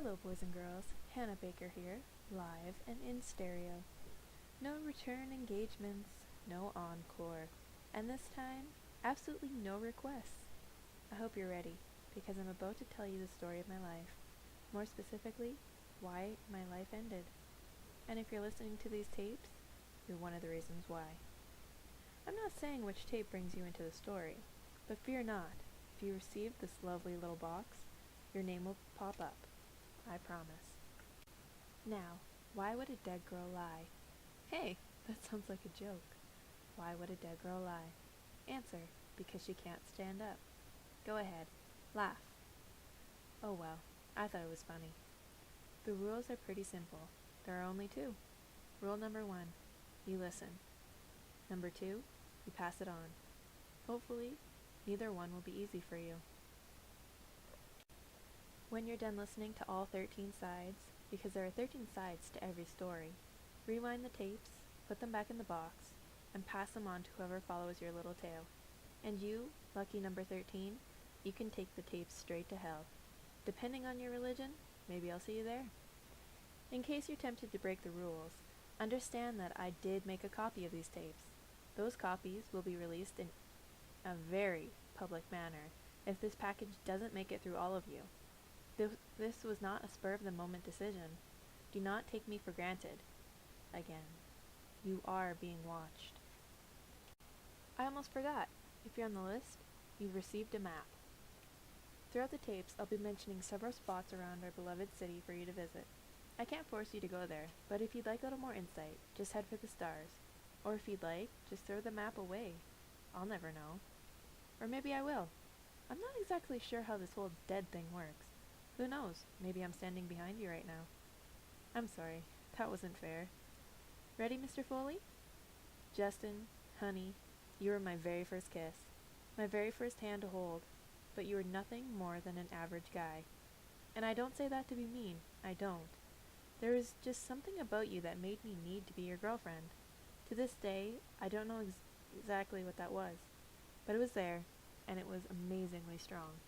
Hello, boys and girls. Hannah Baker here, live and in stereo. No return engagements, no encore, and this time, absolutely no requests. I hope you're ready, because I'm about to tell you the story of my life. More specifically, why my life ended. And if you're listening to these tapes, you're one of the reasons why. I'm not saying which tape brings you into the story, but fear not. If you receive this lovely little box, your name will pop up. I promise. Now, why would a dead girl lie? Hey, that sounds like a joke. Why would a dead girl lie? Answer, because she can't stand up. Go ahead, laugh. Oh well, I thought it was funny. The rules are pretty simple. There are only two. Rule number 1, you listen. Number 2, you pass it on. Hopefully, neither one will be easy for you. When you're done listening to all 13 sides, because there are 13 sides to every story, rewind the tapes, put them back in the box, and pass them on to whoever follows your little tale. And you, lucky number 13, you can take the tapes straight to hell. Depending on your religion, maybe I'll see you there. In case you're tempted to break the rules, understand that I did make a copy of these tapes. Those copies will be released in a very public manner if this package doesn't make it through all of you. This was not a spur-of-the-moment decision. Do not take me for granted. Again, you are being watched. I almost forgot. If you're on the list, you've received a map. Throughout the tapes, I'll be mentioning several spots around our beloved city for you to visit. I can't force you to go there, but if you'd like a little more insight, just head for the stars. Or if you'd like, just throw the map away. I'll never know. Or maybe I will. I'm not exactly sure how this whole dead thing works. Who knows? Maybe I'm standing behind you right now. I'm sorry, that wasn't fair. Ready, Mr. Foley? Justin, honey, you were my very first kiss. My very first hand to hold. But you were nothing more than an average guy. And I don't say that to be mean. I don't. There was just something about you that made me need to be your girlfriend. To this day, I don't know exactly what that was. But it was there, and it was amazingly strong.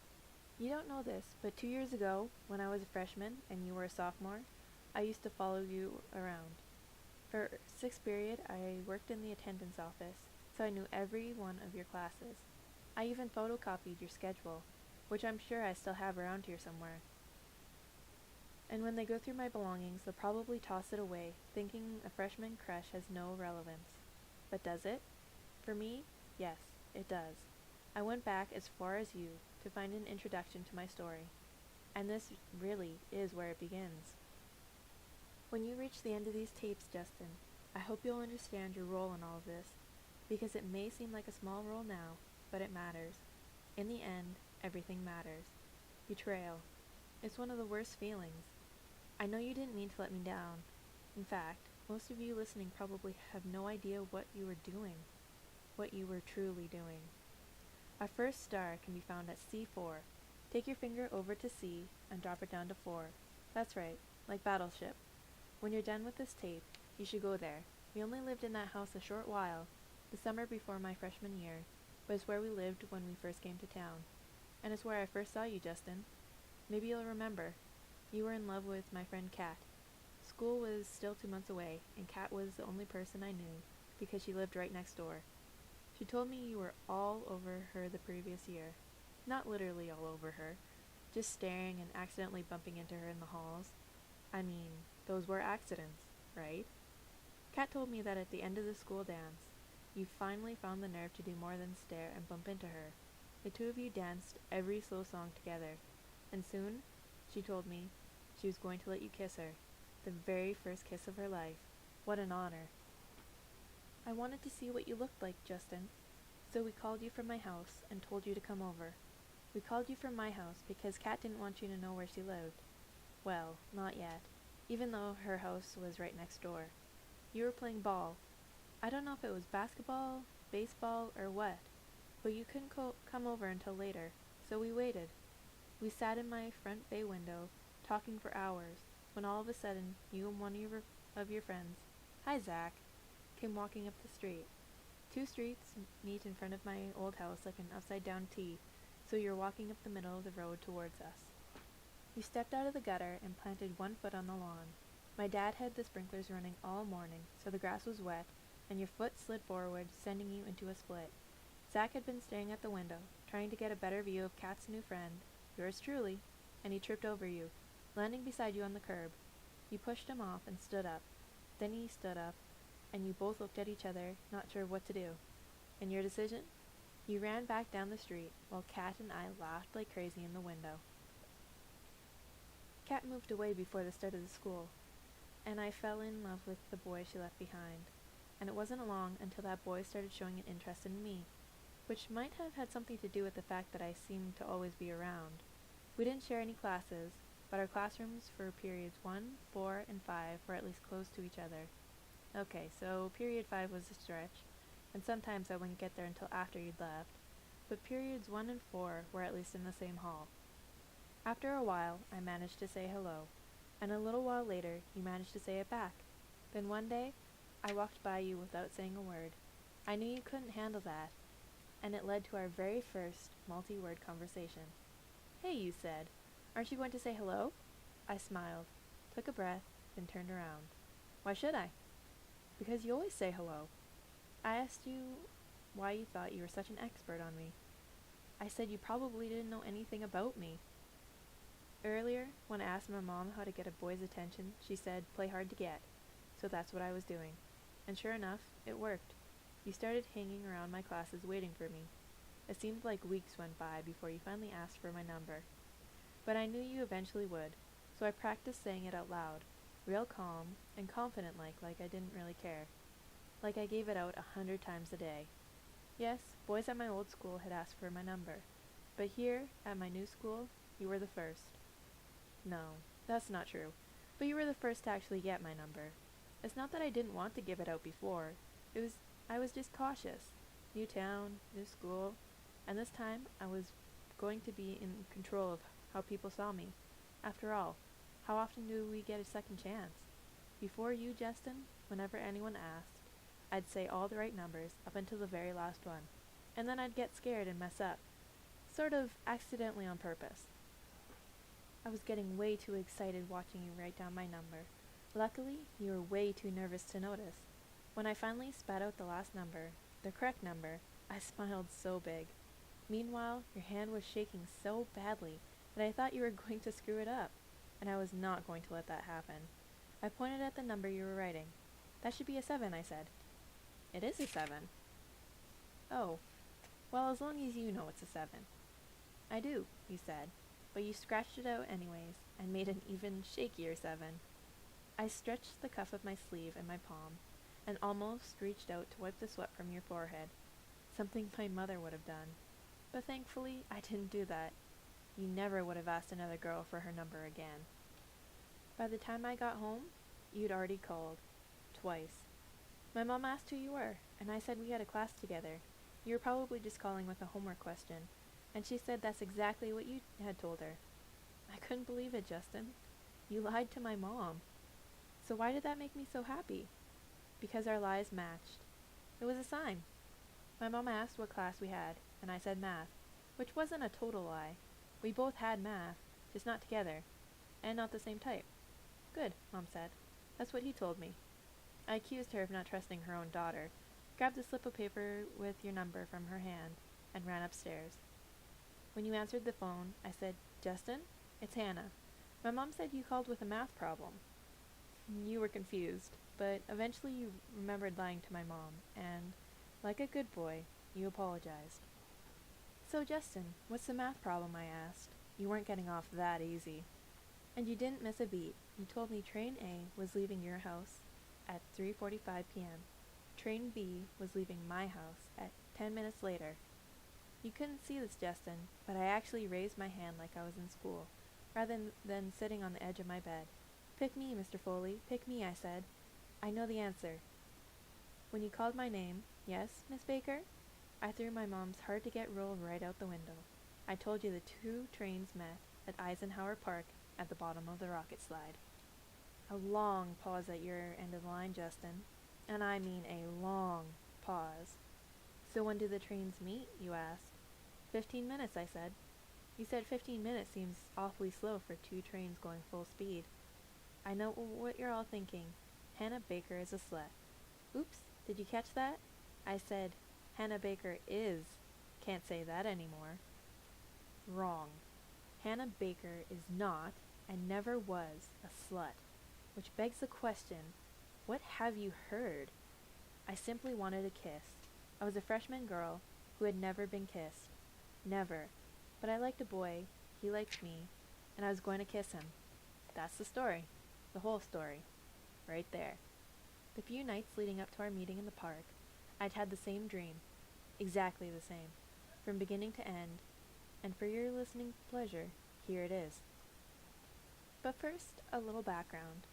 You don't know this, but 2 years ago, when I was a freshman and you were a sophomore, I used to follow you around. For 6th period, I worked in the attendance office, so I knew every one of your classes. I even photocopied your schedule, which I'm sure I still have around here somewhere. And when they go through my belongings, they'll probably toss it away, thinking a freshman crush has no relevance. But does it? For me, yes, it does. I went back as far as you to find an introduction to my story. And this really is where it begins. When you reach the end of these tapes, Justin, I hope you'll understand your role in all of this, because it may seem like a small role now, but it matters. In the end, everything matters. Betrayal. It's one of the worst feelings. I know you didn't mean to let me down. In fact, most of you listening probably have no idea what you were doing, what you were truly doing. Our first star can be found at C4. Take your finger over to C and drop it down to 4. That's right, like Battleship. When you're done with this tape, you should go there. We only lived in that house a short while, the summer before my freshman year, but it's where we lived when we first came to town. And it's where I first saw you, Justin. Maybe you'll remember. You were in love with my friend Kat. School was still 2 months away, and Kat was the only person I knew, because she lived right next door. She told me you were all over her the previous year. Not literally all over her, just staring and accidentally bumping into her in the halls. I mean, those were accidents, right? Kat told me that at the end of the school dance, you finally found the nerve to do more than stare and bump into her. The two of you danced every slow song together, and soon, she told me, she was going to let you kiss her. The very first kiss of her life. What an honor. I wanted to see what you looked like, Justin, so we called you from my house and told you to come over. We called you from my house because Kat didn't want you to know where she lived. Well, not yet, even though her house was right next door. You were playing ball. I don't know if it was basketball, baseball, or what, but you couldn't come over until later, so we waited. We sat in my front bay window, talking for hours, when all of a sudden, you and one of your friends, hi Zach, came walking up the street. 2 streets meet in front of my old house like an upside-down T, so you're walking up the middle of the road towards us. You stepped out of the gutter and planted one foot on the lawn. My dad had the sprinklers running all morning, so the grass was wet, and your foot slid forward, sending you into a split. Zach had been staring at the window, trying to get a better view of Kat's new friend, yours truly, and he tripped over you, landing beside you on the curb. You pushed him off and stood up. Then he stood up, and you both looked at each other, not sure what to do. And your decision? You ran back down the street, while Kat and I laughed like crazy in the window. Kat moved away before the start of the school, and I fell in love with the boy she left behind. And it wasn't long until that boy started showing an interest in me, which might have had something to do with the fact that I seemed to always be around. We didn't share any classes, but our classrooms for periods 1, 4, and 5 were at least close to each other. Okay, so period 5 was a stretch, and sometimes I wouldn't get there until after you'd left, but periods 1 and 4 were at least in the same hall. After a while, I managed to say hello, and a little while later, you managed to say it back. Then one day, I walked by you without saying a word. I knew you couldn't handle that, and it led to our very first multi-word conversation. "Hey," you said, "aren't you going to say hello?" I smiled, took a breath, then turned around. "Why should I?" "Because you always say hello." I asked you why you thought you were such an expert on me. I said you probably didn't know anything about me. Earlier, when I asked my mom how to get a boy's attention, she said, "Play hard to get." So that's what I was doing. And sure enough, it worked. You started hanging around my classes waiting for me. It seemed like weeks went by before you finally asked for my number. But I knew you eventually would, so I practiced saying it out loud, real calm and confident like I didn't really care. Like I gave it out 100 times a day. Yes, boys at my old school had asked for my number, but here, at my new school, you were the first. No, that's not true, but you were the first to actually get my number. It's not that I didn't want to give it out before, I was just cautious. New town, new school, and this time I was going to be in control of how people saw me. After all, how often do we get a second chance? Before you, Justin, whenever anyone asked, I'd say all the right numbers up until the very last one, and then I'd get scared and mess up, sort of accidentally on purpose. I was getting way too excited watching you write down my number. Luckily, you were way too nervous to notice. When I finally spat out the last number, the correct number, I smiled so big. Meanwhile, your hand was shaking so badly that I thought you were going to screw it up, and I was not going to let that happen. I pointed at the number you were writing. "That should be a 7, I said. "It is a 7. "Oh, well, as long as you know it's a 7. "I do," you said, but you scratched it out anyways and made an even shakier 7. I stretched the cuff of my sleeve in my palm and almost reached out to wipe the sweat from your forehead, something my mother would have done. But thankfully, I didn't do that. You never would have asked another girl for her number again. By the time I got home, you'd already called. Twice. My mom asked who you were, and I said we had a class together. You were probably just calling with a homework question, and she said that's exactly what you had told her. I couldn't believe it, Justin. You lied to my mom. So why did that make me so happy? Because our lies matched. It was a sign. My mom asked what class we had, and I said math, which wasn't a total lie. We both had math, just not together, and not the same type. Good, Mom said. That's what he told me. I accused her of not trusting her own daughter, grabbed a slip of paper with your number from her hand, and ran upstairs. When you answered the phone, I said, "Justin, it's Hannah. My mom said you called with a math problem." You were confused, but eventually you remembered lying to my mom, and, like a good boy, you apologized. "So, Justin, what's the math problem?" I asked. You weren't getting off that easy. And you didn't miss a beat. You told me Train A was leaving your house at 3:45 p.m. Train B was leaving my house at 10 minutes later. You couldn't see this, Justin, but I actually raised my hand like I was in school, rather than sitting on the edge of my bed. "Pick me, Mr. Foley, pick me," I said. "I know the answer." When you called my name, "Yes, Miss Baker?" I threw my mom's hard-to-get rule right out the window. I told you the two trains met at Eisenhower Park at the bottom of the rocket slide. A long pause at your end of the line, Justin. And I mean a long pause. "So when do the trains meet?" you asked. 15 minutes, I said. You said 15 minutes seems awfully slow for 2 trains going full speed. I know what you're all thinking. Hannah Baker is a slut. Oops, did you catch that? I said, Hannah Baker is. Can't say that anymore. Wrong. Hannah Baker is not, and never was, a slut. Which begs the question, what have you heard? I simply wanted a kiss. I was a freshman girl who had never been kissed. Never. But I liked a boy, he liked me, and I was going to kiss him. That's the story. The whole story. Right there. The few nights leading up to our meeting in the park, I'd had the same dream. Exactly the same. From beginning to end. And for your listening pleasure, here it is. But first, a little background.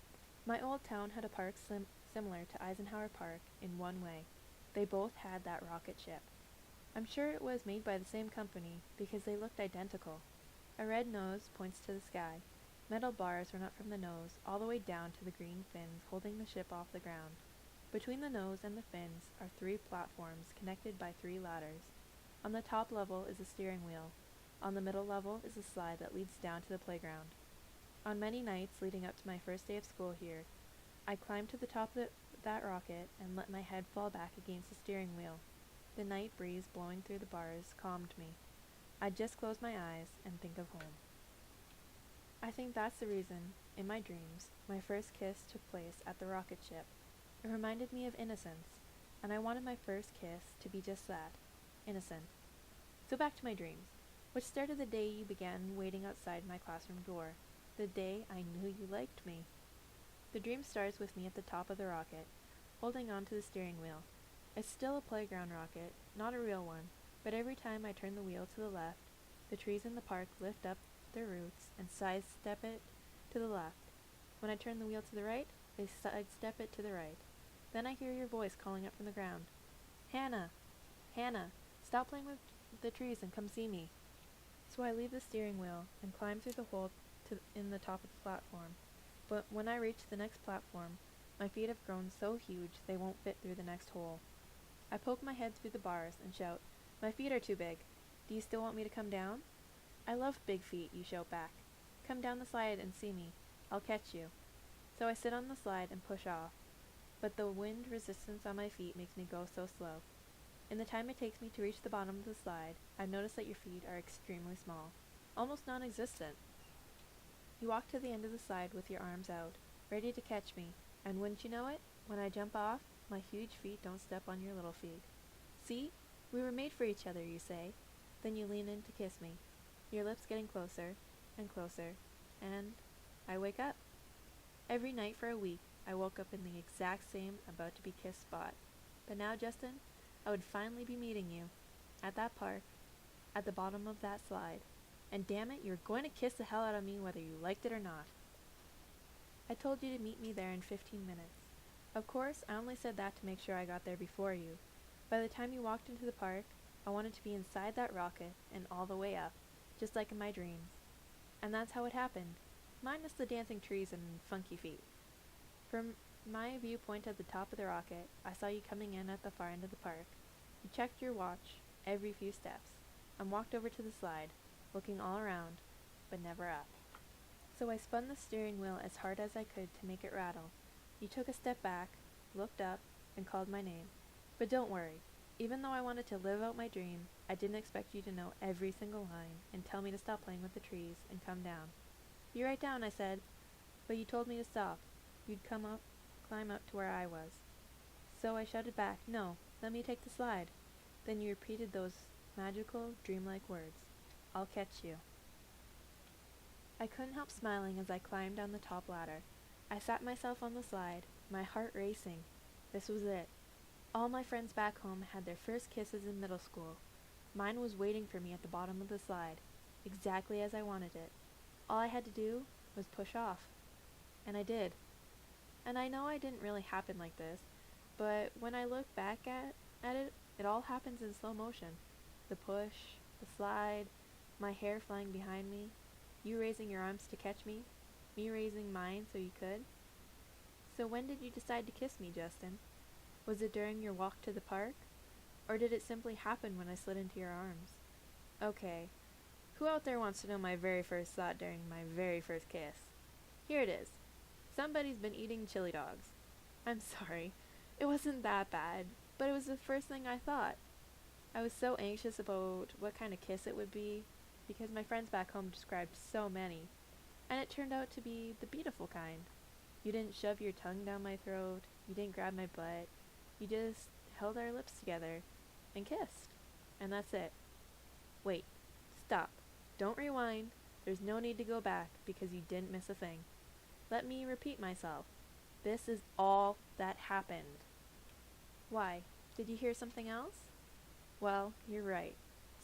My old town had a park similar to Eisenhower Park in one way. They both had that rocket ship. I'm sure it was made by the same company because they looked identical. A red nose points to the sky. Metal bars run up from the nose all the way down to the green fins holding the ship off the ground. Between the nose and the fins are 3 platforms connected by 3 ladders. On the top level is a steering wheel. On the middle level is a slide that leads down to the playground. On many nights leading up to my first day of school here, I climbed to the top of that rocket and let my head fall back against the steering wheel. The night breeze blowing through the bars calmed me. I'd just close my eyes and think of home. I think that's the reason, in my dreams, my first kiss took place at the rocket ship. It reminded me of innocence, and I wanted my first kiss to be just that, innocent. So back to my dreams, which started the day you began waiting outside my classroom door, the day I knew you liked me. The dream starts with me at the top of the rocket, holding on to the steering wheel. It's still a playground rocket, not a real one, but every time I turn the wheel to the left, the trees in the park lift up their roots and sidestep it to the left. When I turn the wheel to the right, they sidestep it to the right. Then I hear your voice calling up from the ground. Hannah! Hannah! Stop playing with the trees and come see me. So I leave the steering wheel and climb through the hole in the top of the platform. But when I reach the next platform, my feet have grown so huge they won't fit through the next hole. I poke my head through the bars and shout, My feet are too big. Do you still want me to come down? I love big feet, you shout back. Come down the slide and see me. I'll catch you. So I sit on the slide and push off. But the wind resistance on my feet makes me go so slow. In the time it takes me to reach the bottom of the slide, I've noticed that your feet are extremely small, almost non-existent. You walk to the end of the slide with your arms out, ready to catch me, and wouldn't you know it, when I jump off, my huge feet don't step on your little feet. See? We were made for each other, you say. Then you lean in to kiss me, your lips getting closer and closer, and I wake up. Every night for a week, I woke up in the exact same about-to-be-kissed spot. But now, Justin, I would finally be meeting you, at that park, at the bottom of that slide. And damn it, you're going to kiss the hell out of me whether you liked it or not. I told you to meet me there in 15 minutes. Of course, I only said that to make sure I got there before you. By the time you walked into the park, I wanted to be inside that rocket and all the way up, just like in my dreams. And that's how it happened, minus the dancing trees and funky feet. From my viewpoint at the top of the rocket, I saw you coming in at the far end of the park. You checked your watch every few steps, and walked over to the slide, looking all around, but never up. So I spun the steering wheel as hard as I could to make it rattle. You took a step back, looked up, and called my name. But don't worry. Even though I wanted to live out my dream, I didn't expect you to know every single line and tell me to stop playing with the trees and come down. Be right down, I said. But you told me to stop. You'd climb up to where I was. So I shouted back, No, let me take the slide. Then you repeated those magical, dreamlike words. I'll catch you. I couldn't help smiling as I climbed down the top ladder. I sat myself on the slide, my heart racing. This was it. All my friends back home had their first kisses in middle school. Mine was waiting for me at the bottom of the slide, exactly as I wanted it. All I had to do was push off. And I did. And I know I didn't really happen like this, but when I look back at it, it all happens in slow motion. The push, the slide, my hair flying behind me, you raising your arms to catch me, me raising mine so you could. So when did you decide to kiss me, Justin? Was it during your walk to the park? Or did it simply happen when I slid into your arms? Okay, Who out there wants to know my very first thought during my very first kiss? Here it is. Somebody's been eating chili dogs. I'm sorry. It wasn't that bad, but it was the first thing I thought. I was so anxious about what kind of kiss it would be, because my friends back home described so many, and it turned out to be the beautiful kind. You didn't shove your tongue down my throat, you didn't grab my butt, you just held our lips together and kissed. And that's it. Wait. Stop. Don't rewind. There's no need to go back because you didn't miss a thing. Let me repeat myself. This is all that happened. Why? Did you hear something else? Well, you're right.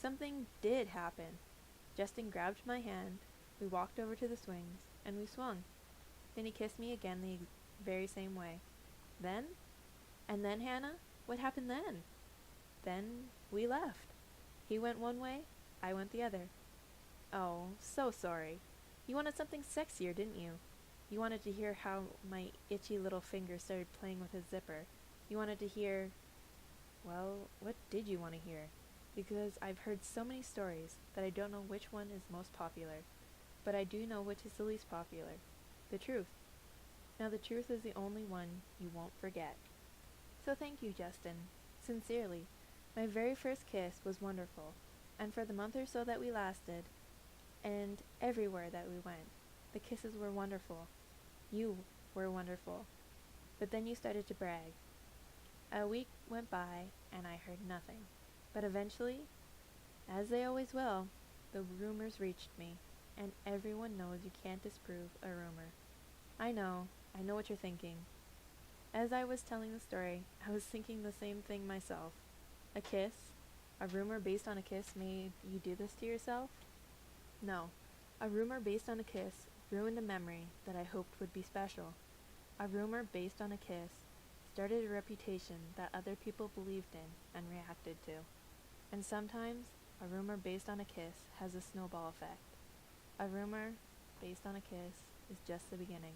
Something did happen. Justin grabbed my hand, we walked over to the swings, and we swung. Then he kissed me again the very same way. Then? And then, Hannah? What happened then? Then we left. He went one way, I went the other. Oh, so sorry. You wanted something sexier, didn't you? You wanted to hear how my itchy little finger started playing with his zipper. You wanted to hear... Well, what did you want to hear? Because I've heard so many stories that I don't know which one is most popular. But I do know which is the least popular. The truth. Now the truth is the only one you won't forget. So thank you, Justin. Sincerely. My very first kiss was wonderful. And for the month or so that we lasted, and everywhere that we went, the kisses were wonderful. You were wonderful. But then you started to brag. A week went by, and I heard nothing. But eventually, as they always will, the rumors reached me, and everyone knows you can't disprove a rumor. I know what you're thinking. As I was telling the story, I was thinking the same thing myself. A kiss? A rumor based on a kiss made you do this to yourself? No. A rumor based on a kiss ruined a memory that I hoped would be special. A rumor based on a kiss started a reputation that other people believed in and reacted to. And sometimes, a rumor based on a kiss has a snowball effect. A rumor based on a kiss is just the beginning.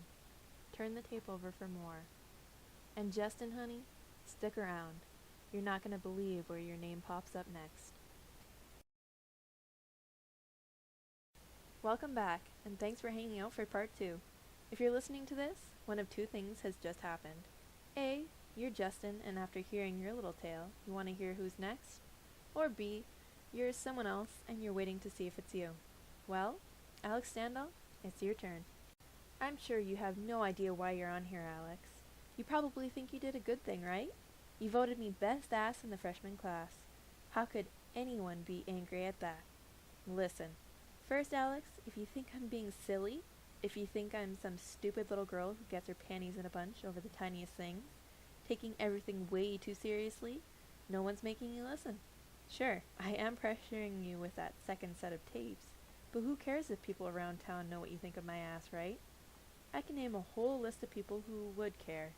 Turn the tape over for more. And Justin, honey, stick around. You're not going to believe where your name pops up next. Welcome back, and thanks for hanging out for part 2. If you're listening to this, one of two things has just happened. A, you're Justin, and after hearing your little tale, you want to hear who's next. Or B, you're someone else, and you're waiting to see if it's you. Well, Alex Standall, it's your turn. I'm sure you have no idea why you're on here, Alex. You probably think you did a good thing, right? You voted me best ass in the freshman class. How could anyone be angry at that? Listen. First, Alex, if you think I'm being silly, if you think I'm some stupid little girl who gets her panties in a bunch over the tiniest things, taking everything way too seriously, no one's making you listen. Sure, I am pressuring you with that second set of tapes, but who cares if people around town know what you think of my ass, right? I can name a whole list of people who would care.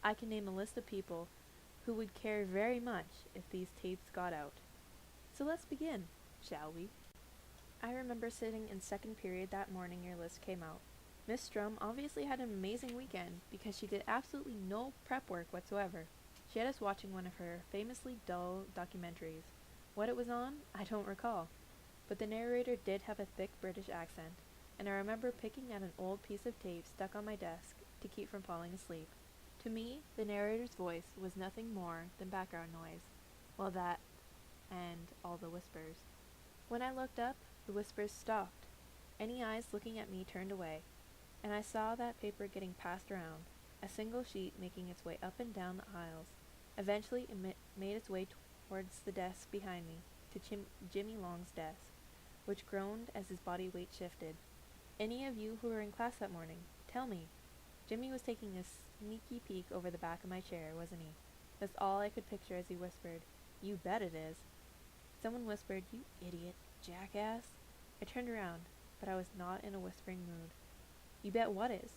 I can name a list of people who would care very much if these tapes got out. So let's begin, shall we? I remember sitting in second period that morning your list came out. Miss Strum obviously had an amazing weekend because she did absolutely no prep work whatsoever. She had us watching one of her famously dull documentaries. What it was on, I don't recall. But the narrator did have a thick British accent, and I remember picking at an old piece of tape stuck on my desk to keep from falling asleep. To me, the narrator's voice was nothing more than background noise. Well, that, and all the whispers. When I looked up, the whispers stopped. Any eyes looking at me turned away, and I saw that paper getting passed around, a single sheet making its way up and down the aisles. Eventually, it made its way towards the desk behind me, to Jimmy Long's desk, which groaned as his body weight shifted. Any of you who were in class that morning, tell me. Jimmy was taking a sneaky peek over the back of my chair, wasn't he? That's all I could picture as he whispered, "You bet it is." Someone whispered, "You idiot, jackass." I turned around, but I was not in a whispering mood. "You bet what is?"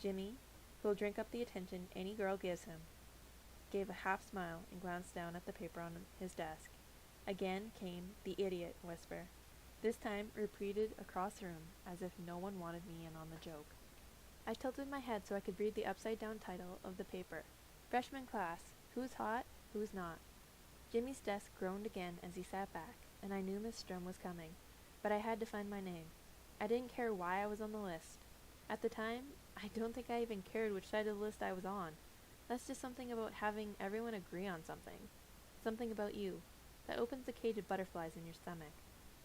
Jimmy, who'll drink up the attention any girl gives him, gave a half smile and glanced down at the paper on his desk. Again came the idiot whisper, this time repeated across the room as if no one wanted me in on the joke. I tilted my head so I could read the upside-down title of the paper. Freshman class, who's hot, who's not. Jimmy's desk groaned again as he sat back, and I knew Miss Strum was coming, but I had to find my name. I didn't care why I was on the list. At the time, I don't think I even cared which side of the list I was on. That's just something about having everyone agree on something. Something about you. That opens the cage of butterflies in your stomach.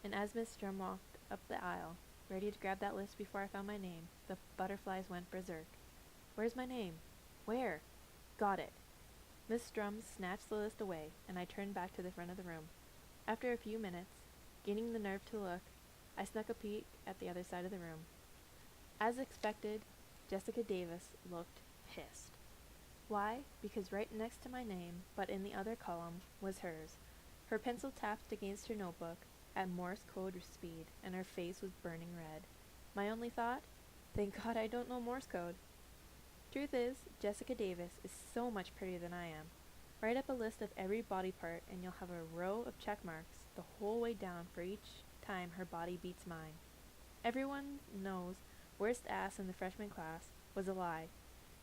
And as Miss Strum walked up the aisle, ready to grab that list before I found my name, the butterflies went berserk. Where's my name? Where? Got it. Miss Strum snatched the list away, and I turned back to the front of the room. After a few minutes, gaining the nerve to look, I snuck a peek at the other side of the room. As expected, Jessica Davis looked pissed. Why? Because right next to my name, but in the other column, was hers. Her pencil tapped against her notebook at Morse code speed, and her face was burning red. My only thought? Thank God I don't know Morse code. Truth is, Jessica Davis is so much prettier than I am. Write up a list of every body part and you'll have a row of check marks the whole way down for each time her body beats mine. Everyone knows worst ass in the freshman class was a lie.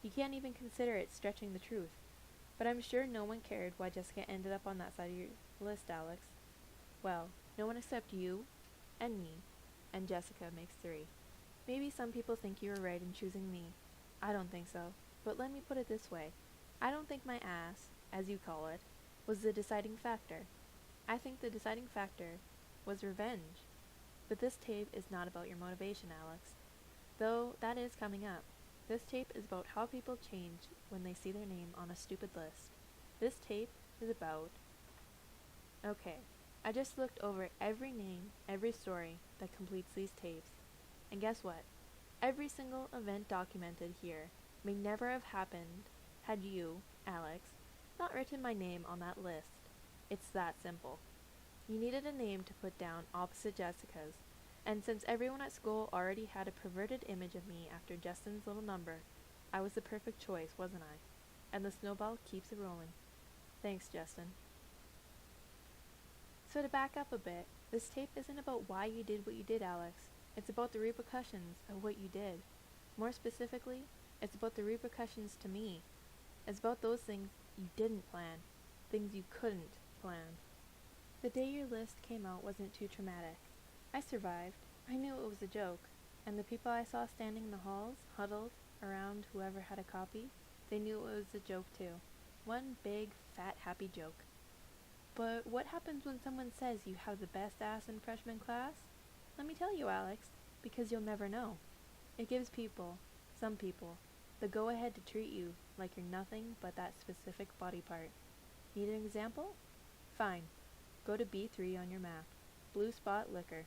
You can't even consider it stretching the truth. But I'm sure no one cared why Jessica ended up on that side of your list, Alex. Well, no one except you, and me, and Jessica makes 3. Maybe some people think you were right in choosing me. I don't think so, but let me put it this way. I don't think my ass, as you call it, was the deciding factor. I think the deciding factor was revenge. But this tape is not about your motivation, Alex. Though that is coming up. This tape is about how people change when they see their name on a stupid list. This tape is about... Okay, I just looked over every name, every story that completes these tapes. And guess what? Every single event documented here may never have happened had you, Alex, not written my name on that list. It's that simple. You needed a name to put down opposite Jessica's, and since everyone at school already had a perverted image of me after Justin's little number, I was the perfect choice, wasn't I? And the snowball keeps a-rolling. Thanks, Justin. So to back up a bit, this tape isn't about why you did what you did, Alex. It's about the repercussions of what you did. More specifically, it's about the repercussions to me. It's about those things you didn't plan, things you couldn't plan. The day your list came out wasn't too traumatic. I survived. I knew it was a joke. And the people I saw standing in the halls, huddled around whoever had a copy, they knew it was a joke too. One big, fat, happy joke. But what happens when someone says you have the best ass in freshman class? Let me tell you, Alex, because you'll never know. It gives people, some people, the go-ahead to treat you like you're nothing but that specific body part. Need an example? Fine. Go to B3 on your map. Blue Spot Liquor.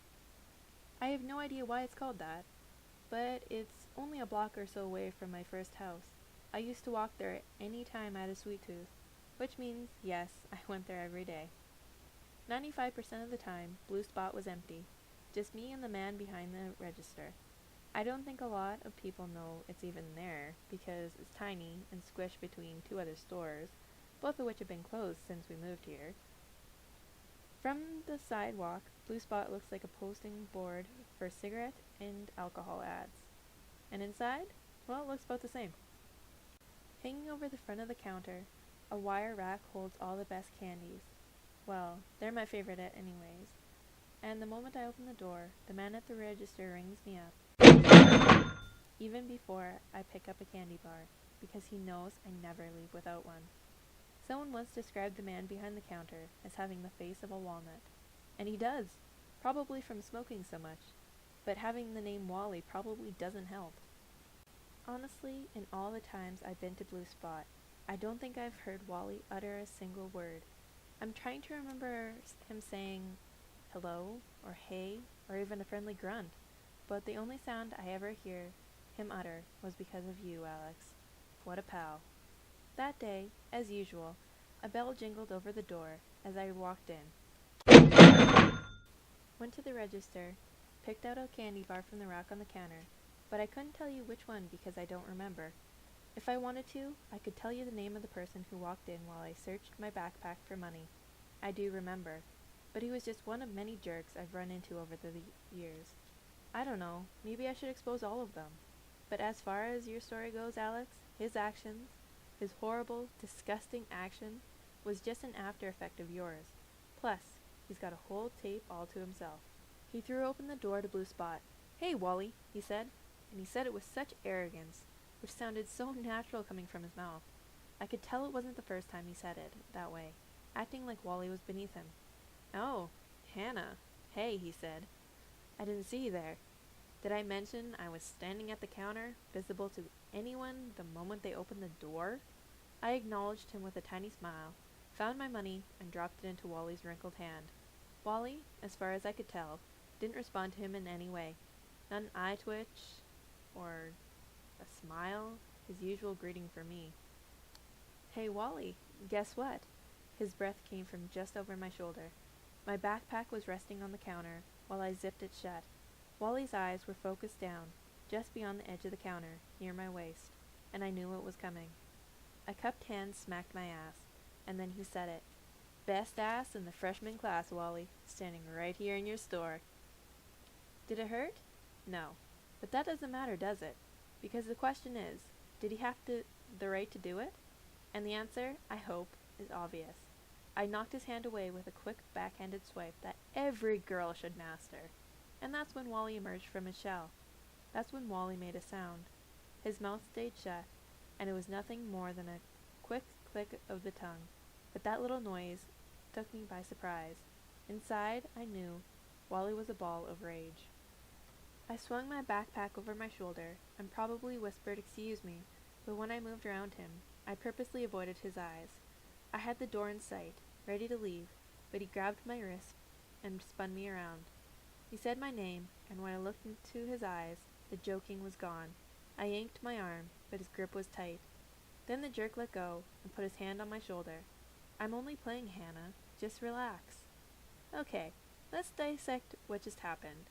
I have no idea why it's called that, but it's only a block or so away from my first house. I used to walk there any time I had a sweet tooth, which means, yes, I went there every day. 95% of the time, Blue Spot was empty. Just me and the man behind the register. I don't think a lot of people know it's even there, because it's tiny and squished between 2 other stores, both of which have been closed since we moved here. From the sidewalk, Blue Spot looks like a posting board for cigarette and alcohol ads. And inside? Well, it looks about the same. Hanging over the front of the counter, a wire rack holds all the best candies. Well, they're my favorite anyways. And the moment I open the door, the man at the register rings me up, even before I pick up a candy bar, because he knows I never leave without one. Someone once described the man behind the counter as having the face of a walnut. And he does, probably from smoking so much, but having the name Wally probably doesn't help. Honestly, in all the times I've been to Blue Spot, I don't think I've heard Wally utter a single word. I'm trying to remember him saying hello, or hey, or even a friendly grunt, but the only sound I ever hear him utter was because of you, Alex. What a pal. That day, as usual, a bell jingled over the door as I walked in. Went to the register, picked out a candy bar from the rack on the counter, but I couldn't tell you which one because I don't remember. If I wanted to, I could tell you the name of the person who walked in while I searched my backpack for money. I do remember, but he was just one of many jerks I've run into over the years. I don't know, maybe I should expose all of them. But as far as your story goes, Alex, his actions, his horrible, disgusting action, was just an after effect of yours. Plus, he's got a whole tape all to himself. He threw open the door to Blue Spot. "Hey, Wally," he said, and he said it with such arrogance, which sounded so natural coming from his mouth. I could tell it wasn't the first time he said it that way, acting like Wally was beneath him. "Oh, Hannah. Hey," he said. "I didn't see you there. Did I mention I was standing at the counter, visible to anyone the moment they opened the door?" I acknowledged him with a tiny smile, found my money, and dropped it into Wally's wrinkled hand. Wally, as far as I could tell, didn't respond to him in any way. Not an eye twitch, or a smile, his usual greeting for me. "Hey, Wally, guess what?" His breath came from just over my shoulder. My backpack was resting on the counter, while I zipped it shut. Wally's eyes were focused down, just beyond the edge of the counter, near my waist, and I knew it was coming. A cupped hand smacked my ass, and then he said it. "Best ass in the freshman class, Wally, standing right here in your store." Did it hurt? No. But that doesn't matter, does it? Because the question is, did he have the right to do it? And the answer, I hope, is obvious. I knocked his hand away with a quick backhanded swipe that every girl should master. And that's when Wally emerged from his shell. That's when Wally made a sound. His mouth stayed shut, and it was nothing more than a quick click of the tongue. But that little noise took me by surprise. Inside, I knew, Wally was a ball of rage. I swung my backpack over my shoulder and probably whispered "excuse me," but when I moved around him, I purposely avoided his eyes. I had the door in sight, ready to leave, but he grabbed my wrist and spun me around. He said my name, and when I looked into his eyes, the joking was gone. I yanked my arm, but his grip was tight. Then the jerk let go and put his hand on my shoulder. "I'm only playing, Hannah. Just relax." Okay, let's dissect what just happened.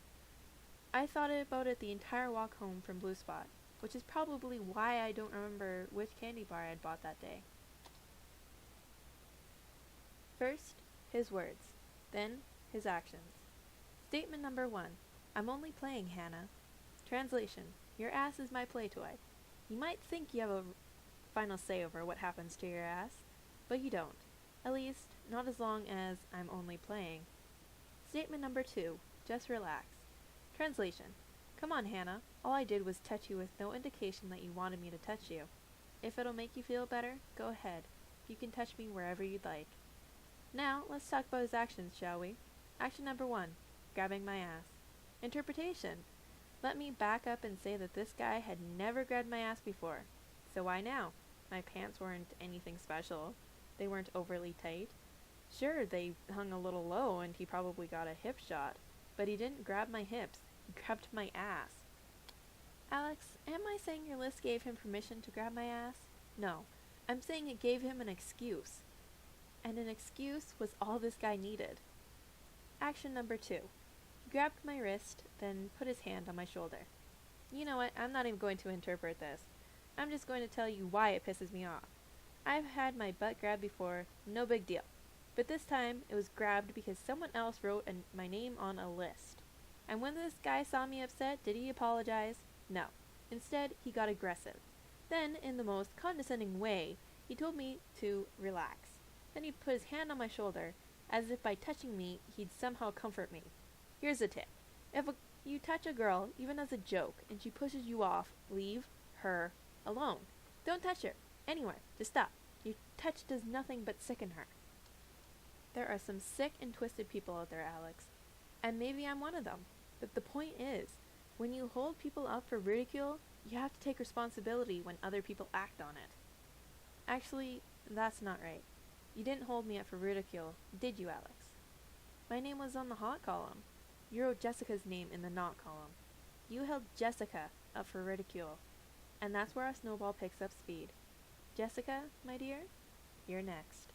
I thought about it the entire walk home from Blue Spot, which is probably why I don't remember which candy bar I had bought that day. First, his words. Then, his actions. Statement number 1. "I'm only playing, Hannah." Translation. Your ass is my play toy. You might think you have a final say over what happens to your ass, but you don't. At least, not as long as I'm only playing. Statement number 2. Just relax. Translation. Come on, Hannah. All I did was touch you with no indication that you wanted me to touch you. If it'll make you feel better, go ahead. You can touch me wherever you'd like. Now, let's talk about his actions, shall we? Action number 1. Grabbing my ass. Interpretation. Let me back up and say that this guy had never grabbed my ass before. So why now? My pants weren't anything special. They weren't overly tight. Sure, they hung a little low and he probably got a hip shot, but he didn't grab my hips. He grabbed my ass. Alex, am I saying your list gave him permission to grab my ass? No, I'm saying it gave him an excuse. And an excuse was all this guy needed. Action number 2. He grabbed my wrist, then put his hand on my shoulder. You know what, I'm not even going to interpret this. I'm just going to tell you why it pisses me off. I've had my butt grabbed before, no big deal. But this time, it was grabbed because someone else wrote my name on a list. And when this guy saw me upset, did he apologize? No. Instead, he got aggressive. Then, in the most condescending way, he told me to relax. Then he put his hand on my shoulder, as if by touching me, he'd somehow comfort me. Here's a tip. If you touch a girl, even as a joke, and she pushes you off, leave her alone. Don't touch her. Anywhere. Just stop. Your touch does nothing but sicken her. There are some sick and twisted people out there, Alex. And maybe I'm one of them. But the point is, when you hold people up for ridicule, you have to take responsibility when other people act on it. Actually, that's not right. You didn't hold me up for ridicule, did you, Alex? My name was on the hot column. You wrote Jessica's name in the not column. You held Jessica up for ridicule. And that's where our snowball picks up speed. Jessica, my dear, you're next.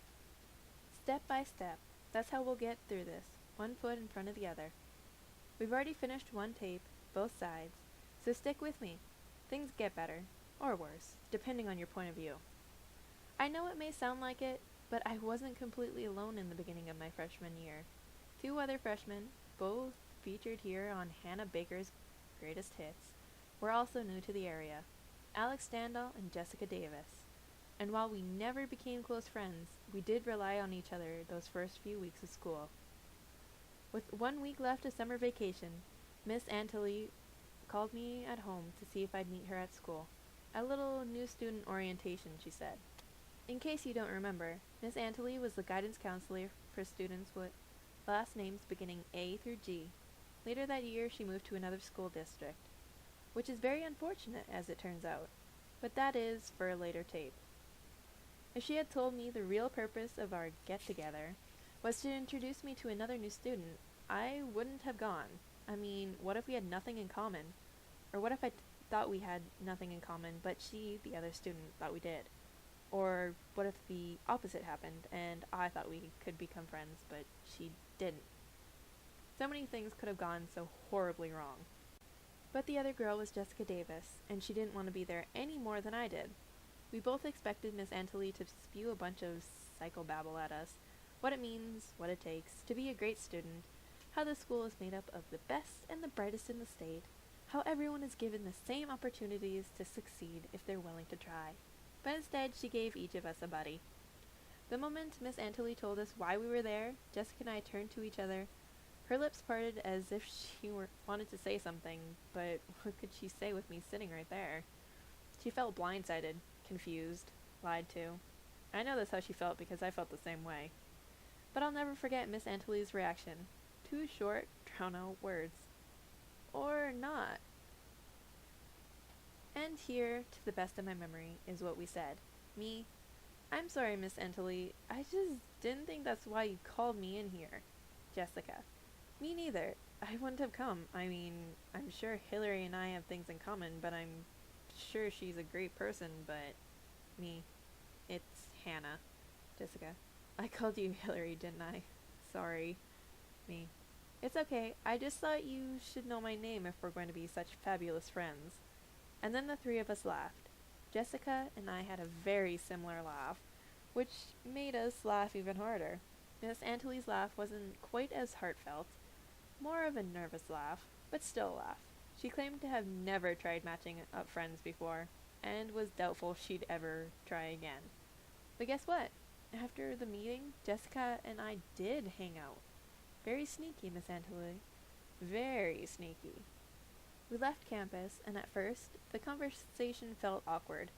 Step by step, that's how we'll get through this, one foot in front of the other. We've already finished one tape, both sides, so stick with me. Things get better, or worse, depending on your point of view. I know it may sound like it, but I wasn't completely alone in the beginning of my freshman year. 2 other freshmen, both featured here on Hannah Baker's Greatest Hits, were also new to the area, Alex Standall and Jessica Davis. And while we never became close friends, we did rely on each other those first few weeks of school. With 1 week left of summer vacation, Miss Antley called me at home to see if I'd meet her at school. A little new student orientation, she said. In case you don't remember, Miss Antley was the guidance counselor for students with last names beginning A through G. Later that year, she moved to another school district, which is very unfortunate as it turns out, but that is for a later tape. If she had told me the real purpose of our get-together was to introduce me to another new student, I wouldn't have gone. I mean, what if we had nothing in common? Or what if I thought we had nothing in common, but she, the other student, thought we did? Or what if the opposite happened, and I thought we could become friends, but she didn't? So many things could have gone so horribly wrong. But the other girl was Jessica Davis, and she didn't want to be there any more than I did. We both expected Miss Antley to spew a bunch of psychobabble at us, what it means, what it takes, to be a great student, how the school is made up of the best and the brightest in the state, how everyone is given the same opportunities to succeed if they're willing to try. But instead, she gave each of us a buddy. The moment Miss Antley told us why we were there, Jessica and I turned to each other. Her lips parted as if she wanted to say something, but what could she say with me sitting right there? She felt blindsided, confused, lied to. I know that's how she felt because I felt the same way. But I'll never forget Miss Antley's reaction. 2 short, drawn-out words. Or not. And here, to the best of my memory, is what we said. Me, I'm sorry, Miss Antley. I just didn't think that's why you called me in here. Jessica, me neither. I wouldn't have come. I mean, I'm sure Hillary and I have things in common, but I'm sure she's a great person, but me, it's Hannah. Jessica, I called you Hillary, didn't I? Sorry. Me, it's okay. I just thought you should know my name if we're going to be such fabulous friends. And then the 3 of us laughed. Jessica and I had a very similar laugh, which made us laugh even harder. Miss Antley's laugh wasn't quite as heartfelt, more of a nervous laugh, but still a laugh. She claimed to have never tried matching up friends before, and was doubtful she'd ever try again. But guess what? After the meeting, Jessica and I did hang out. Very sneaky, Miss Antley. Very sneaky. We left campus, and at first, the conversation felt awkward,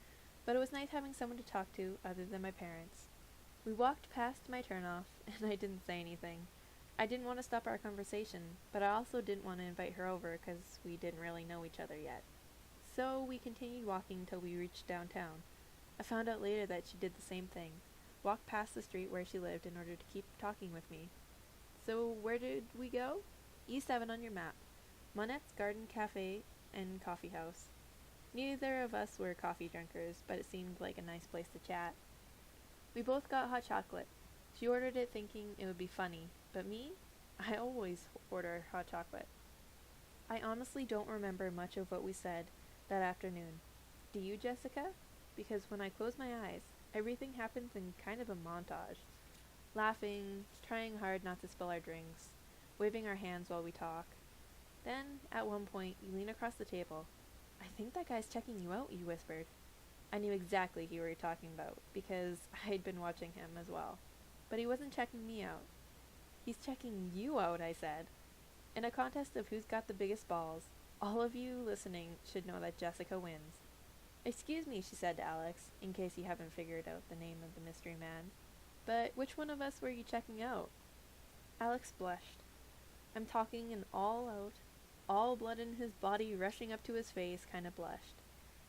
but it was nice having someone to talk to other than my parents. We walked past my turnoff, and I didn't say anything. I didn't want to stop our conversation, but I also didn't want to invite her over because we didn't really know each other yet. So we continued walking till we reached downtown. I found out later that she did the same thing, walked past the street where she lived in order to keep talking with me. So where did we go? E7 on your map. Monette's Garden Cafe and Coffee House. Neither of us were coffee drinkers, but it seemed like a nice place to chat. We both got hot chocolate. She ordered it thinking it would be funny, but me? I always order hot chocolate. I honestly don't remember much of what we said that afternoon. Do you, Jessica? Because when I close my eyes, everything happens in kind of a montage. Laughing, trying hard not to spill our drinks, waving our hands while we talk. Then, at one point, you lean across the table. I think that guy's checking you out, you whispered. I knew exactly who you were talking about, because I'd been watching him as well. But he wasn't checking me out. He's checking you out, I said. In a contest of who's got the biggest balls, all of you listening should know that Jessica wins. Excuse me, she said to Alex, in case you haven't figured out the name of the mystery man. But which one of us were you checking out? Alex blushed. I'm talking an all-out, all blood in his body rushing up to his face kind of blushed.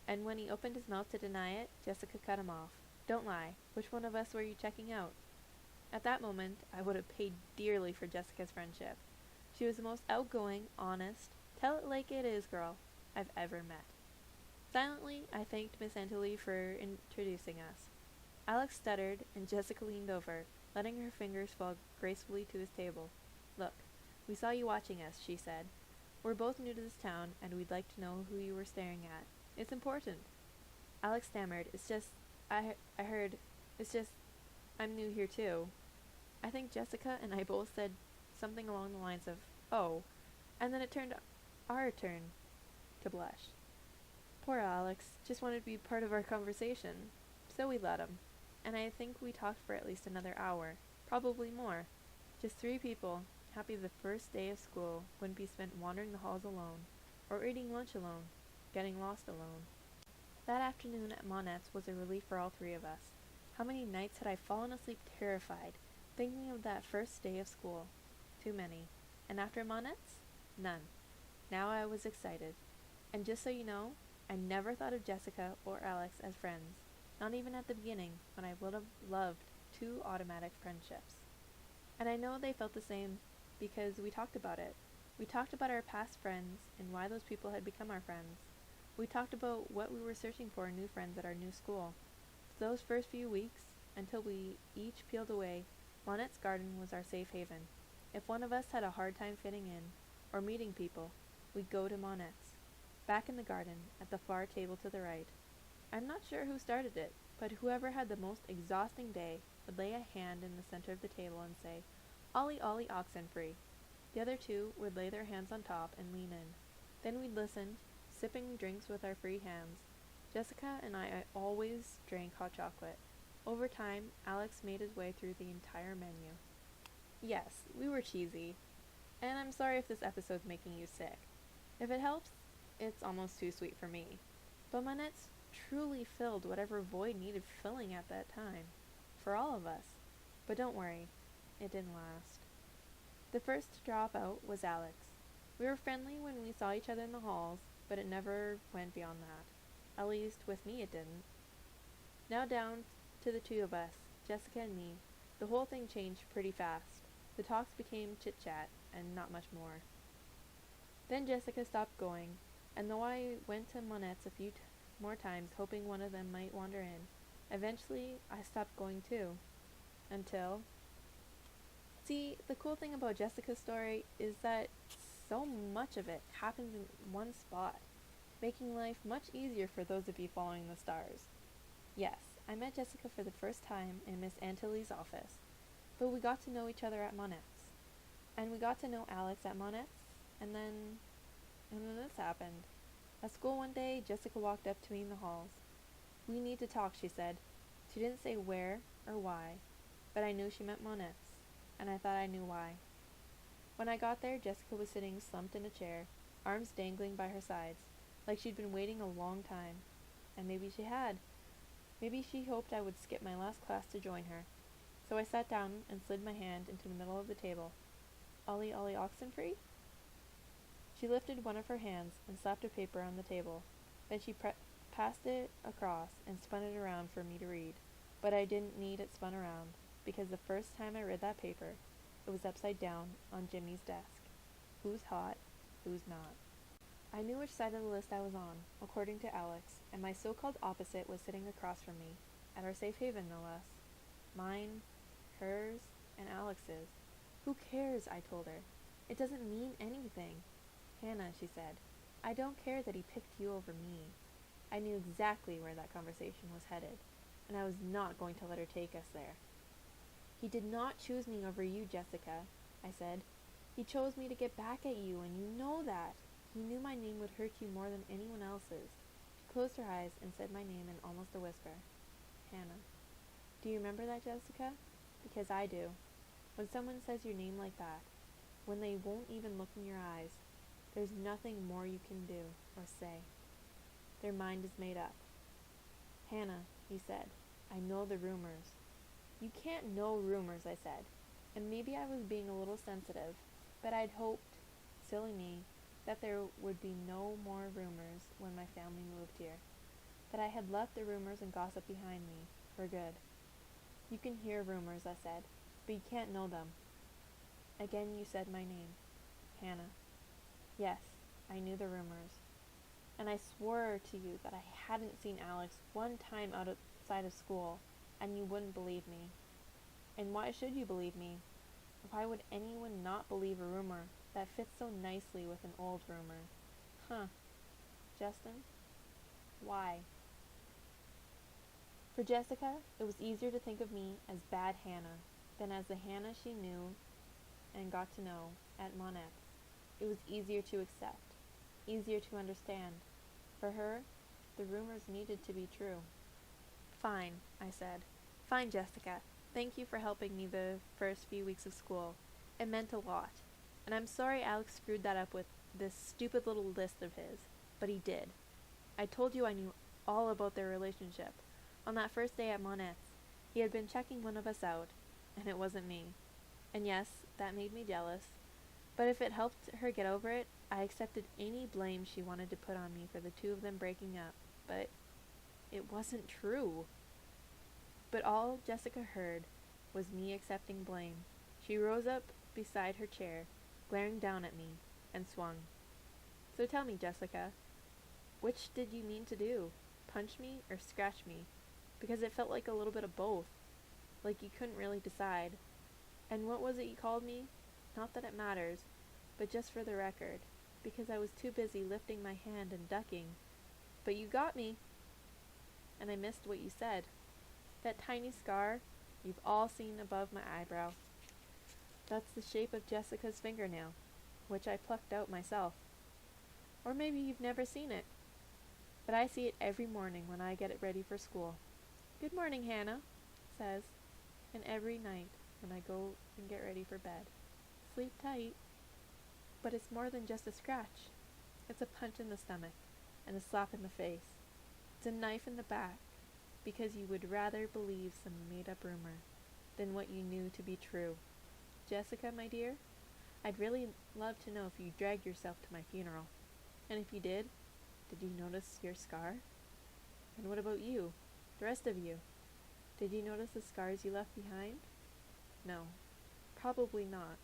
And when he opened his mouth to deny it, Jessica cut him off. Don't lie. Which one of us were you checking out? At that moment, I would have paid dearly for Jessica's friendship. She was the most outgoing, honest, tell it like it is girl I've ever met. Silently, I thanked Miss Antley for introducing us. Alex stuttered, and Jessica leaned over, letting her fingers fall gracefully to his table. Look, we saw you watching us, she said. We're both new to this town, and we'd like to know who you were staring at. It's important. Alex stammered, I heard, I'm new here too. I think Jessica and I both said something along the lines of, oh, and then it turned our turn to blush. Poor Alex, just wanted to be part of our conversation. So we let him, and I think we talked for at least another hour, probably more. Just 3 people, Happy the first day of school wouldn't be spent wandering the halls alone, or eating lunch alone, getting lost alone. That afternoon at Monette's was a relief for all three of us. How many nights had I fallen asleep terrified, thinking of that first day of school? Too many. And after Monette's? None. Now I was excited. And just so you know, I never thought of Jessica or Alex as friends, not even at the beginning, when I would have loved two automatic friendships. And I know they felt the same, because we talked about it. We talked about our past friends and why those people had become our friends. We talked about what we were searching for in new friends at our new school. For those first few weeks, until we each peeled away, Monette's garden was our safe haven. If one of us had a hard time fitting in, or meeting people, we'd go to Monette's. Back in the garden, at the far table to the right. I'm not sure who started it, but whoever had the most exhausting day would lay a hand in the center of the table and say, "Ollie, Ollie, Oxenfree." The other two would lay their hands on top and lean in. Then we'd listen, sipping drinks with our free hands. Jessica and I always drank hot chocolate. Over time, Alex made his way through the entire menu. Yes, we were cheesy, and I'm sorry if this episode's making you sick. If it helps, it's almost too sweet for me. But Monette's truly filled whatever void needed filling at that time. For all of us. But don't worry, it didn't last. The first to drop out was Alex. We were friendly when we saw each other in the halls, but it never went beyond that. At least, with me it didn't. Now down to the two of us, Jessica and me. The whole thing changed pretty fast. The talks became chit-chat, and not much more. Then Jessica stopped going, and though I went to Monette's a few more times hoping one of them might wander in, eventually I stopped going too. Until... See, the cool thing about Jessica's story is that so much of it happens in one spot, making life much easier for those of you following the stars. Yes, I met Jessica for the first time in Miss Antilles' office, but we got to know each other at Monette's. And we got to know Alex at Monette's, and then this happened. At school one day, Jessica walked up to me in the halls. "We need to talk," she said. She didn't say where or why, but I knew she meant Monette's, and I thought I knew why. When I got there, Jessica was sitting slumped in a chair, arms dangling by her sides, like she'd been waiting a long time. And maybe she had. Maybe she hoped I would skip my last class to join her. So I sat down and slid my hand into the middle of the table. "Ollie, Ollie, Oxenfree?" She lifted one of her hands and slapped a paper on the table. Then she passed it across and spun it around for me to read. But I didn't need it spun around, because the first time I read that paper, it was upside down on Jimmy's desk. Who's hot, who's not. I knew which side of the list I was on, according to Alex, and my so-called opposite was sitting across from me, at our safe haven no less. Mine, hers, and Alex's. Who cares, I told her. It doesn't mean anything. "Hannah," she said, "I don't care that he picked you over me." I knew exactly where that conversation was headed, and I was not going to let her take us there. "He did not choose me over you, Jessica," I said. "He chose me to get back at you, and you know that. He knew my name would hurt you more than anyone else's." She closed her eyes and said my name in almost a whisper. "Hannah." Do you remember that, Jessica? Because I do. When someone says your name like that, when they won't even look in your eyes, there's nothing more you can do or say. Their mind is made up. "Hannah," he said, "I know the rumors." "You can't know rumors," I said, and maybe I was being a little sensitive, but I'd hoped, silly me, that there would be no more rumors when my family moved here, that I had left the rumors and gossip behind me, for good. "You can hear rumors," I said, "but you can't know them." Again you said my name, Hannah. Yes, I knew the rumors. And I swore to you that I hadn't seen Alex one time outside of school, and you wouldn't believe me. And why should you believe me? Why would anyone not believe a rumor that fits so nicely with an old rumor? Huh. Justin? Why? For Jessica, it was easier to think of me as bad Hannah than as the Hannah she knew and got to know at Monette's. It was easier to accept, easier to understand. For her, the rumors needed to be true. "Fine," I said. "Fine, Jessica. Thank you for helping me the first few weeks of school. It meant a lot. And I'm sorry Alex screwed that up with this stupid little list of his, but he did. I told you I knew all about their relationship. On that first day at Monette's, he had been checking one of us out, and it wasn't me. And yes, that made me jealous. But if it helped her get over it, I accepted any blame she wanted to put on me for the two of them breaking up. But it wasn't true. But all Jessica heard was me accepting blame. She rose up beside her chair, glaring down at me, and swung. So tell me, Jessica, which did you mean to do? Punch me or scratch me? Because it felt like a little bit of both. Like you couldn't really decide. And what was it you called me? Not that it matters, but just for the record, because I was too busy lifting my hand and ducking. But you got me. And I missed what you said. That tiny scar you've all seen above my eyebrow. That's the shape of Jessica's fingernail, which I plucked out myself. Or maybe you've never seen it. But I see it every morning when I get it ready for school. Good morning, Hannah, says, and every night when I go and get ready for bed. Sleep tight. But it's more than just a scratch. It's a punch in the stomach and a slap in the face. It's a knife in the back, because you would rather believe some made-up rumor than what you knew to be true. Jessica, my dear, I'd really love to know if you dragged yourself to my funeral. And if you did you notice your scar? And what about you, the rest of you? Did you notice the scars you left behind? No, probably not,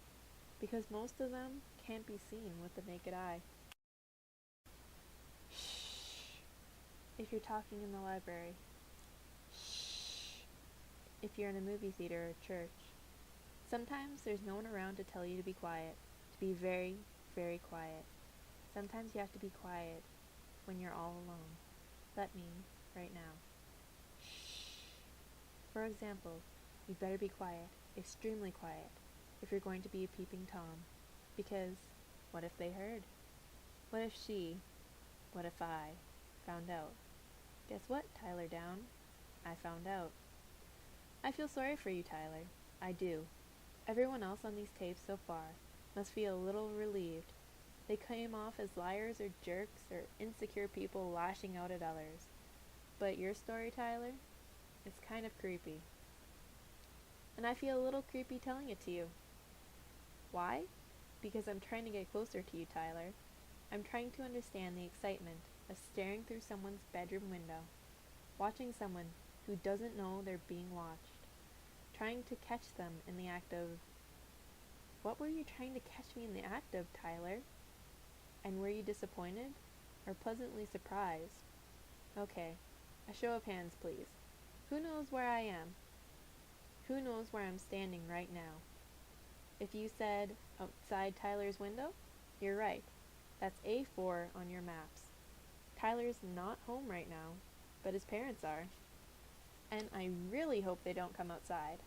because most of them can't be seen with the naked eye. Shh. If you're talking in the library. Shh. If you're in a movie theater or church. Sometimes there's no one around to tell you to be quiet, to be very, very quiet. Sometimes you have to be quiet when you're all alone. Let me, right now. Shh. For example, you better be quiet, extremely quiet, if you're going to be a peeping Tom. Because, what if they heard? What if what if I, found out? Guess what, Tyler Down? I found out. I feel sorry for you, Tyler. I do. Everyone else on these tapes so far must feel a little relieved. They came off as liars or jerks or insecure people lashing out at others. But your story, Tyler, it's kind of creepy. And I feel a little creepy telling it to you. Why? Because I'm trying to get closer to you, Tyler. I'm trying to understand the excitement of staring through someone's bedroom window, watching someone who doesn't know they're being watched, trying to catch them in the act of... What were you trying to catch me in the act of, Tyler? And were you disappointed or pleasantly surprised? Okay, a show of hands, please. Who knows where I am? Who knows where I'm standing right now? If you said outside Tyler's window, you're right. That's A4 on your maps. Tyler's not home right now, but his parents are. And I really hope they don't come outside.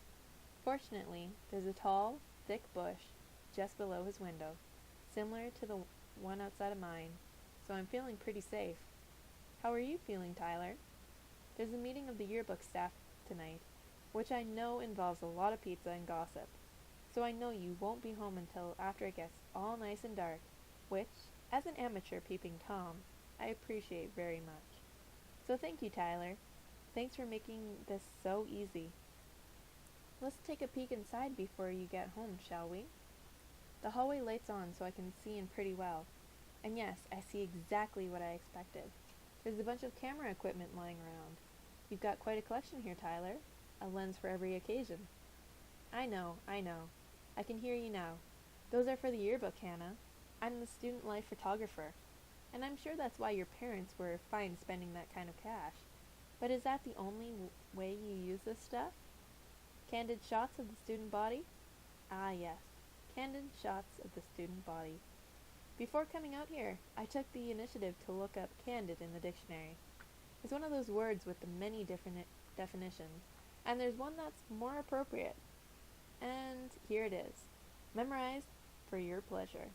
Fortunately, there's a tall, thick bush just below his window, similar to the one outside of mine, so I'm feeling pretty safe. How are you feeling, Tyler? There's a meeting of the yearbook staff tonight, which I know involves a lot of pizza and gossip, so I know you won't be home until after it gets all nice and dark, which, as an amateur peeping Tom, I appreciate very much. So thank you, Tyler. Thanks for making this so easy. Let's take a peek inside before you get home, shall we? The hallway lights on so I can see in pretty well. And yes, I see exactly what I expected. There's a bunch of camera equipment lying around. You've got quite a collection here, Tyler. A lens for every occasion. I know. I can hear you now. Those are for the yearbook, Hannah. I'm the student life photographer. And I'm sure that's why your parents were fine spending that kind of cash. But is that the only way you use this stuff? Candid shots of the student body? Ah, yes. Candid shots of the student body. Before coming out here, I took the initiative to look up candid in the dictionary. It's one of those words with the many different definitions, and there's one that's more appropriate. And here it is. Memorized for your pleasure.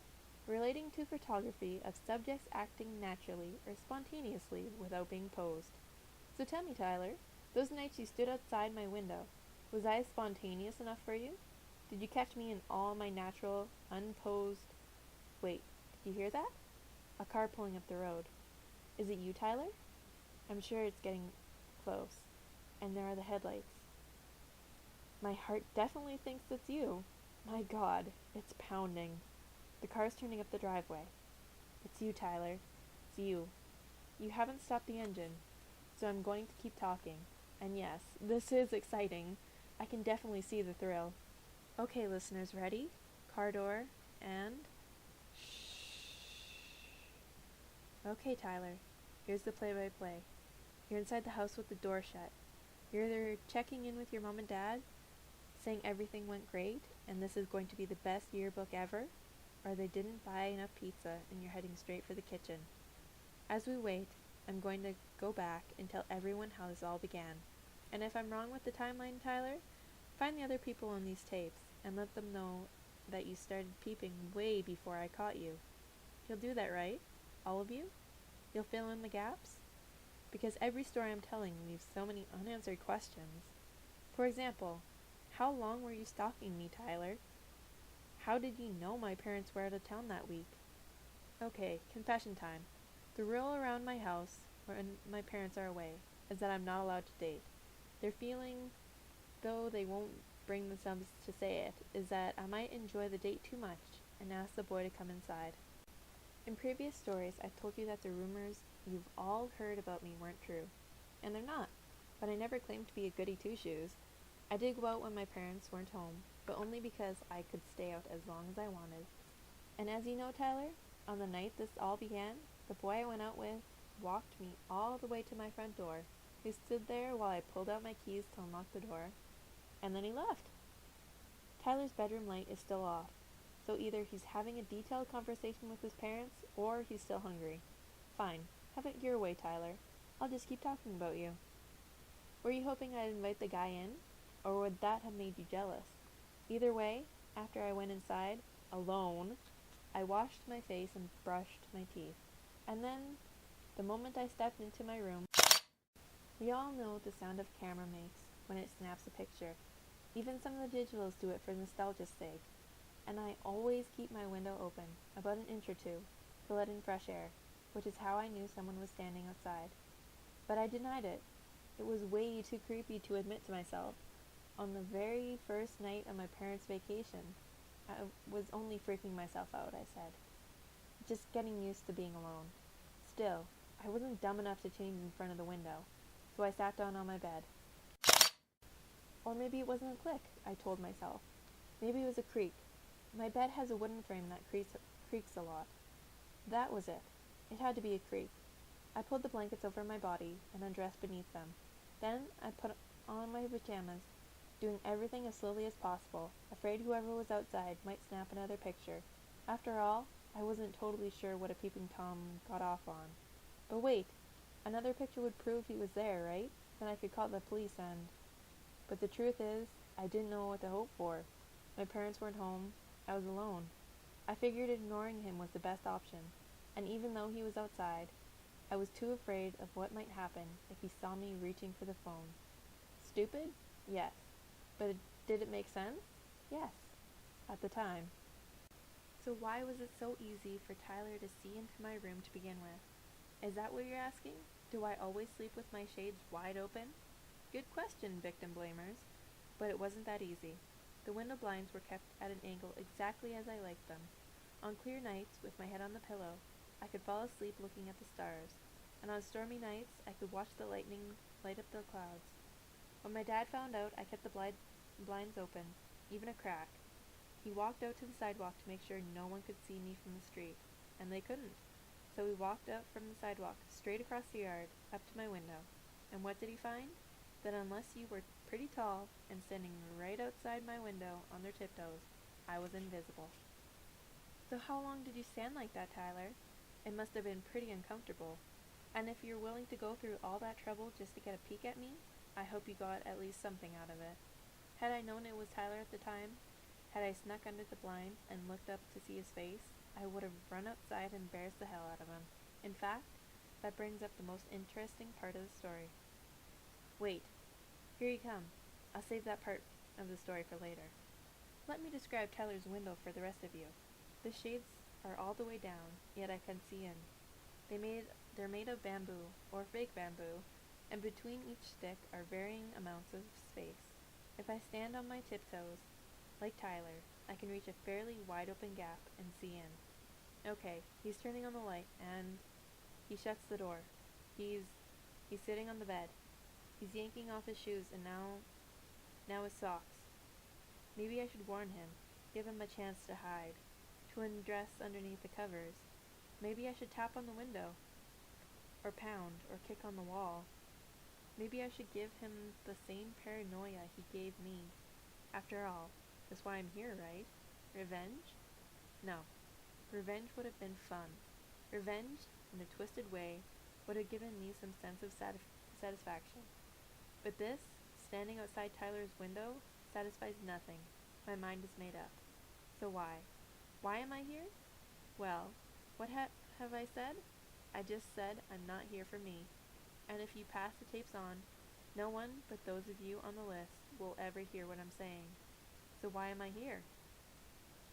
Relating to photography of subjects acting naturally or spontaneously without being posed. So tell me, Tyler, those nights you stood outside my window, was I spontaneous enough for you? Did you catch me in all my natural, unposed... Wait, did you hear that? A car pulling up the road. Is it you, Tyler? I'm sure it's getting close. And there are the headlights. My heart definitely thinks it's you. My God, it's pounding. The car's turning up the driveway. It's you, Tyler. It's you. You haven't stopped the engine, so I'm going to keep talking. And yes, this is exciting. I can definitely see the thrill. Okay, listeners, ready? Car door, and... Okay, Tyler. Here's the play-by-play. You're inside the house with the door shut. You're either checking in with your mom and dad, saying everything went great, and this is going to be the best yearbook ever, or they didn't buy enough pizza and you're heading straight for the kitchen. As we wait, I'm going to go back and tell everyone how this all began. And if I'm wrong with the timeline, Tyler, find the other people on these tapes and let them know that you started peeping way before I caught you. You'll do that, right? All of you? You'll fill in the gaps? Because every story I'm telling leaves so many unanswered questions. For example, how long were you stalking me, Tyler? How did you know my parents were out of town that week? Okay, confession time. The rule around my house, when my parents are away, is that I'm not allowed to date. Their feeling, though they won't bring themselves to say it, is that I might enjoy the date too much and ask the boy to come inside. In previous stories, I've told you that the rumors you've all heard about me weren't true. And they're not, but I never claimed to be a goody two-shoes. I did go out when my parents weren't home, but only because I could stay out as long as I wanted. And as you know, Tyler, on the night this all began, the boy I went out with walked me all the way to my front door. He stood there while I pulled out my keys to unlock the door, and then he left. Tyler's bedroom light is still off, so either he's having a detailed conversation with his parents, or he's still hungry. Fine, have it your way, Tyler. I'll just keep talking about you. Were you hoping I'd invite the guy in, or would that have made you jealous? Either way, after I went inside, alone, I washed my face and brushed my teeth. And then, the moment I stepped into my room, we all know the sound a camera makes when it snaps a picture. Even some of the digitals do it for nostalgia's sake. And I always keep my window open, about an inch or two, to let in fresh air, which is how I knew someone was standing outside. But I denied it. It was way too creepy to admit to myself. On the very first night of my parents' vacation, I was only freaking myself out, I said. Just getting used to being alone. Still, I wasn't dumb enough to change in front of the window, so I sat down on my bed. Or maybe it wasn't a click, I told myself. Maybe it was a creak. My bed has a wooden frame that creaks a lot. That was it. It had to be a creak. I pulled the blankets over my body and undressed beneath them. Then I put on my pajamas, doing everything as slowly as possible, afraid whoever was outside might snap another picture. After all, I wasn't totally sure what a peeping Tom got off on. But wait, another picture would prove he was there, right? Then I could call the police and... But the truth is, I didn't know what to hope for. My parents weren't home. I was alone. I figured ignoring him was the best option, and even though he was outside, I was too afraid of what might happen if he saw me reaching for the phone. Stupid? Yes. But did it make sense? Yes. At the time. So why was it so easy for Tyler to see into my room to begin with? Is that what you're asking? Do I always sleep with my shades wide open? Good question, victim blamers. But it wasn't that easy. The window blinds were kept at an angle exactly as I liked them. On clear nights, with my head on the pillow, I could fall asleep looking at the stars, and on stormy nights, I could watch the lightning light up the clouds. When my dad found out, I kept the blinds open, even a crack. He walked out to the sidewalk to make sure no one could see me from the street, and they couldn't. So we walked out from the sidewalk, straight across the yard, up to my window. And what did he find? That unless you were pretty tall and standing right outside my window on their tiptoes, I was invisible. So how long did you stand like that, Tyler? It must have been pretty uncomfortable. And if you're willing to go through all that trouble just to get a peek at me, I hope you got at least something out of it. Had I known it was Tyler at the time, had I snuck under the blinds and looked up to see his face, I would have run outside and embarrassed the hell out of him. In fact, that brings up the most interesting part of the story. Wait, here you come. I'll save that part of the story for later. Let me describe Tyler's window for the rest of you. The shades are all the way down, yet I can see in. They're made of bamboo, or fake bamboo, and between each stick are varying amounts of space. If I stand on my tiptoes, like Tyler, I can reach a fairly wide open gap and see in. Okay, he's turning on the light, and he shuts the door. He's sitting on the bed. He's yanking off his shoes, and now his socks. Maybe I should warn him, give him a chance to hide, to undress underneath the covers. Maybe I should tap on the window, or pound, or kick on the wall. Maybe I should give him the same paranoia he gave me. After all, that's why I'm here, right? Revenge? No. Revenge would have been fun. Revenge, in a twisted way, would have given me some sense of satisfaction. But this, standing outside Tyler's window, satisfies nothing. My mind is made up. So why? Why am I here? Well, what have I said? I just said I'm not here for me. And if you pass the tapes on, no one but those of you on the list will ever hear what I'm saying. So why am I here?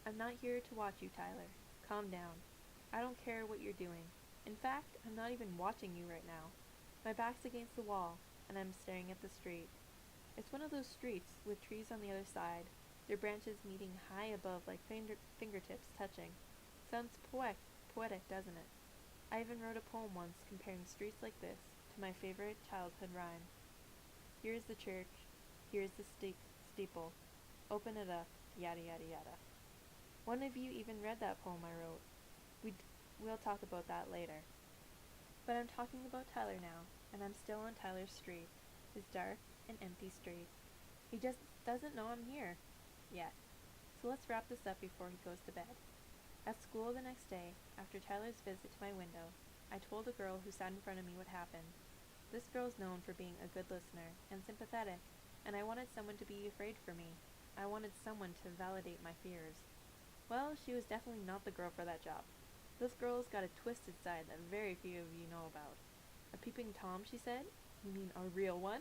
I'm not here to watch you, Tyler. Calm down. I don't care what you're doing. In fact, I'm not even watching you right now. My back's against the wall, and I'm staring at the street. It's one of those streets with trees on the other side, their branches meeting high above like fingertips touching. Sounds poetic, doesn't it? I even wrote a poem once comparing streets like this to my favorite childhood rhyme. Here's the church, here's the steeple. Open it up, yada yada yada. One of you even read that poem I wrote. We'll talk about that later. But I'm talking about Tyler now, and I'm still on Tyler's street, his dark and empty street. He just doesn't know I'm here. Yet. So let's wrap this up before he goes to bed. At school the next day, after Tyler's visit to my window, I told a girl who sat in front of me what happened. This girl's known for being a good listener and sympathetic, and I wanted someone to be afraid for me. I wanted someone to validate my fears. Well, she was definitely not the girl for that job. This girl's got a twisted side that very few of you know about. A peeping Tom, she said? You mean a real one?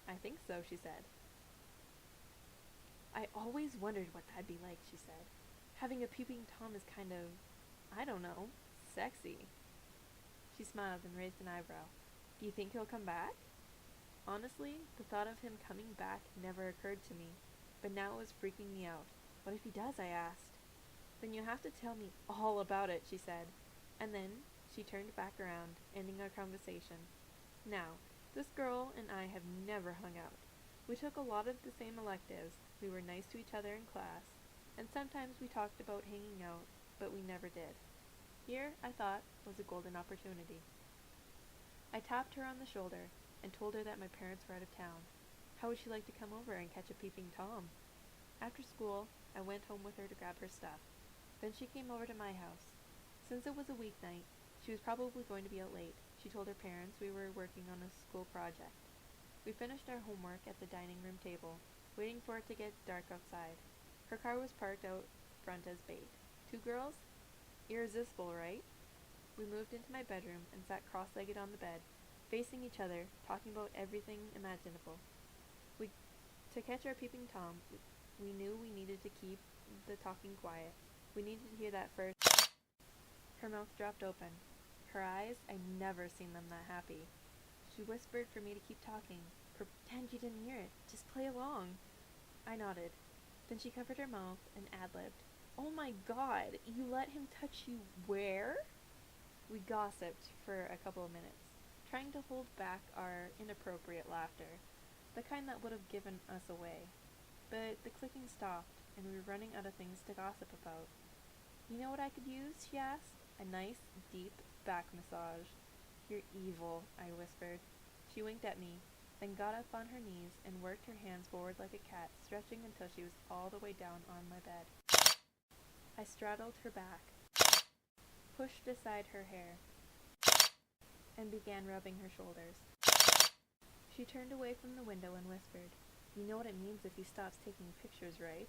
I think so, she said. I always wondered what that'd be like, she said. Having a peeping Tom is kind of, I don't know, sexy. She smiled and raised an eyebrow. Do you think he'll come back? Honestly, the thought of him coming back never occurred to me, but now it was freaking me out. What if he does? I asked. Then you have to tell me all about it, she said. And then she turned back around, ending our conversation. Now, this girl and I have never hung out. We took a lot of the same electives, we were nice to each other in class, and sometimes we talked about hanging out, but we never did. Here, I thought, was a golden opportunity. I tapped her on the shoulder and told her that my parents were out of town. How would she like to come over and catch a peeping Tom? After school, I went home with her to grab her stuff. Then she came over to my house. Since it was a weeknight, she was probably going to be out late. She told her parents we were working on a school project. We finished our homework at the dining room table, waiting for it to get dark outside. Her car was parked out front as bait. Two girls? Irresistible, right? We moved into my bedroom and sat cross-legged on the bed, facing each other, talking about everything imaginable. To catch our peeping Tom, we knew we needed to keep the talking quiet. We needed to hear that first. Her mouth dropped open. Her eyes, I'd never seen them that happy. She whispered for me to keep talking. Pretend you didn't hear it. Just play along. I nodded. Then she covered her mouth and ad-libbed. Oh my God, you let him touch you where? We gossiped for a couple of minutes, trying to hold back our inappropriate laughter, the kind that would have given us away. But the clicking stopped, and we were running out of things to gossip about. You know what I could use? She asked. A nice, deep back massage. You're evil, I whispered. She winked at me, then got up on her knees and worked her hands forward like a cat, stretching until she was all the way down on my bed. I straddled her back, pushed aside her hair, and began rubbing her shoulders. She turned away from the window and whispered, You know what it means if he stops taking pictures, right?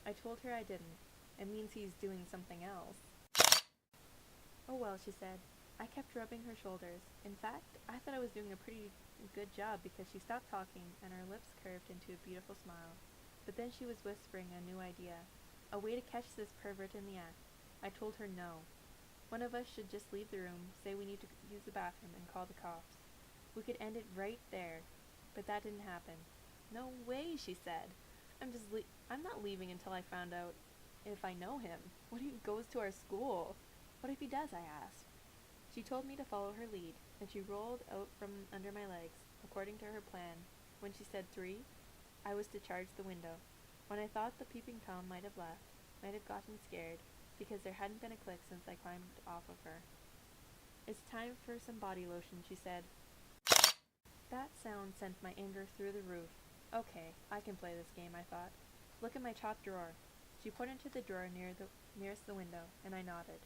I told her I didn't. It means he's doing something else. Oh well, she said. I kept rubbing her shoulders. In fact, I thought I was doing a pretty good job because she stopped talking and her lips curved into a beautiful smile. But then she was whispering a new idea, a way to catch this pervert in the act. I told her no. One of us should just leave the room, say we need to use the bathroom, and call the cops. We could end it right there. But that didn't happen. No way, she said. I'm not leaving until I found out if I know him. What if he goes to our school? What if he does, I asked. She told me to follow her lead, and she rolled out from under my legs, according to her plan. When she said 3, I was to charge the window. When I thought the peeping Tom might have left, might have gotten scared, because there hadn't been a click since I climbed off of her. It's time for some body lotion, she said. That sound sent my anger through the roof. Okay, I can play this game, I thought. Look at my top drawer. She pointed to the drawer nearest the window, and I nodded.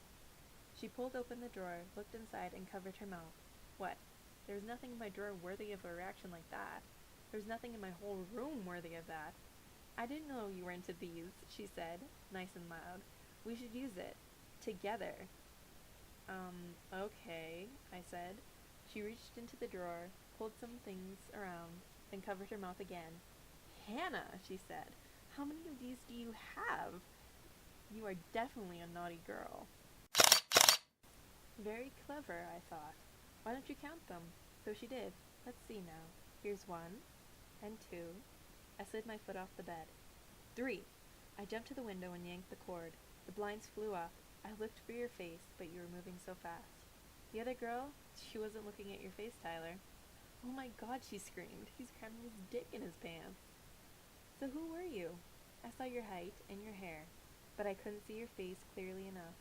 She pulled open the drawer, looked inside, and covered her mouth. What? There was nothing in my drawer worthy of a reaction like that. There was nothing in my whole room worthy of that. I didn't know you were into these, she said, nice and loud. We should use it. Together. Okay, I said. She reached into the drawer, pulled some things around, then covered her mouth again. Hannah, she said, how many of these do you have? You are definitely a naughty girl. Very clever, I thought. Why don't you count them? So she did. Let's see now. Here's 1, and 2. I slid my foot off the bed. 3. I jumped to the window and yanked the cord. The blinds flew up. I looked for your face, but you were moving so fast. The other girl? She wasn't looking at your face, Tyler. Oh my God, she screamed. He's cramming his dick in his pants. So who were you? I saw your height and your hair, but I couldn't see your face clearly enough.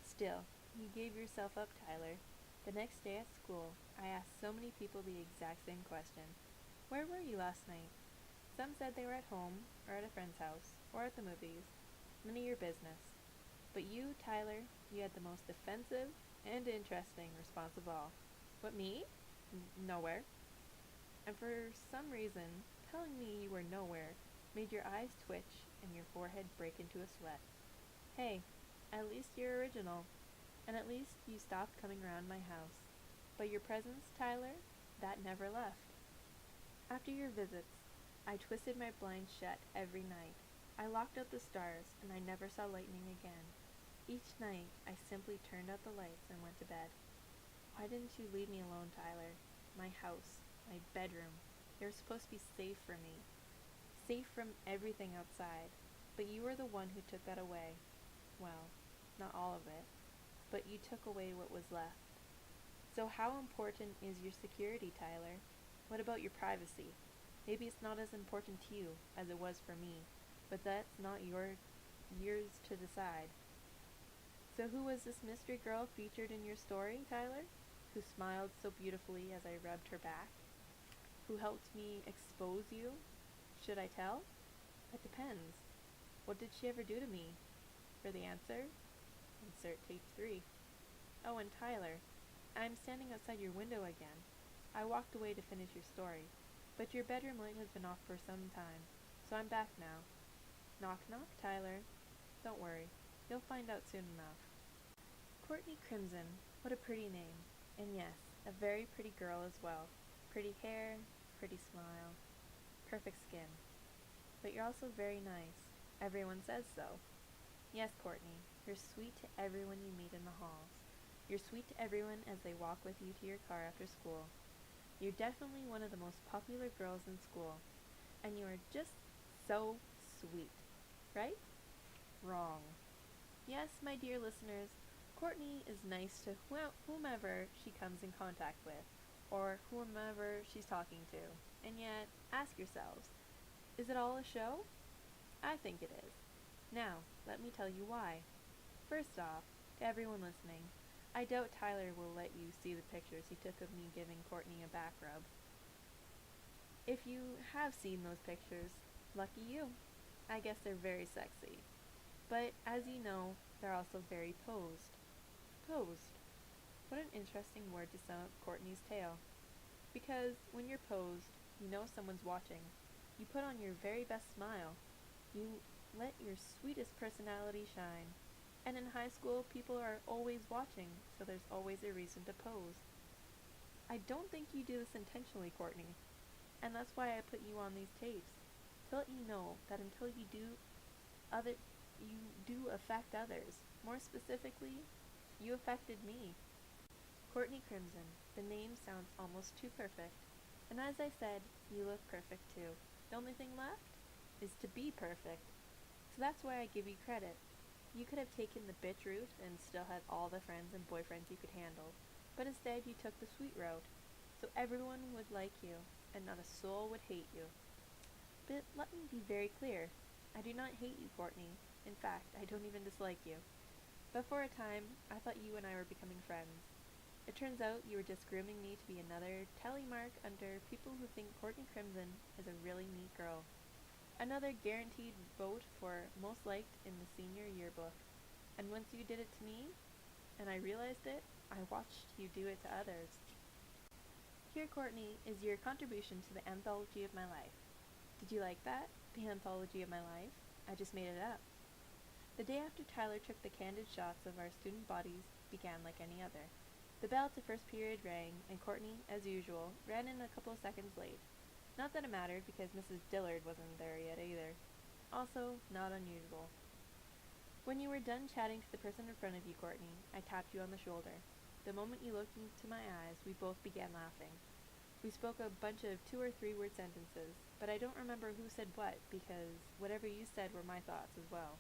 Still, you gave yourself up, Tyler. The next day at school, I asked so many people the exact same question. Where were you last night? Some said they were at home, or at a friend's house, or at the movies. None of your business. But you, Tyler, you had the most offensive and interesting response of all. What, me? Nowhere. And for some reason, telling me you were nowhere made your eyes twitch and your forehead break into a sweat. Hey, at least you're original, and at least you stopped coming around my house. But your presence, Tyler, that never left. After your visits, I twisted my blinds shut every night. I locked out the stars, and I never saw lightning again. Each night, I simply turned out the lights and went to bed. Why didn't you leave me alone, Tyler? My house, my bedroom. They were supposed to be safe for me. Safe from everything outside. But you were the one who took that away. Well, not all of it. But you took away what was left. So how important is your security, Tyler? What about your privacy? Maybe it's not as important to you as it was for me, but that's not yours to decide. So who was this mystery girl featured in your story, Tyler? Who smiled so beautifully as I rubbed her back? Who helped me expose you? Should I tell? It depends. What did she ever do to me? For the answer, insert tape 3. Oh, and Tyler, I'm standing outside your window again. I walked away to finish your story, but your bedroom light has been off for some time, so I'm back now. Knock knock, Tyler. Don't worry, you'll find out soon enough. Courtney Crimson, what a pretty name. And yes, a very pretty girl as well. Pretty hair, pretty smile, perfect skin. But you're also very nice. Everyone says so. Yes, Courtney, you're sweet to everyone you meet in the halls. You're sweet to everyone as they walk with you to your car after school. You're definitely one of the most popular girls in school. And you are just so sweet. Right? Wrong. Yes, my dear listeners, Courtney is nice to whomever she comes in contact with, or whomever she's talking to. And yet, ask yourselves, is it all a show? I think it is. Now, let me tell you why. First off, to everyone listening, I doubt Tyler will let you see the pictures he took of me giving Courtney a back rub. If you have seen those pictures, lucky you. I guess they're very sexy. But as you know, they're also very posed. Posed. What an interesting word to sum up Courtney's tale. Because when you're posed, you know someone's watching. You put on your very best smile. You let your sweetest personality shine. And in high school, people are always watching, so there's always a reason to pose. I don't think you do this intentionally, Courtney. And that's why I put you on these tapes. to let you know that until other you do affect others. More specifically, you affected me. Courtney Crimson. The name sounds almost too perfect. And as I said, you look perfect too. The only thing left is to be perfect. So that's why I give you credit. You could have taken the bitch route and still had all the friends and boyfriends you could handle, but instead you took the sweet route, so everyone would like you, and not a soul would hate you. But let me be very clear. I do not hate you, Courtney. In fact, I don't even dislike you. But for a time, I thought you and I were becoming friends. It turns out you were just grooming me to be another tally mark under people who think Courtney Crimson is a really neat girl. Another guaranteed vote for most liked in the senior yearbook. And once you did it to me, and I realized it, I watched you do it to others. Here, Courtney, is your contribution to the anthology of my life. Did you like that? The anthology of my life? I just made it up. The day after Tyler took the candid shots of our student bodies began like any other. The bell to first period rang, and Courtney, as usual, ran in a couple of seconds late. Not that it mattered, because Mrs. Dillard wasn't there yet either. Also, not unusual. When you were done chatting to the person in front of you, Courtney, I tapped you on the shoulder. The moment you looked into my eyes, we both began laughing. We spoke a bunch of 2 or 3 word sentences, but I don't remember who said what, because whatever you said were my thoughts as well.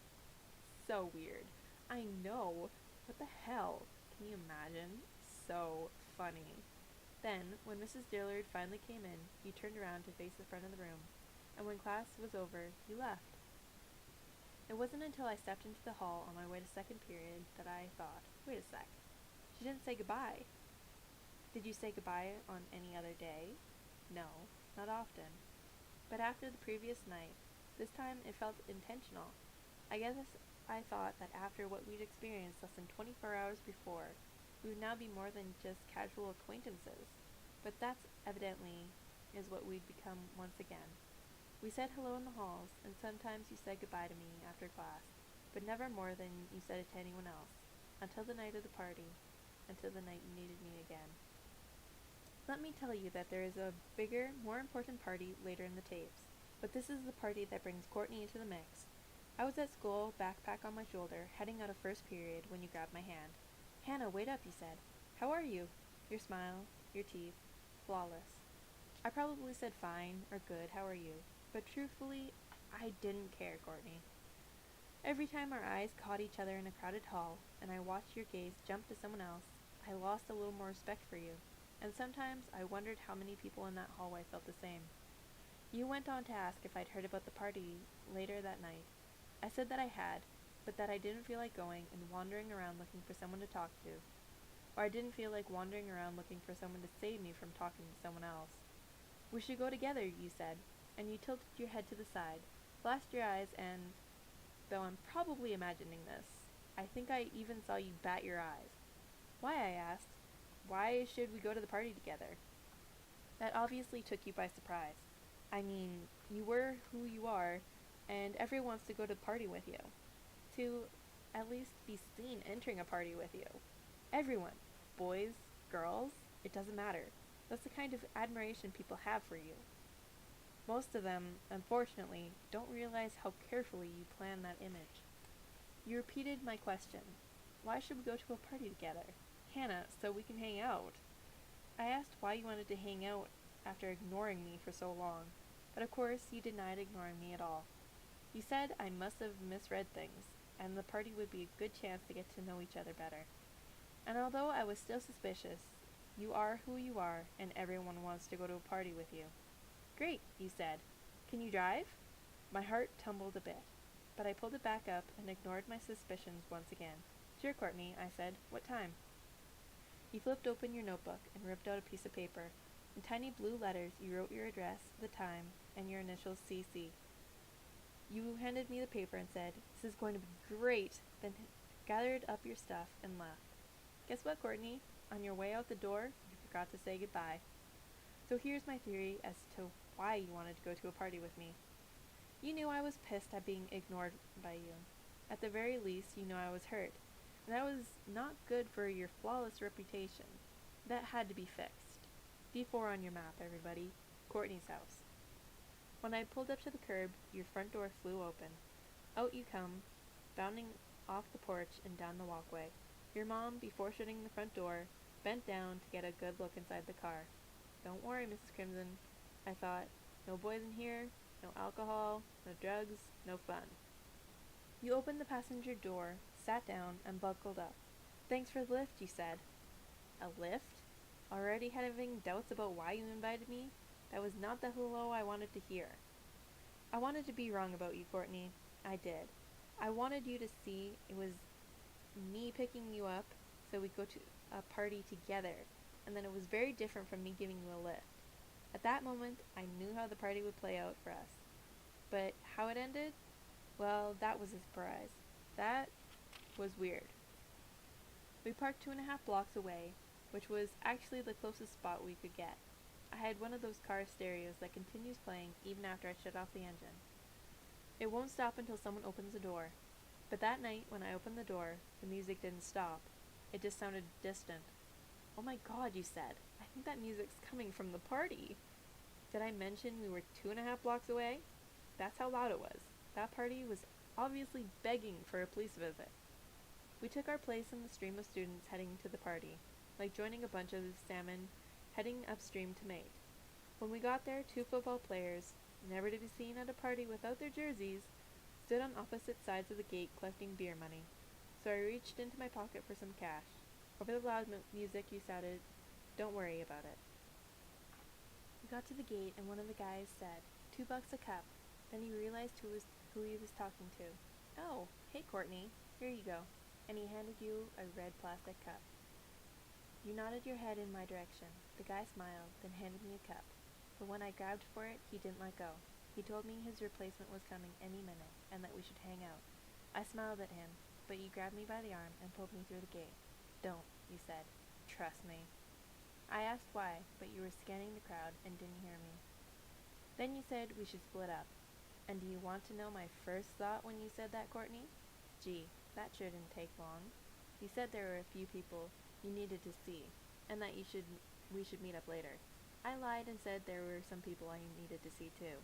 So weird. I know. What the hell? Can you imagine? So funny. Then, when Mrs. Dillard finally came in, you turned around to face the front of the room, and when class was over, you left. It wasn't until I stepped into the hall on my way to second period that I thought, wait a sec, she didn't say goodbye. Did you say goodbye on any other day? No, not often. But after the previous night, this time it felt intentional. I guess I thought that after what we'd experienced less than 24 hours before, we would now be more than just casual acquaintances, but that's evidently is what we'd become once again. We said hello in the halls, and sometimes you said goodbye to me after class, but never more than you said it to anyone else, until the night of the party, until the night you needed me again. Let me tell you that there is a bigger, more important party later in the tapes, but this is the party that brings Courtney into the mix. I was at school, backpack on my shoulder, heading out of first period when you grabbed my hand. Hannah, wait up, you said. How are you? Your smile, your teeth, flawless. I probably said fine or good, how are you? But truthfully, I didn't care, Courtney. Every time our eyes caught each other in a crowded hall, and I watched your gaze jump to someone else, I lost a little more respect for you, and sometimes I wondered how many people in that hallway felt the same. You went on to ask if I'd heard about the party later that night. I said that I had, but that I didn't feel like going and wandering around looking for someone to talk to. Or I didn't feel like wandering around looking for someone to save me from talking to someone else. We should go together, you said, and you tilted your head to the side, flashed your eyes, and, though I'm probably imagining this, I think I even saw you bat your eyes. Why, I asked. Why should we go to the party together? That obviously took you by surprise. I mean, you were who you are, and everyone wants to go to the party with you. To at least be seen entering a party with you. Everyone. Boys, girls, it doesn't matter. That's the kind of admiration people have for you. Most of them, unfortunately, don't realize how carefully you plan that image. You repeated my question. Why should we go to a party together? Hannah, so we can hang out. I asked why you wanted to hang out after ignoring me for so long, but of course you denied ignoring me at all. You said I must have misread things, and the party would be a good chance to get to know each other better. And although I was still suspicious, you are who you are, and everyone wants to go to a party with you. Great, you said. Can you drive? My heart tumbled a bit, but I pulled it back up and ignored my suspicions once again. Sure, Courtney, I said. What time? You flipped open your notebook and ripped out a piece of paper. In tiny blue letters, you wrote your address, the time, and your initials CC. You handed me the paper and said, "This is going to be great," then gathered up your stuff and left. Guess what, Courtney? On your way out the door, you forgot to say goodbye. So here's my theory as to why you wanted to go to a party with me. You knew I was pissed at being ignored by you. At the very least, you know I was hurt. And that was not good for your flawless reputation. That had to be fixed. D4 on your map, everybody. Courtney's house. When I pulled up to the curb, your front door flew open. Out you come, bounding off the porch and down the walkway. Your mom, before shutting the front door, bent down to get a good look inside the car. Don't worry, Mrs. Crimson, I thought. No boys in here, no alcohol, no drugs, no fun. You opened the passenger door, sat down, and buckled up. Thanks for the lift, you said. A lift? Already having doubts about why you invited me? That was not the hello I wanted to hear. I wanted to be wrong about you, Courtney. I did. I wanted you to see it was me picking you up so we'd go to a party together, and then it was very different from me giving you a lift. At that moment, I knew how the party would play out for us. But how it ended? Well, that was a surprise. That was weird. We parked 2.5 blocks away, which was actually the closest spot we could get. I had one of those car stereos that continues playing even after I shut off the engine. It won't stop until someone opens the door. But that night, when I opened the door, the music didn't stop. It just sounded distant. Oh my God, you said. I think that music's coming from the party. Did I mention we were 2.5 blocks away? That's how loud it was. That party was obviously begging for a police visit. We took our place in the stream of students heading to the party, like joining a bunch of salmon heading upstream to mate. When we got there, 2 football players, never to be seen at a party without their jerseys, stood on opposite sides of the gate collecting beer money. So I reached into my pocket for some cash. Over the loud music you shouted, "Don't worry about it." We got to the gate and one of the guys said, $2 a cup. Then he realized who he was talking to. "Oh, hey Courtney, here you go." And he handed you a red plastic cup. You nodded your head in my direction. The guy smiled, then handed me a cup. But when I grabbed for it, he didn't let go. He told me his replacement was coming any minute, and that we should hang out. I smiled at him, but you grabbed me by the arm and pulled me through the gate. "Don't," you said. "Trust me." I asked why, but you were scanning the crowd and didn't hear me. Then you said we should split up. And do you want to know my first thought when you said that, Courtney? Gee, that shouldn't take long. You said there were a few people you needed to see, and that we should meet up later. I lied and said there were some people I needed to see too.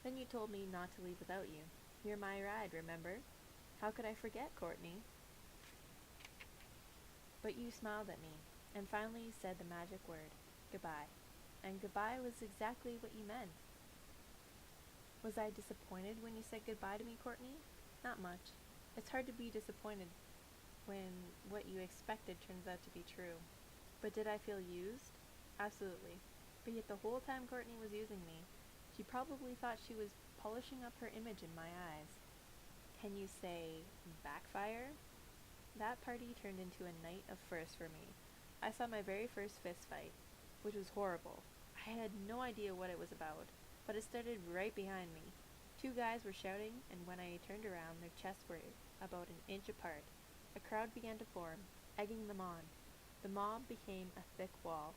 Then you told me not to leave without you. You're my ride, remember? How could I forget, Courtney? But you smiled at me, and finally said the magic word, goodbye. And goodbye was exactly what you meant. Was I disappointed when you said goodbye to me, Courtney? Not much. It's hard to be disappointed when what you expected turns out to be true. But did I feel used? Absolutely. But yet the whole time Courtney was using me, she probably thought she was polishing up her image in my eyes. Can you say backfire? That party turned into a night of firsts for me. I saw my very first fist fight, which was horrible. I had no idea what it was about, but it started right behind me. 2 guys were shouting, and when I turned around, their chests were about an inch apart. A crowd began to form, egging them on. The mob became a thick wall,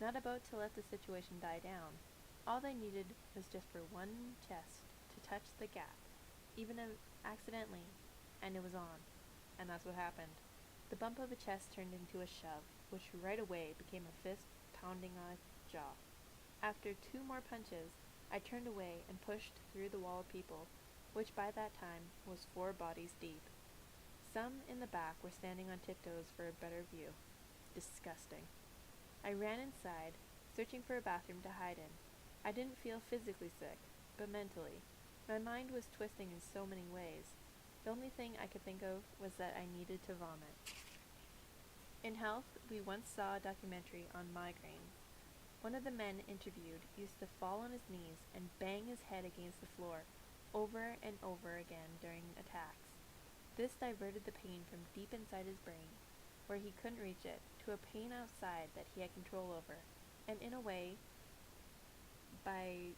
not about to let the situation die down. All they needed was just for one chest to touch the gap, even if accidentally, and it was on. And that's what happened. The bump of a chest turned into a shove, which right away became a fist pounding on a jaw. After 2 more punches, I turned away and pushed through the wall of people, which by that time was 4 bodies deep. Some in the back were standing on tiptoes for a better view. Disgusting. I ran inside, searching for a bathroom to hide in. I didn't feel physically sick, but mentally. My mind was twisting in so many ways. The only thing I could think of was that I needed to vomit. In Health, we once saw a documentary on migraines. One of the men interviewed used to fall on his knees and bang his head against the floor over and over again during attacks. This diverted the pain from deep inside his brain, where he couldn't reach it, to a pain outside that he had control over. And in a way, by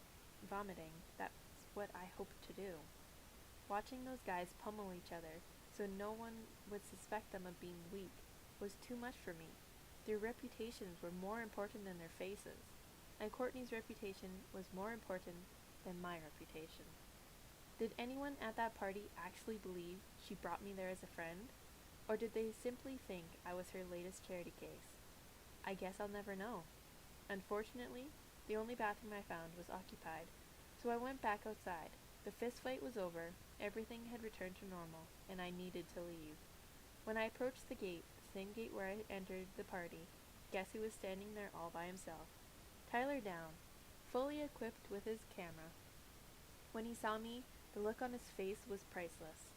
vomiting, that's what I hoped to do. Watching those guys pummel each other so no one would suspect them of being weak was too much for me. Their reputations were more important than their faces, and Courtney's reputation was more important than my reputation. Did anyone at that party actually believe she brought me there as a friend? Or did they simply think I was her latest charity case? I guess I'll never know. Unfortunately, the only bathroom I found was occupied, So I went back outside. The fist fight was over, everything had returned to normal, and I needed to leave. When I approached the gate, the same gate where I entered the party, guess who was standing there all by himself? Tyler Down, fully equipped with his camera. When he saw me, the look on his face was priceless.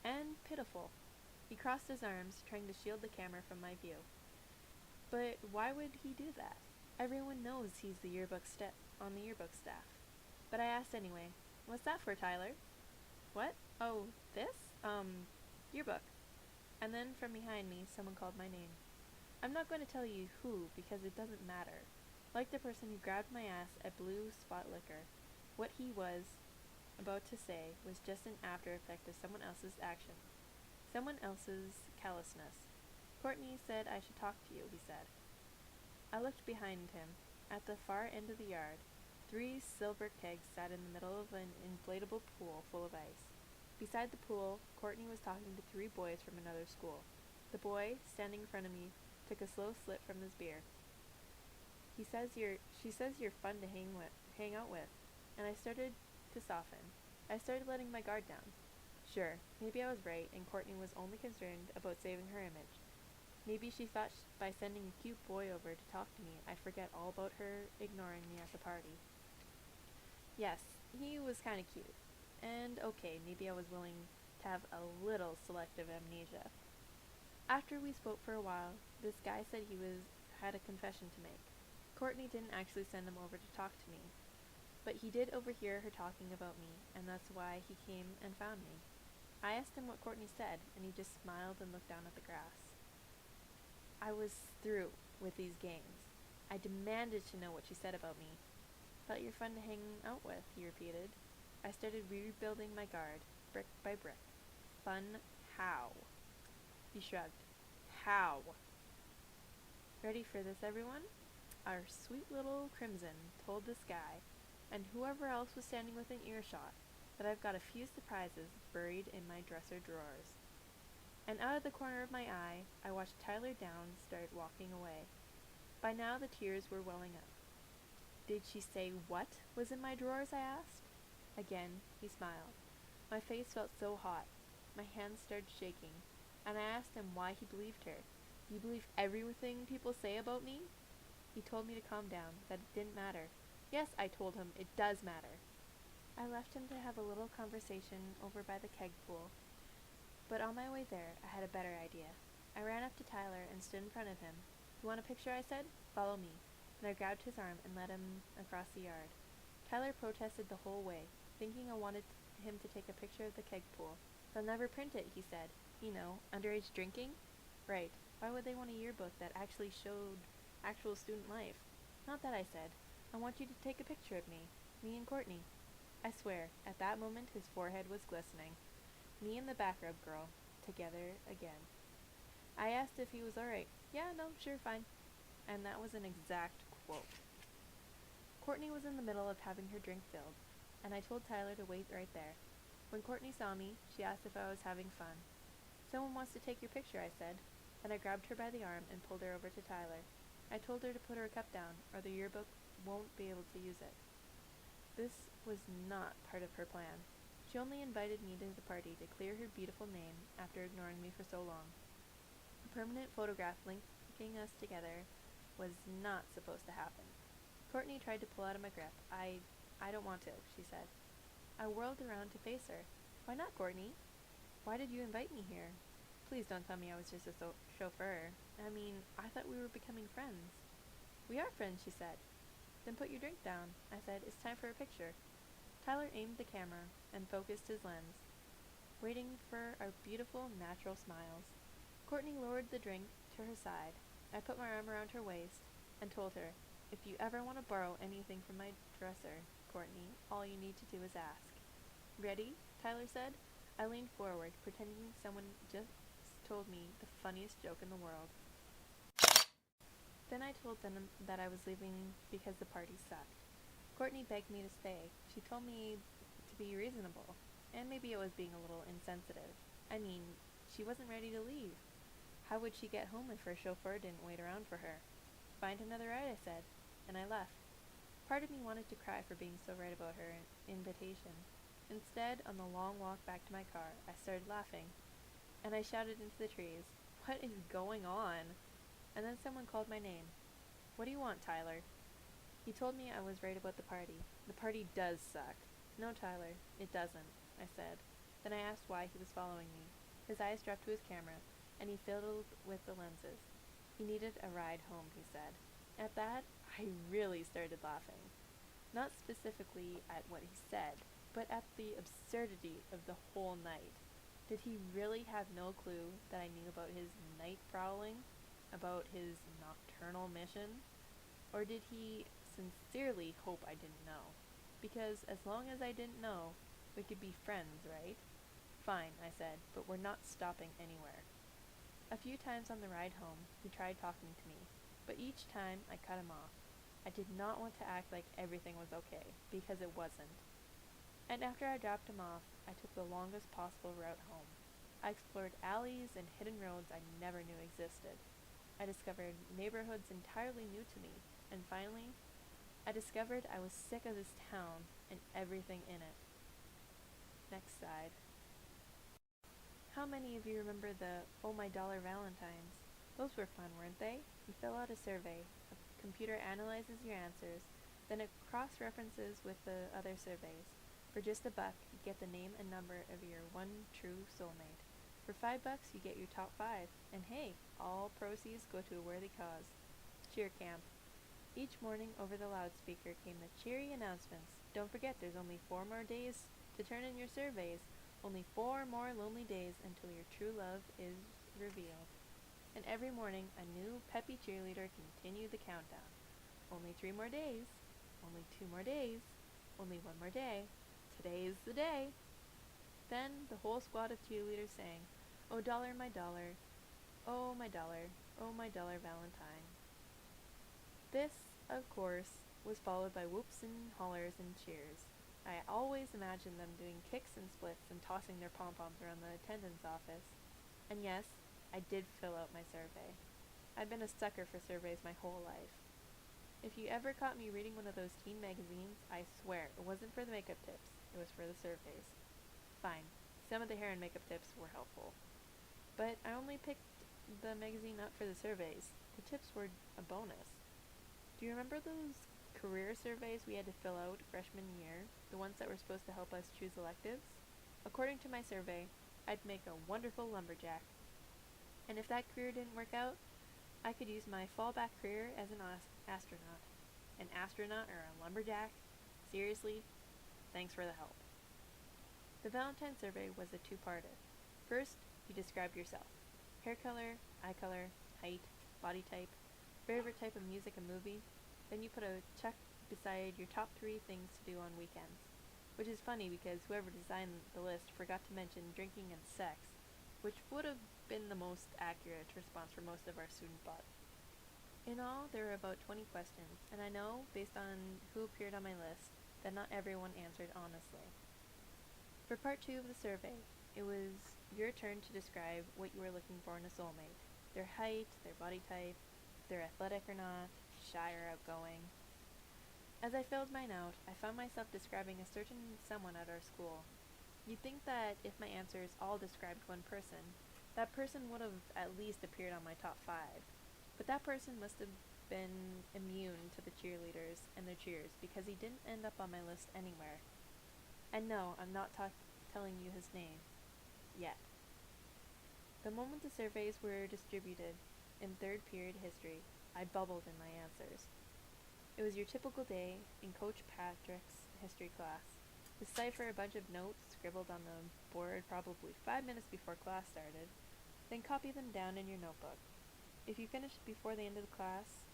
And pitiful. He crossed his arms, trying to shield the camera from my view. But why would he do that? Everyone knows he's on the yearbook staff. But I asked anyway, "What's that for, Tyler?" "What? Oh, this? Yearbook." And then from behind me, someone called my name. I'm not going to tell you who, because it doesn't matter. Like the person who grabbed my ass at Blue Spot Liquor, what he was about to say was just an after effect of someone else's action. Someone else's callousness. "Courtney said I should talk to you," he said. I looked behind him. At the far end of the yard, 3 silver kegs sat in the middle of an inflatable pool full of ice. Beside the pool, Courtney was talking to 3 boys from another school. The boy, standing in front of me, took a slow sip from his beer. She says you're fun to hang out with, and I started to soften. I started letting my guard down. Sure, maybe I was right, and Courtney was only concerned about saving her image. Maybe she thought by sending a cute boy over to talk to me, I'd forget all about her ignoring me at the party. Yes, he was kinda cute. And okay, maybe I was willing to have a little selective amnesia. After we spoke for a while, this guy said had a confession to make. Courtney didn't actually send him over to talk to me, but he did overhear her talking about me, and that's why he came and found me. I asked him what Courtney said, and he just smiled and looked down at the grass. I was through with these games. I demanded to know what she said about me. "Thought you're fun to hang out with," he repeated. I started rebuilding my guard, brick by brick. Fun how? He shrugged. How? Ready for this, everyone? Our sweet little Crimson told this guy, and whoever else was standing within earshot, that I've got a few surprises buried in my dresser drawers. And out of the corner of my eye, I watched Tyler Downs start walking away. By now the tears were welling up. "Did she say what was in my drawers?" I asked. Again, he smiled. My face felt so hot. My hands started shaking, and I asked him why he believed her. "You believe everything people say about me?" He told me to calm down, that it didn't matter. Yes, I told him, it does matter. I left him to have a little conversation over by the keg pool, but on my way there, I had a better idea. I ran up to Tyler and stood in front of him. "You want a picture?" I said. "Follow me." And I grabbed his arm and led him across the yard. Tyler protested the whole way, thinking I wanted him to take a picture of the keg pool. "They'll never print it," he said. "You know, underage drinking?" "Right. Why would they want a yearbook that actually showed actual student life?" "Not that," I said. "I want you to take a picture of me and Courtney." I swear, at that moment his forehead was glistening. Me and the back rub girl, together again. I asked if he was alright. "Yeah, no, sure, fine." And that was an exact quote. Courtney was in the middle of having her drink filled, and I told Tyler to wait right there. When Courtney saw me, she asked if I was having fun. "Someone wants to take your picture," I said. Then I grabbed her by the arm and pulled her over to Tyler. I told her to put her cup down, or the yearbook won't be able to use it. This was not part of her plan. She only invited me to the party to clear her beautiful name after ignoring me for so long. A permanent photograph linking us together was not supposed to happen. Courtney tried to pull out of my grip. I don't want to," she said. I whirled around to face her. "Why not, Courtney? Why did you invite me here? Please don't tell me I was just a chauffeur. I mean, I thought we were becoming friends." "We are friends," she said. "Then put your drink down," I said. "It's time for a picture." Tyler aimed the camera and focused his lens, waiting for our beautiful, natural smiles. Courtney lowered the drink to her side. I put my arm around her waist and told her, "If you ever want to borrow anything from my dresser, Courtney, all you need to do is ask." "Ready?" Tyler said. I leaned forward, pretending someone just told me the funniest joke in the world. Then I told them that I was leaving because the party sucked. Courtney begged me to stay. She told me to be reasonable, and maybe I was being a little insensitive. I mean, she wasn't ready to leave. How would she get home if her chauffeur didn't wait around for her? "Find another ride," I said, and I left. Part of me wanted to cry for being so right about her invitation. Instead, on the long walk back to my car, I started laughing, and I shouted into the trees, "What is going on?" And then someone called my name. "What do you want, Tyler?" He told me I was right about the party. The party does suck. "No, Tyler, it doesn't," I said. Then I asked why he was following me. His eyes dropped to his camera, and he fiddled with the lenses. He needed a ride home, he said. At that, I really started laughing. Not specifically at what he said, but at the absurdity of the whole night. Did he really have no clue that I knew about his night prowling? About his nocturnal mission? Or did he sincerely hope I didn't know? Because as long as I didn't know, we could be friends, right? "Fine," I said, "but we're not stopping anywhere." A few times on the ride home, he tried talking to me, but each time I cut him off. I did not want to act like everything was okay, because it wasn't. And after I dropped him off, I took the longest possible route home. I explored alleys and hidden roads I never knew existed. I discovered neighborhoods entirely new to me, and finally, I discovered I was sick of this town and everything in it. Next side. How many of you remember the "Oh My Dollar Valentines"? Those were fun, weren't they? You fill out a survey, a computer analyzes your answers, then it cross-references with the other surveys. For just $1, you get the name and number of your one true soulmate. For $5, you get your top 5, and hey, all proceeds go to a worthy cause. Cheer camp. Each morning over the loudspeaker came the cheery announcements. Don't forget there's only 4 more days to turn in your surveys. Only 4 more lonely days until your true love is revealed. And every morning a new peppy cheerleader continued the countdown. Only 3 more days. Only 2 more days. Only 1 more day. Today's the day. Then the whole squad of cheerleaders sang, "Oh dollar, my dollar. Oh my dollar. Oh my dollar Valentine." This, of course, was followed by whoops and hollers and cheers. I always imagined them doing kicks and splits and tossing their pom-poms around the attendance office. And yes, I did fill out my survey. I'd been a sucker for surveys my whole life. If you ever caught me reading one of those teen magazines, I swear it wasn't for the makeup tips, it was for the surveys. Fine, some of the hair and makeup tips were helpful. But I only picked the magazine up for the surveys. The tips were a bonus. Do you remember those career surveys we had to fill out freshman year, the ones that were supposed to help us choose electives? According to my survey, I'd make a wonderful lumberjack. And if that career didn't work out, I could use my fallback career as an astronaut. An astronaut or a lumberjack? Seriously? Thanks for the help. The Valentine survey was a 2-parter. First, you described yourself. Hair color, eye color, height, body type, favorite type of music and movie. Then you put a check beside your top 3 things to do on weekends. Which is funny because whoever designed the list forgot to mention drinking and sex, which would have been the most accurate response for most of our student body. In all, there were about 20 questions, and I know, based on who appeared on my list, that not everyone answered honestly. For part 2 of the survey, it was your turn to describe what you were looking for in a soulmate. Their height, their body type, if they're athletic or not, shy or outgoing. As I filled mine out, I found myself describing a certain someone at our school. You'd think that if my answers all described one person, that person would have at least appeared on my top 5. But that person must have been immune to the cheerleaders and their cheers because he didn't end up on my list anywhere. And no, I'm not telling you his name. Yet. The moment the surveys were distributed in 3rd period history, I bubbled in my answers. It was your typical day in Coach Patrick's history class. Decipher a bunch of notes scribbled on the board probably 5 minutes before class started, then copy them down in your notebook. If you finished before the end of the class,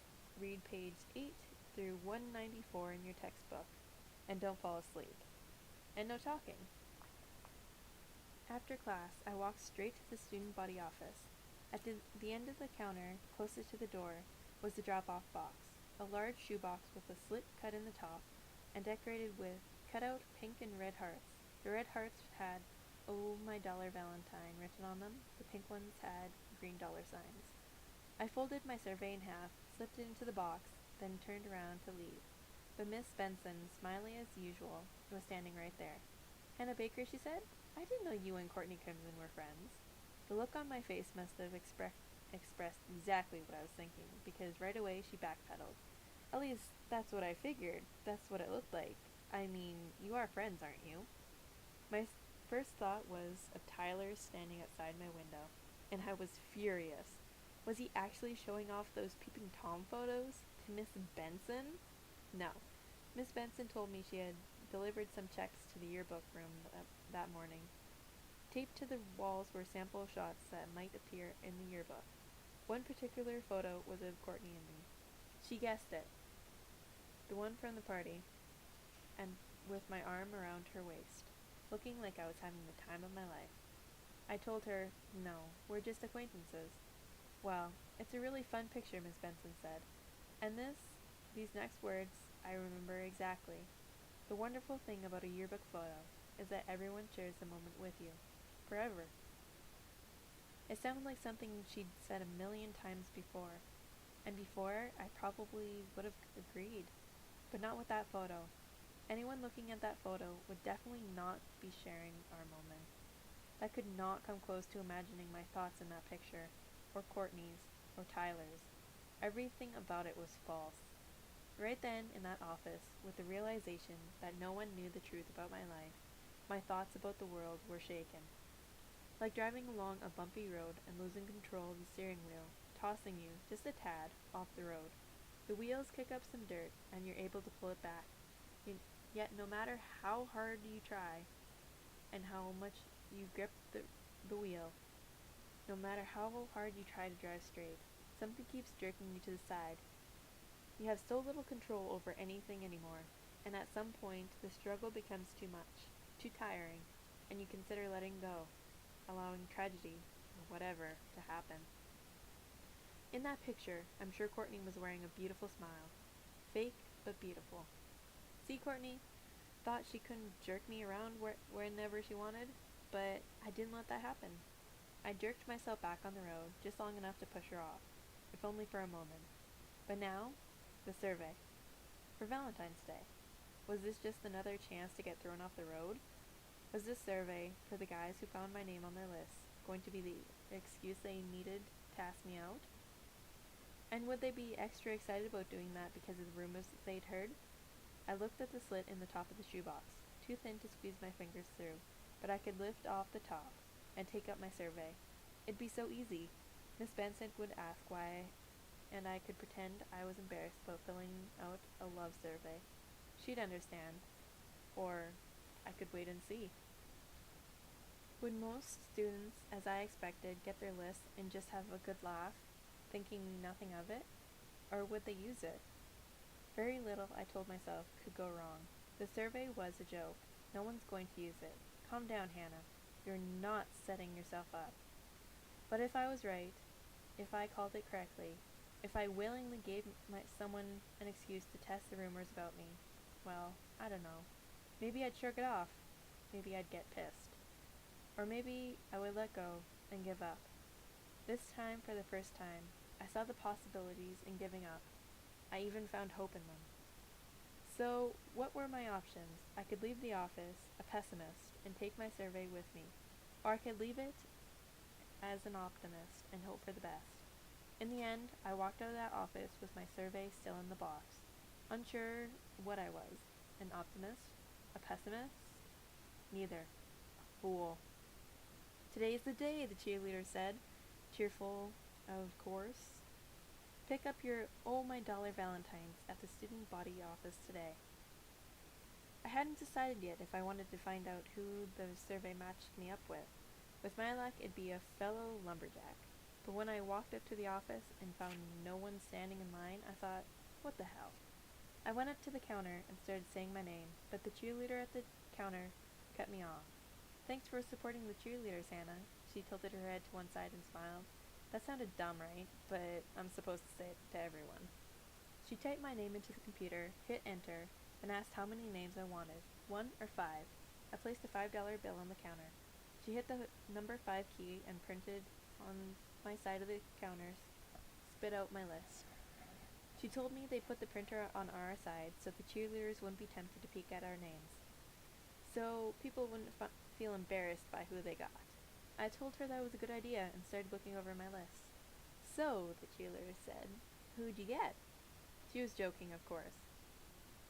read page 8 through 194 in your textbook, and don't fall asleep. And no talking. After class, I walked straight to the student body office. At the end of the counter, closest to the door, was the drop-off box, a large shoebox with a slit cut in the top, and decorated with cut-out pink and red hearts. The red hearts had "Oh My Dollar Valentine" written on them. The pink ones had green dollar signs. I folded my survey in half, slipped it into the box, then turned around to leave. But Miss Benson, smiley as usual, was standing right there. "Hannah Baker," she said, "I didn't know you and Courtney Crimson were friends." The look on my face must have expressed exactly what I was thinking, because right away she backpedaled. "At least, that's what I figured. That's what it looked like. I mean, you are friends, aren't you?" My first thought was of Tyler standing outside my window, and I was furious. Was he actually showing off those peeping Tom photos to Miss Benson? No. Miss Benson told me she had delivered some checks to the yearbook room that morning. Taped to the walls were sample shots that might appear in the yearbook. One particular photo was of Courtney and me. She guessed it. The one from the party, and with my arm around her waist, looking like I was having the time of my life. I told her, "No, we're just acquaintances." "Well, it's a really fun picture," Miss Benson said. And these next words, I remember exactly. "The wonderful thing about a yearbook photo is that everyone shares the moment with you. Forever." It sounded like something she'd said a million times before. And before, I probably would have agreed. But not with that photo. Anyone looking at that photo would definitely not be sharing our moment. That could not come close to imagining my thoughts in that picture, or Courtney's, or Tyler's. Everything about it was false. Right then, in that office, with the realization that no one knew the truth about my life, my thoughts about the world were shaken. Like driving along a bumpy road and losing control of the steering wheel, tossing you, just a tad, off the road. The wheels kick up some dirt, and you're able to pull it back. Yet no matter how hard you try, and how much you grip the wheel, no matter how hard you try to drive straight, something keeps jerking you to the side. You have so little control over anything anymore, and at some point the struggle becomes too much, too tiring, and you consider letting go, allowing tragedy, or whatever, to happen. In that picture, I'm sure Courtney was wearing a beautiful smile. Fake, but beautiful. See, Courtney? Thought she couldn't jerk me around whenever she wanted, but I didn't let that happen. I jerked myself back on the road just long enough to push her off, if only for a moment. But now, the survey. For Valentine's Day. Was this just another chance to get thrown off the road? Was this survey, for the guys who found my name on their list, going to be the excuse they needed to ask me out? And would they be extra excited about doing that because of the rumors that they'd heard? I looked at the slit in the top of the shoebox, too thin to squeeze my fingers through, but I could lift off the top and take up my survey. It'd be so easy. Miss Benson would ask why, and I could pretend I was embarrassed about filling out a love survey. She'd understand. Or I could wait and see. Would most students, as I expected, get their list and just have a good laugh, thinking nothing of it? Or would they use it? Very little, I told myself, could go wrong. The survey was a joke. No one's going to use it. Calm down, Hannah. You're not setting yourself up. But if I was right, if I called it correctly, if I willingly gave someone an excuse to test the rumors about me, well, I don't know. Maybe I'd shrug it off. Maybe I'd get pissed. Or maybe I would let go and give up. This time, for the first time, I saw the possibilities in giving up. I even found hope in them. So, what were my options? I could leave the office, a pessimist, and take my survey with me. Or I could leave it as an optimist and hope for the best. In the end, I walked out of that office with my survey still in the box. Unsure what I was. An optimist? A pessimist? Neither. A fool. "Today's the day," the cheerleader said, cheerful, of course. "Pick up your Oh My Dollar Valentines at the student body office today." I hadn't decided yet if I wanted to find out who the survey matched me up with. With my luck, it'd be a fellow lumberjack. But when I walked up to the office and found no one standing in line, I thought, what the hell? I went up to the counter and started saying my name, but the cheerleader at the counter cut me off. "Thanks for supporting the cheerleaders, Hannah." She tilted her head to one side and smiled. That sounded dumb, right? But I'm supposed to say it to everyone. She typed my name into the computer, hit enter, and asked how many names I wanted, 1 or 5. I placed a $5 bill on the counter. She hit the number 5 key and printed on my side of the counter, spit out my list. She told me they put the printer on our side so the cheerleaders wouldn't be tempted to peek at our names, so people wouldn't feel embarrassed by who they got. I told her that was a good idea and started looking over my list. So, the cheerleader said, "Who'd you get?" She was joking, of course.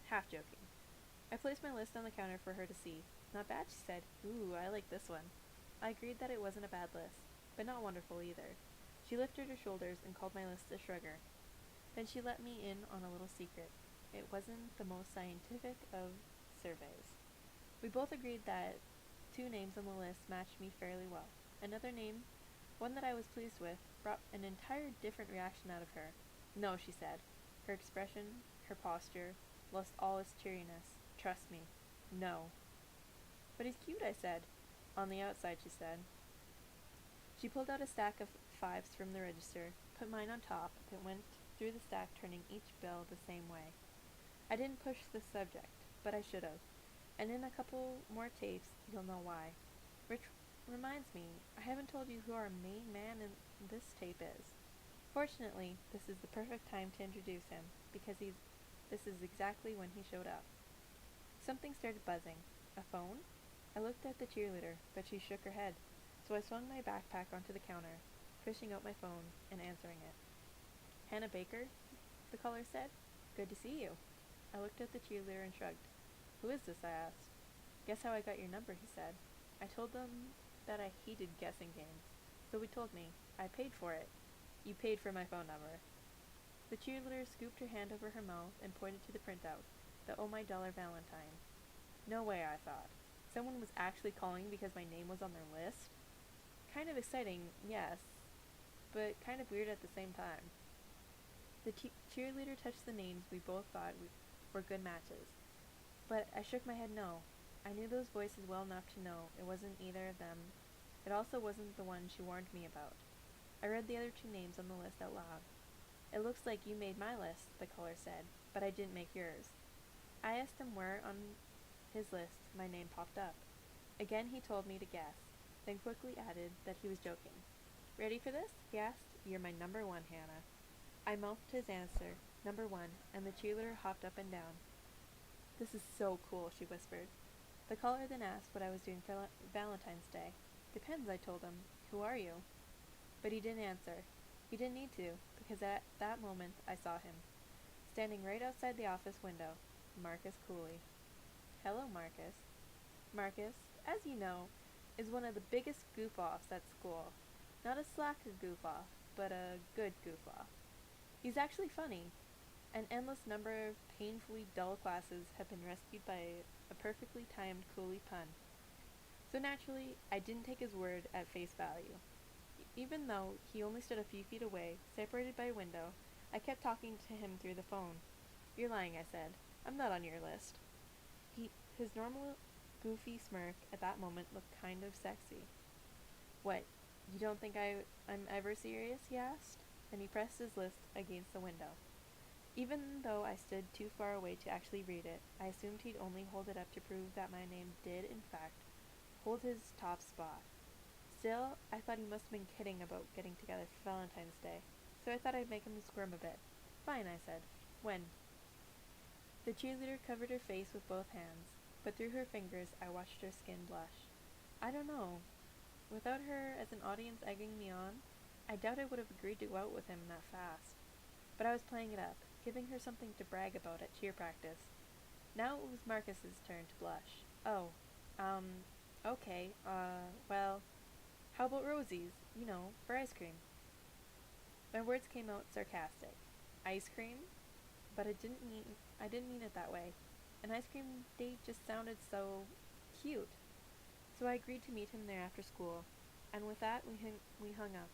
Half joking. I placed my list on the counter for her to see. "Not bad," she said. "Ooh, I like this one." I agreed that it wasn't a bad list, but not wonderful either. She lifted her shoulders and called my list a shrugger. Then she let me in on a little secret. It wasn't the most scientific of surveys. We both agreed that 2 names on the list matched me fairly well. Another name, one that I was pleased with, brought an entire different reaction out of her. "No," she said. Her expression, her posture, lost all its cheeriness. "Trust me. No." "But he's cute," I said. "On the outside," she said. She pulled out a stack of 5s from the register, put mine on top, then went through the stack, turning each bill the same way. I didn't push the subject, but I should have. And in a couple more tapes, you'll know why. Which reminds me, I haven't told you who our main man in this tape is. Fortunately, this is the perfect time to introduce him, because this is exactly when he showed up. Something started buzzing. A phone? I looked at the cheerleader, but she shook her head, so I swung my backpack onto the counter, fishing out my phone and answering it. "Hannah Baker?" the caller said. "Good to see you." I looked at the cheerleader and shrugged. "Who is this?" I asked. "Guess how I got your number," he said. I told them that I hated guessing games, so he told me. "I paid for it." "You paid for my phone number." The cheerleader scooped her hand over her mouth and pointed to the printout, the "Oh My Dollar Valentine." No way, I thought. Someone was actually calling because my name was on their list? Kind of exciting, yes, but kind of weird at the same time. The cheerleader touched the names we both thought were good matches, but I shook my head no. I knew those voices well enough to know it wasn't either of them. It also wasn't the one she warned me about. I read the other 2 names on the list out loud. "It looks like you made my list," the caller said, "but I didn't make yours." I asked him where on his list my name popped up. Again he told me to guess, then quickly added that he was joking. "Ready for this?" he asked. "You're my number 1, Hannah." I mouthed his answer, "number 1, and the cheerleader hopped up and down. "This is so cool," she whispered. The caller then asked what I was doing for Valentine's Day. "Depends," I told him. "Who are you?" But he didn't answer. He didn't need to, because at that moment I saw him, standing right outside the office window, Marcus Cooley. "Hello, Marcus." Marcus, as you know, is one of the biggest goof-offs at school. Not a slacker goof-off, but a good goof-off. He's actually funny. An endless number of painfully dull classes have been rescued by a perfectly timed Cooley pun. So naturally, I didn't take his word at face value. Even though he only stood a few feet away, separated by a window, I kept talking to him through the phone. "You're lying," I said. "I'm not on your list." His normal goofy smirk at that moment looked kind of sexy. "What, you don't think I'm ever serious?" he asked, and he pressed his list against the window. Even though I stood too far away to actually read it, I assumed he'd only hold it up to prove that my name did, in fact, hold his top spot. Still, I thought he must have been kidding about getting together for Valentine's Day, so I thought I'd make him squirm a bit. "Fine," I said. "When?" The cheerleader covered her face with both hands, but through her fingers I watched her skin blush. I don't know. Without her as an audience egging me on, I doubt I would have agreed to go out with him that fast. But I was playing it up, giving her something to brag about at cheer practice. Now it was Marcus's turn to blush. "Oh, okay, well, how about Rosie's, for ice cream?" My words came out sarcastic. Ice cream? But I didn't mean it that way. An ice cream date just sounded so cute. So I agreed to meet him there after school, and with that we hung up.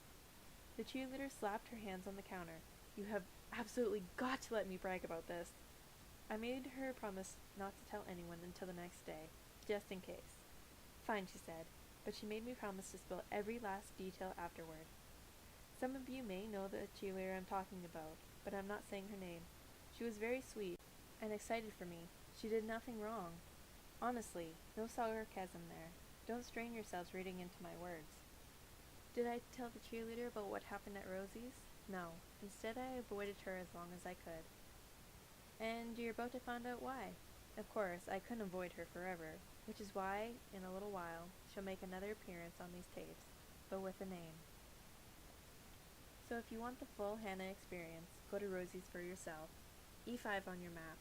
The cheerleader slapped her hands on the counter. "You have absolutely got to let me brag about this." I made her promise not to tell anyone until the next day, just in case. "Fine," she said, but she made me promise to spill every last detail afterward. Some of you may know the cheerleader I'm talking about, but I'm not saying her name. She was very sweet and excited for me. She did nothing wrong. Honestly, no sarcasm there. Don't strain yourselves reading into my words. Did I tell the cheerleader about what happened at Rosie's? No. Instead, I avoided her as long as I could. And you're about to find out why. Of course, I couldn't avoid her forever, which is why, in a little while, she'll make another appearance on these tapes, but with a name. So if you want the full Hannah experience, go to Rosie's for yourself. E5 on your map.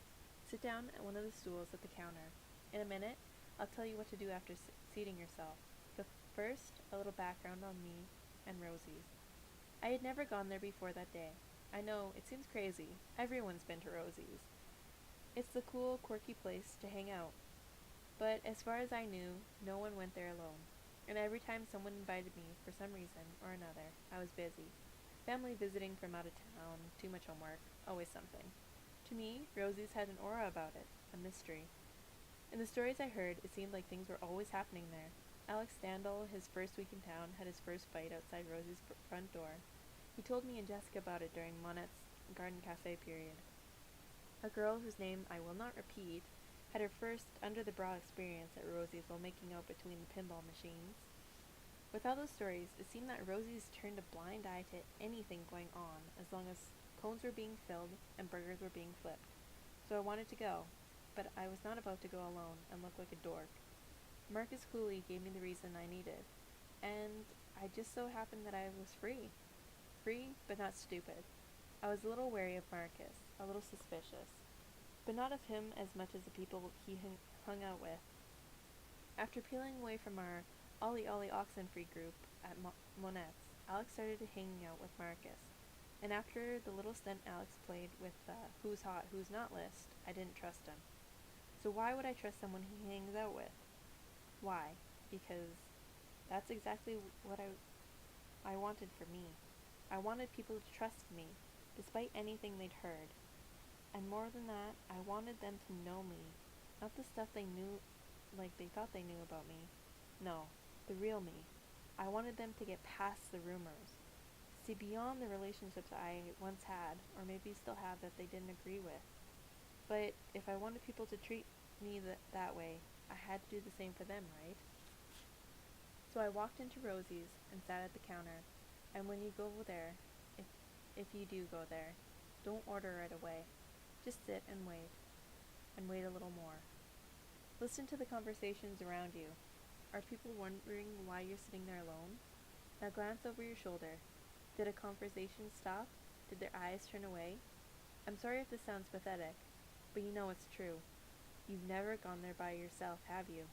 Sit down at one of the stools at the counter. In a minute, I'll tell you what to do after seating yourself. But first, a little background on me and Rosie's. I had never gone there before that day. I know, it seems crazy. Everyone's been to Rosie's. It's the cool, quirky place to hang out. But as far as I knew, no one went there alone. And every time someone invited me, for some reason or another, I was busy. Family visiting from out of town, too much homework, always something. To me, Rosie's had an aura about it, a mystery. In the stories I heard, it seemed like things were always happening there. Alex Standall, his first week in town, had his first fight outside Rosie's front door. He told me and Jessica about it during Monette's garden cafe period. A girl whose name I will not repeat had her first under-the-bra experience at Rosie's while making out between the pinball machines. With all those stories, it seemed that Rosie's turned a blind eye to anything going on as long as cones were being filled and burgers were being flipped. So I wanted to go, but I was not about to go alone and look like a dork. Marcus Cooley gave me the reason I needed, and I just so happened that I was free. Free, but not stupid. I was a little wary of Marcus, a little suspicious, but not of him as much as the people he hung out with. After peeling away from our Ollie Ollie Oxenfree group at Monette's, Alex started hanging out with Marcus, and after the little stint Alex played with the who's hot, who's not list, I didn't trust him. So why would I trust someone he hangs out with? Why? Because that's exactly what I wanted for me. I wanted people to trust me, despite anything they'd heard. And more than that, I wanted them to know me, not the stuff they knew like they thought they knew about me. No, the real me. I wanted them to get past the rumors, see beyond the relationships I once had, or maybe still have, that they didn't agree with. But if I wanted people to treat me that way, I had to do the same for them, right? So I walked into Rosie's and sat at the counter, and when you go there, if you do go there, don't order right away. Just sit and wait a little more. Listen to the conversations around you. Are people wondering why you're sitting there alone? Now glance over your shoulder. Did a conversation stop? Did their eyes turn away? I'm sorry if this sounds pathetic, but you know it's true. You've never gone there by yourself, have you?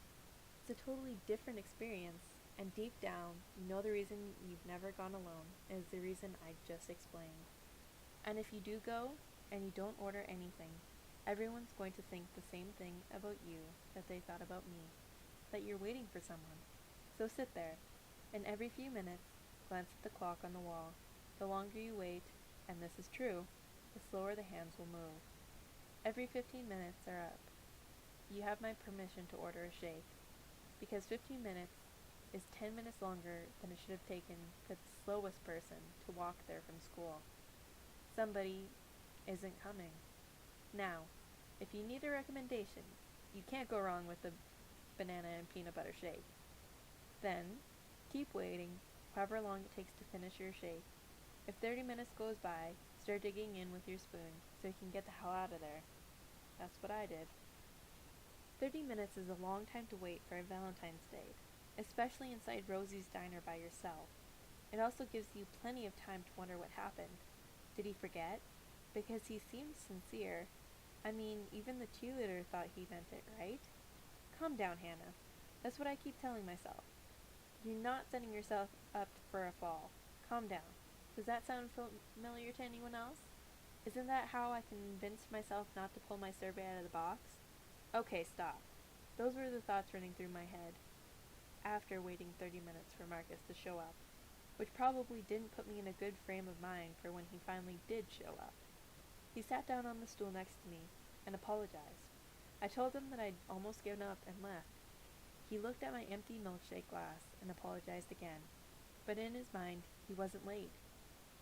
It's a totally different experience, and deep down, you know the reason you've never gone alone is the reason I just explained. And if you do go, and you don't order anything, everyone's going to think the same thing about you that they thought about me, that you're waiting for someone. So sit there, and every few minutes, glance at the clock on the wall. The longer you wait, and this is true, the slower the hands will move. Every 15 minutes are up. You have my permission to order a shake, because 15 minutes is 10 minutes longer than it should have taken for the slowest person to walk there from school. Somebody isn't coming. Now, if you need a recommendation, you can't go wrong with the banana and peanut butter shake. Then, keep waiting, however long it takes to finish your shake. If 30 minutes goes by, start digging in with your spoon so you can get the hell out of there. That's what I did. 30 minutes is a long time to wait for a Valentine's date, especially inside Rosie's diner by yourself. It also gives you plenty of time to wonder what happened. Did he forget? Because he seemed sincere. I mean, even the cheerleader thought he meant it, right? Calm down, Hannah. That's what I keep telling myself. You're not setting yourself up for a fall. Calm down. Does that sound familiar to anyone else? Isn't that how I convinced myself not to pull my survey out of the box? Okay, stop. Those were the thoughts running through my head after waiting 30 minutes for Marcus to show up, which probably didn't put me in a good frame of mind for when he finally did show up. He sat down on the stool next to me and apologized. I told him that I'd almost given up and left. He looked at my empty milkshake glass and apologized again, but in his mind, he wasn't late.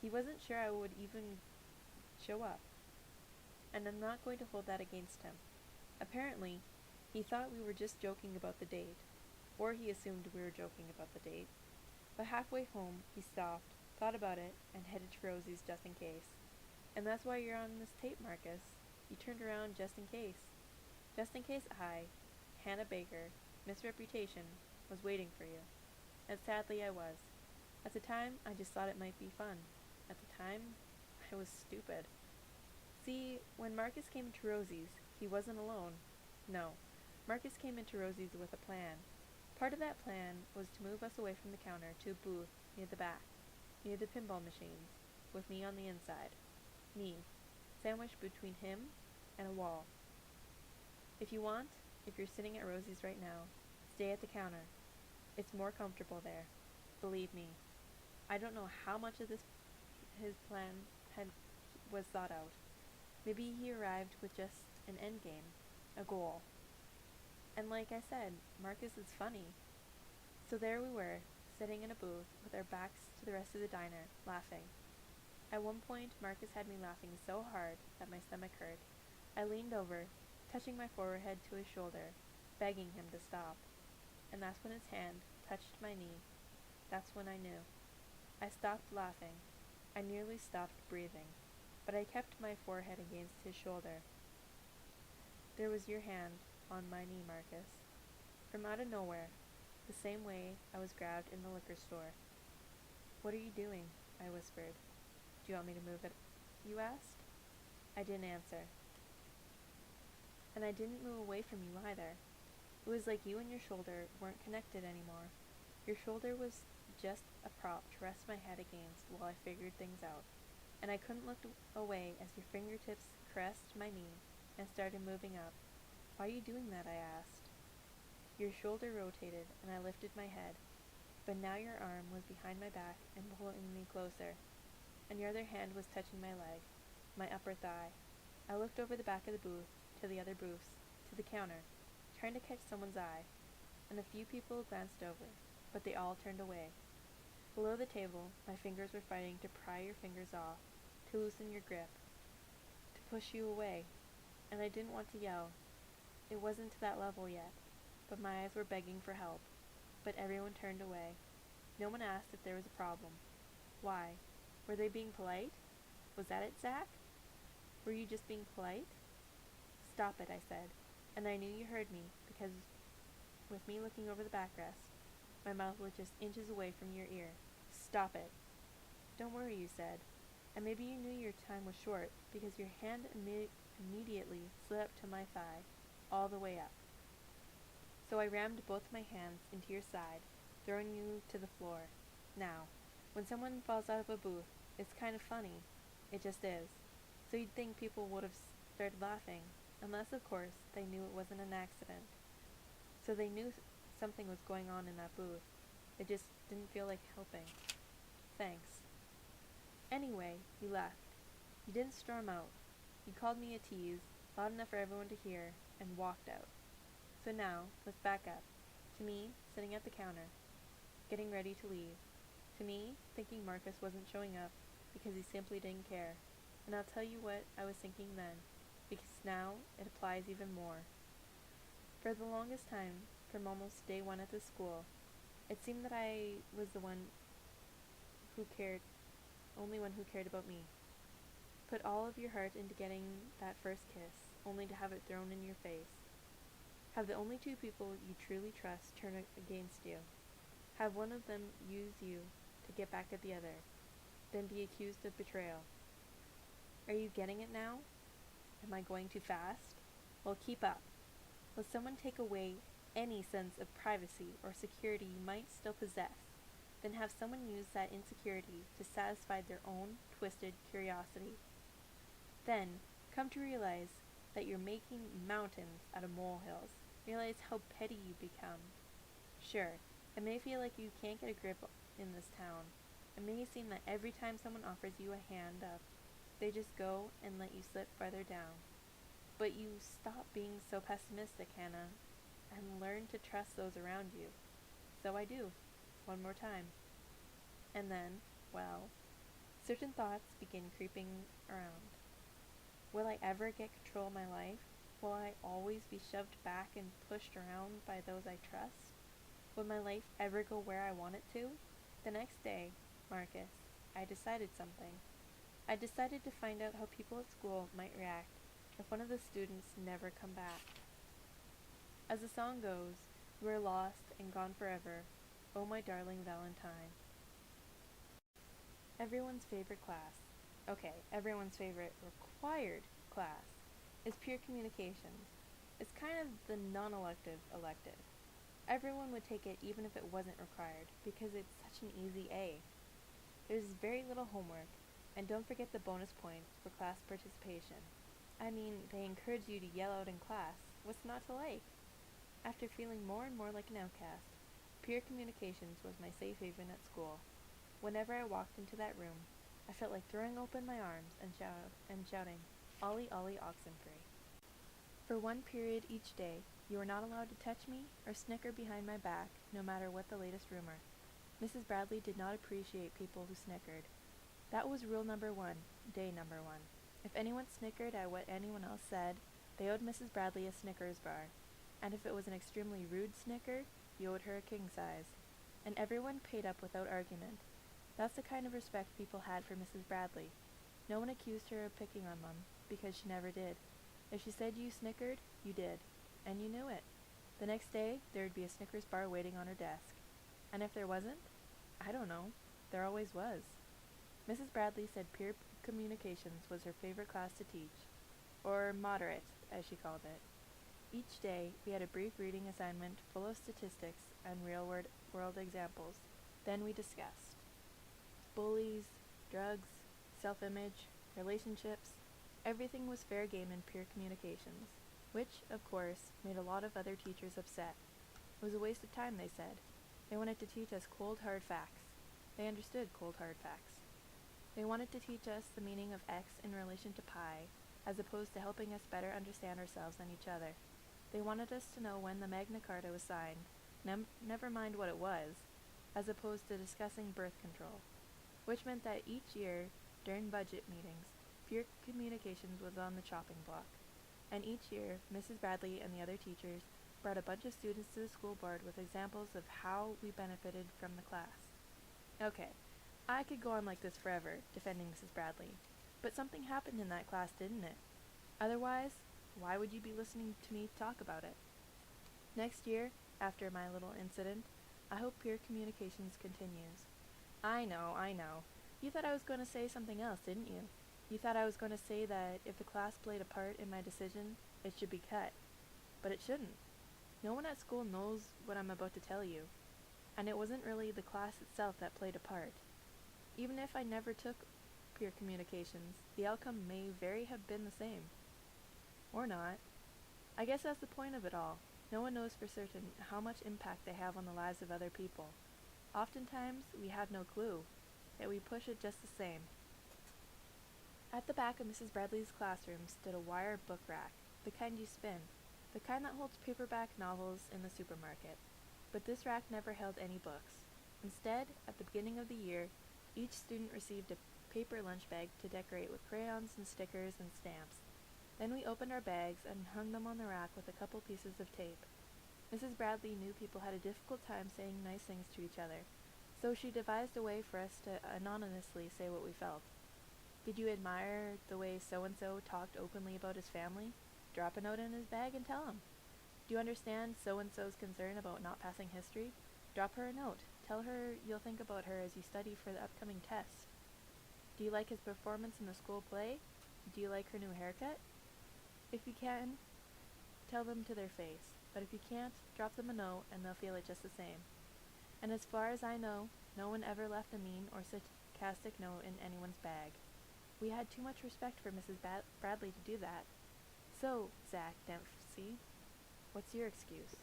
He wasn't sure I would even show up, and I'm not going to hold that against him. Apparently, he thought we were just joking about the date, or he assumed we were joking about the date. But halfway home, he stopped, thought about it, and headed to Rosie's just in case. And that's why you're on this tape, Marcus. You turned around just in case. Just in case I, Hannah Baker, Miss Reputation, was waiting for you. And sadly I was. At the time, I just thought it might be fun. At the time, I was stupid. See, when Marcus came into Rosie's, he wasn't alone. No, Marcus came into Rosie's with a plan. Part of that plan was to move us away from the counter to a booth near the back, near the pinball machines, with me on the inside. Me, sandwiched between him and a wall. If you want, if you're sitting at Rosie's right now, stay at the counter. It's more comfortable there. Believe me. I don't know how much of his plan was thought out. Maybe he arrived with just an end game, a goal. And like I said, Marcus is funny. So there we were, sitting in a booth with our backs to the rest of the diner, laughing. At one point, Marcus had me laughing so hard that my stomach hurt. I leaned over, touching my forehead to his shoulder, begging him to stop. And that's when his hand touched my knee. That's when I knew. I stopped laughing. I nearly stopped breathing, but I kept my forehead against his shoulder. There was your hand on my knee, Marcus. From out of nowhere, the same way I was grabbed in the liquor store. What are you doing? I whispered. Do you want me to move it? You asked. I didn't answer. And I didn't move away from you either. It was like you and your shoulder weren't connected anymore. Your shoulder was just a prop to rest my head against while I figured things out, and I couldn't look away as your fingertips caressed my knee and started moving up. Why are you doing that? I asked. Your shoulder rotated, and I lifted my head, but now your arm was behind my back and pulling me closer, and your other hand was touching my leg, my upper thigh. I looked over the back of the booth, to the other booths, to the counter, trying to catch someone's eye, and a few people glanced over, but they all turned away. Below the table, my fingers were fighting to pry your fingers off, to loosen your grip, to push you away, and I didn't want to yell. It wasn't to that level yet, but my eyes were begging for help. But everyone turned away. No one asked if there was a problem. Why? Were they being polite? Was that it, Zach? Were you just being polite? Stop it, I said, and I knew you heard me, because with me looking over the backrest, my mouth was just inches away from your ear. Stop it. Don't worry, you said, and maybe you knew your time was short, because your hand immediately slid up to my thigh, all the way up. So I rammed both my hands into your side, throwing you to the floor. Now, when someone falls out of a booth, it's kind of funny. It just is. So you'd think people would have started laughing, unless, of course, they knew it wasn't an accident. So they knew something was going on in that booth. They just didn't feel like helping. Thanks. Anyway, you left. You didn't storm out. You called me a tease, loud enough for everyone to hear, and walked out. So now, let's back up. To me, sitting at the counter, getting ready to leave. To me, thinking Marcus wasn't showing up because he simply didn't care. And I'll tell you what I was thinking then, because now it applies even more. For the longest time, from almost day one at the school, it seemed that I was the only one who cared about me. Put all of your heart into getting that first kiss, only to have it thrown in your face. Have the only two people you truly trust turn against you. Have one of them use you to get back at the other, then be accused of betrayal. Are you getting it now? Am I going too fast? Well, keep up. Let someone take away any sense of privacy or security you might still possess, then have someone use that insecurity to satisfy their own twisted curiosity. Then come to realize that you're making mountains out of molehills. Realize how petty you become. Sure, it may feel like you can't get a grip in this town. It may seem that every time someone offers you a hand up, they just go and let you slip farther down. But you stop being so pessimistic, Hannah, and learn to trust those around you. So I do, one more time. And then, well, certain thoughts begin creeping around. Will I ever get control of my life? Will I always be shoved back and pushed around by those I trust? Will my life ever go where I want it to? The next day, Marcus, I decided something. I decided to find out how people at school might react if one of the students never come back. As the song goes, you are lost and gone forever, oh my darling Valentine. Everyone's favorite class, everyone's favorite required class, is Peer Communications. It's kind of the non-elective elective. Everyone would take it even if it wasn't required, because it's such an easy A. There's very little homework, and don't forget the bonus points for class participation. I mean, they encourage you to yell out in class. What's not to like? After feeling more and more like an outcast, Peer Communications was my safe haven at school. Whenever I walked into that room, I felt like throwing open my arms and shouting, "Ollie, Ollie, Oxenfree." For one period each day, you were not allowed to touch me or snicker behind my back, no matter what the latest rumor. Mrs. Bradley did not appreciate people who snickered. That was rule number 1, day number 1. If anyone snickered at what anyone else said, they owed Mrs. Bradley a Snickers bar, and if it was an extremely rude snicker, you owed her a king size. And everyone paid up without argument. That's the kind of respect people had for Mrs. Bradley. No one accused her of picking on them, because she never did. If she said you snickered, you did, and you knew it. The next day, there would be a Snickers bar waiting on her desk. And if there wasn't, I don't know, there always was. Mrs. Bradley said Peer Communications was her favorite class to teach, or moderate, as she called it. Each day, we had a brief reading assignment full of statistics and real-world examples. Then we discussed bullies, drugs, self-image, relationships. Everything was fair game in Peer Communications, which, of course, made a lot of other teachers upset. It was a waste of time, they said. They wanted to teach us cold, hard facts. They understood cold, hard facts. They wanted to teach us the meaning of X in relation to pi, as opposed to helping us better understand ourselves and each other. They wanted us to know when the Magna Carta was signed, never mind what it was, as opposed to discussing birth control, which meant that each year, during budget meetings, Peer Communications was on the chopping block. And each year, Mrs. Bradley and the other teachers brought a bunch of students to the school board with examples of how we benefited from the class. Okay, I could go on like this forever, defending Mrs. Bradley, but something happened in that class, didn't it? Otherwise, why would you be listening to me talk about it? Next year, after my little incident, I hope Peer Communications continues. I know. You thought I was going to say something else, didn't you? You thought I was going to say that if the class played a part in my decision, it should be cut. But it shouldn't. No one at school knows what I'm about to tell you. And it wasn't really the class itself that played a part. Even if I never took Peer Communications, the outcome may very have been the same. Or not. I guess that's the point of it all. No one knows for certain how much impact they have on the lives of other people. Oftentimes, we have no clue, yet we push it just the same. At the back of Mrs. Bradley's classroom stood a wire book rack, the kind you spin, the kind that holds paperback novels in the supermarket. But this rack never held any books. Instead, at the beginning of the year, each student received a paper lunch bag to decorate with crayons and stickers and stamps. Then we opened our bags and hung them on the rack with a couple pieces of tape. Mrs. Bradley knew people had a difficult time saying nice things to each other, so she devised a way for us to anonymously say what we felt. Did you admire the way so-and-so talked openly about his family? Drop a note in his bag and tell him. Do you understand so-and-so's concern about not passing history? Drop her a note. Tell her you'll think about her as you study for the upcoming test. Do you like his performance in the school play? Do you like her new haircut? If you can, tell them to their face. But if you can't, drop them a note and they'll feel it just the same. And as far as I know, no one ever left a mean or sarcastic note in anyone's bag. We had too much respect for Mrs. Bradley to do that. So, Zach Dempsey, what's your excuse?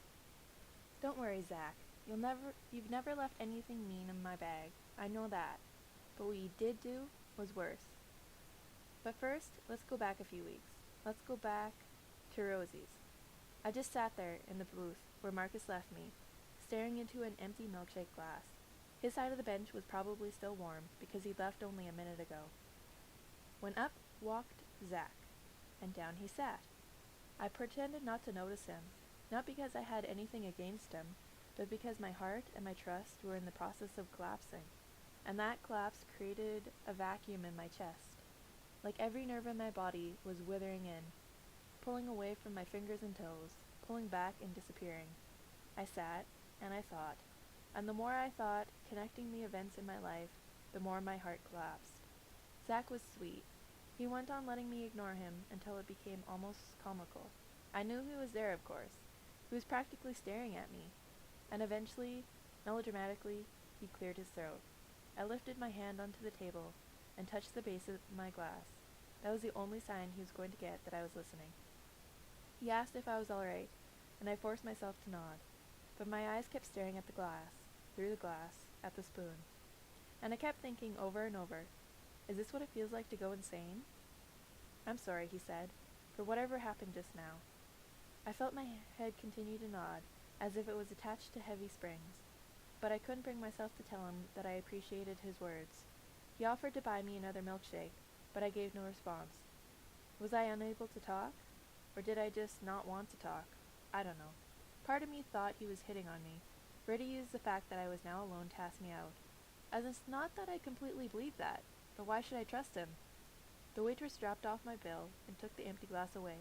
Don't worry, Zach. You've never left anything mean in my bag. I know that. But what you did do was worse. But first, let's go back a few weeks. Let's go back to Rosie's. I just sat there in the booth where Marcus left me, staring into an empty milkshake glass. His side of the bench was probably still warm because he'd left only a minute ago. When up walked Zach, and down he sat. I pretended not to notice him, not because I had anything against him, but because my heart and my trust were in the process of collapsing, and that collapse created a vacuum in my chest. Like every nerve in my body was withering in, pulling away from my fingers and toes, pulling back and disappearing. I sat, and I thought, and the more I thought, connecting the events in my life, the more my heart collapsed. Zach was sweet. He went on letting me ignore him until it became almost comical. I knew he was there, of course. He was practically staring at me. And eventually, melodramatically, he cleared his throat. I lifted my hand onto the table and touched the base of my glass. That was the only sign he was going to get that I was listening. He asked if I was all right, and I forced myself to nod. But my eyes kept staring at the glass, through the glass, at the spoon. And I kept thinking over and over, is this what it feels like to go insane? I'm sorry, he said, for whatever happened just now. I felt my head continue to nod, as if it was attached to heavy springs. But I couldn't bring myself to tell him that I appreciated his words. He offered to buy me another milkshake, but I gave no response. Was I unable to talk? Or did I just not want to talk? I don't know. Part of me thought he was hitting on me, ready to use the fact that I was now alone to ask me out. As it's not that I completely believed that, but why should I trust him? The waitress dropped off my bill and took the empty glass away.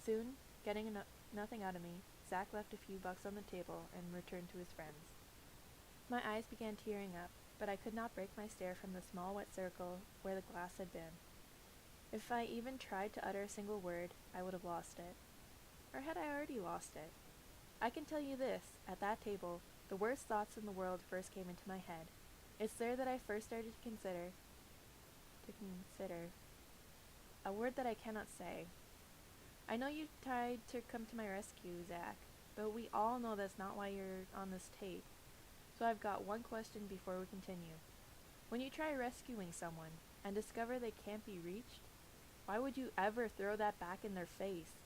Soon, getting nothing out of me, Zach left a few bucks on the table and returned to his friends. My eyes began tearing up, but I could not break my stare from the small wet circle where the glass had been. If I even tried to utter a single word, I would have lost it. Or had I already lost it? I can tell you this, at that table, the worst thoughts in the world first came into my head. It's there that I first started to consider a word that I cannot say. I know you tried to come to my rescue, Zach, but we all know that's not why you're on this tape. So I've got one question before we continue. When you try rescuing someone and discover they can't be reached, why would you ever throw that back in their face?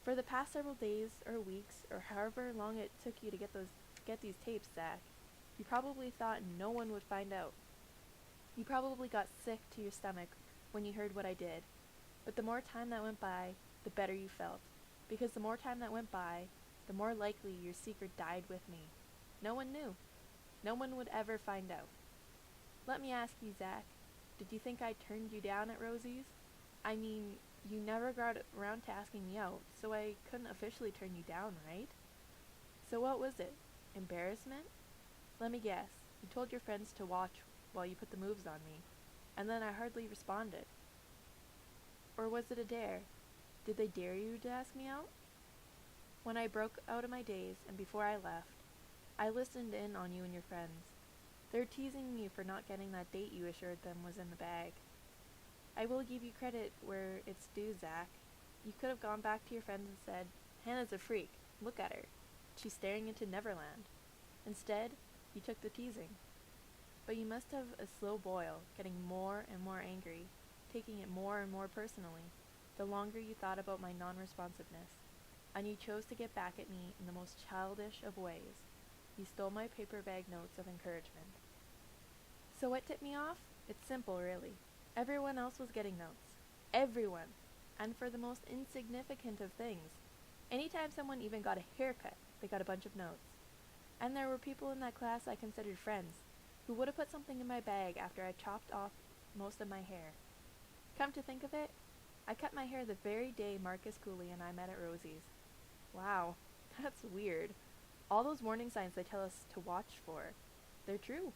For the past several days or weeks or however long it took you to get these tapes, Zach, you probably thought no one would find out. You probably got sick to your stomach when you heard what I did. But the more time that went by, the better you felt. Because the more time that went by, the more likely your secret died with me. No one knew. No one would ever find out. Let me ask you, Zach, did you think I turned you down at Rosie's? I mean, you never got around to asking me out, so I couldn't officially turn you down, right? So what was it? Embarrassment? Let me guess. You told your friends to watch while you put the moves on me, and then I hardly responded. Or was it a dare? Did they dare you to ask me out? When I broke out of my daze, and before I left, I listened in on you and your friends. They're teasing me for not getting that date you assured them was in the bag. I will give you credit where it's due, Zach. You could have gone back to your friends and said, Hannah's a freak. Look at her. She's staring into Neverland. Instead, you took the teasing. But you must have a slow boil, getting more and more angry, taking it more and more personally, the longer you thought about my non-responsiveness. And you chose to get back at me in the most childish of ways. You stole my paper bag notes of encouragement. So what tipped me off? It's simple, really. Everyone else was getting notes. Everyone. And for the most insignificant of things. Anytime someone even got a haircut, they got a bunch of notes. And there were people in that class I considered friends, who would have put something in my bag after I chopped off most of my hair. Come to think of it, I cut my hair the very day Marcus Cooley and I met at Rosie's. Wow, that's weird. All those warning signs they tell us to watch for, they're true.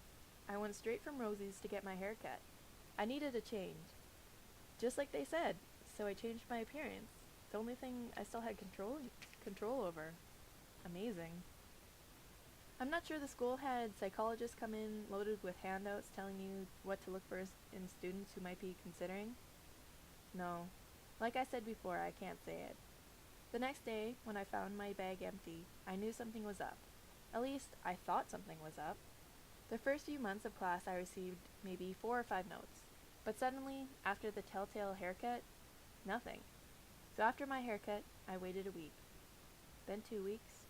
I went straight from Rosie's to get my hair cut. I needed a change. Just like they said, so I changed my appearance. The only thing I still had control over. Amazing. I'm not sure the school had psychologists come in loaded with handouts telling you what to look for in students who might be considering. No. Like I said before, I can't say it. The next day, when I found my bag empty, I knew something was up. At least, I thought something was up. The first few months of class I received maybe 4 or 5 notes. But suddenly, after the telltale haircut, nothing. So after my haircut, I waited a week. Then 2 weeks.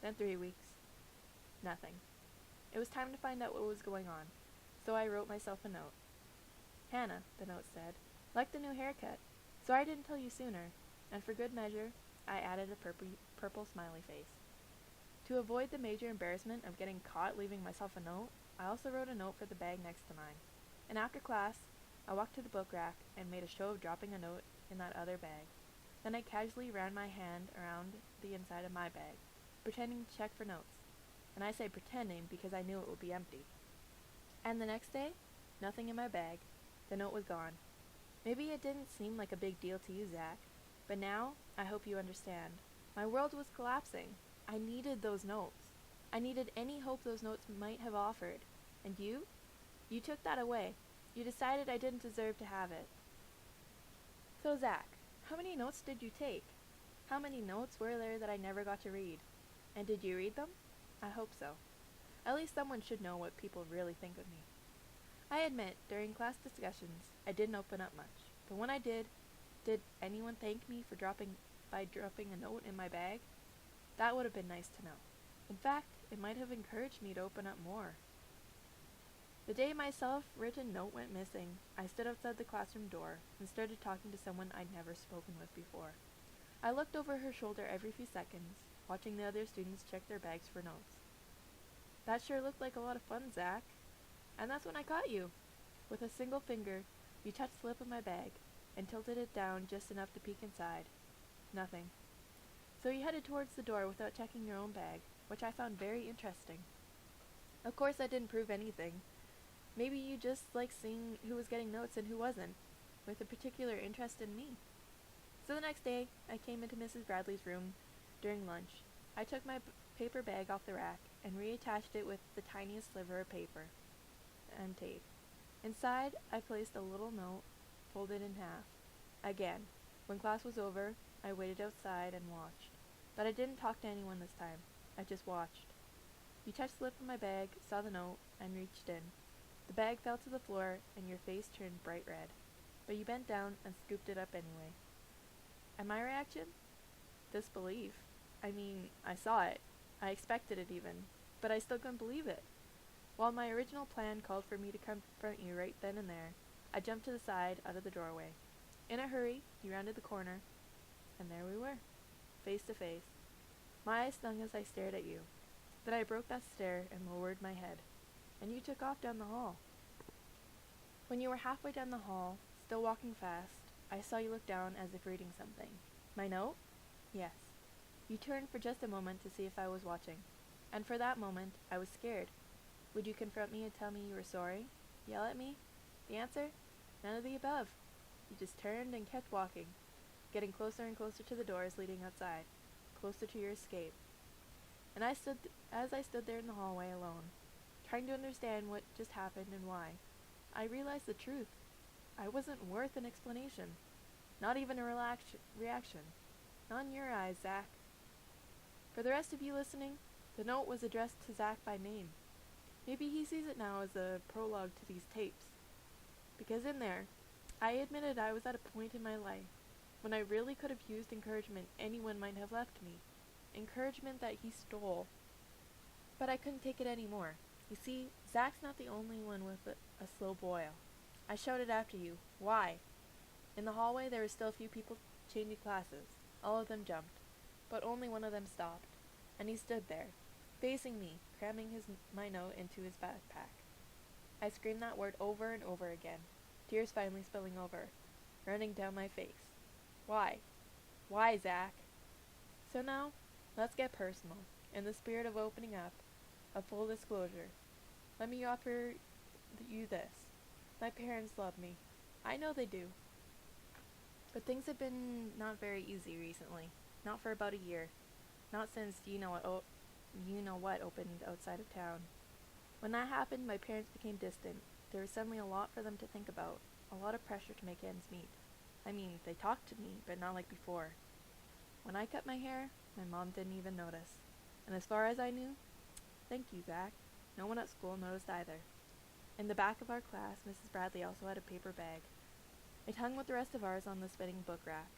Then 3 weeks. Nothing. It was time to find out what was going on, so I wrote myself a note. Hannah, the note said, liked the new haircut, so I didn't tell you sooner, and for good measure, I added a purple smiley face. To avoid the major embarrassment of getting caught leaving myself a note, I also wrote a note for the bag next to mine. And after class, I walked to the book rack and made a show of dropping a note in that other bag. Then I casually ran my hand around the inside of my bag, pretending to check for notes. And I say pretending because I knew it would be empty. And the next day, nothing in my bag. The note was gone. Maybe it didn't seem like a big deal to you, Zach, but now I hope you understand. My world was collapsing. I needed those notes. I needed any hope those notes might have offered. And you? You took that away. You decided I didn't deserve to have it. So, Zach, how many notes did you take? How many notes were there that I never got to read? And did you read them? I hope so. At least someone should know what people really think of me. I admit, during class discussions, I didn't open up much. But when I did anyone thank me for dropping a note in my bag? That would have been nice to know. In fact, it might have encouraged me to open up more. The day my self-written note went missing, I stood outside the classroom door and started talking to someone I'd never spoken with before. I looked over her shoulder every few seconds, watching the other students check their bags for notes. That sure looked like a lot of fun, Zach. And that's when I caught you. With a single finger, you touched the lip of my bag and tilted it down just enough to peek inside. Nothing. So you headed towards the door without checking your own bag, which I found very interesting. Of course, that didn't prove anything. Maybe you just liked seeing who was getting notes and who wasn't, with a particular interest in me. So the next day, I came into Mrs. Bradley's room during lunch. I took my paper bag off the rack and reattached it with the tiniest sliver of paper and tape. Inside, I placed a little note, folded in half. Again, when class was over, I waited outside and watched. But I didn't talk to anyone this time. I just watched. You touched the lip of my bag, saw the note, and reached in. The bag fell to the floor, and your face turned bright red. But you bent down and scooped it up anyway. And my reaction? Disbelief. I mean, I saw it. I expected it even. But I still couldn't believe it. While my original plan called for me to confront you right then and there, I jumped to the side, out of the doorway. In a hurry, you rounded the corner, and there we were, face to face. My eyes stung as I stared at you. Then I broke that stare and lowered my head, and you took off down the hall. When you were halfway down the hall, still walking fast, I saw you look down as if reading something. My note? Yes. You turned for just a moment to see if I was watching, and for that moment, I was scared. Would you confront me and tell me you were sorry? Yell at me? The answer? None of the above. You just turned and kept walking, getting closer and closer to the doors leading outside, closer to your escape. And as I stood there in the hallway alone, trying to understand what just happened and why, I realized the truth. I wasn't worth an explanation, not even a reaction. Not in your eyes, Zach. For the rest of you listening, the note was addressed to Zach by name. Maybe he sees it now as a prologue to these tapes. Because in there, I admitted I was at a point in my life when I really could have used encouragement anyone might have left me. Encouragement that he stole. But I couldn't take it anymore. You see, Zach's not the only one with a slow boil. I shouted after you, "Why?" In the hallway there were still a few people changing classes. All of them jumped, but only one of them stopped, and he stood there, facing me, cramming my note into his backpack. I screamed that word over and over again, tears finally spilling over, running down my face. Why? Why, Zach? So now, let's get personal. In the spirit of opening up, of full disclosure, let me offer you this. My parents love me. I know they do. But things have been not very easy recently. Not for about a year. Not since you know what opened outside of town. When that happened, my parents became distant. There was suddenly a lot for them to think about. A lot of pressure to make ends meet. I mean, they talked to me, but not like before. When I cut my hair, my mom didn't even notice. And as far as I knew, thank you, Zach, no one at school noticed either. In the back of our class, Mrs. Bradley also had a paper bag. It hung with the rest of ours on the spinning book rack.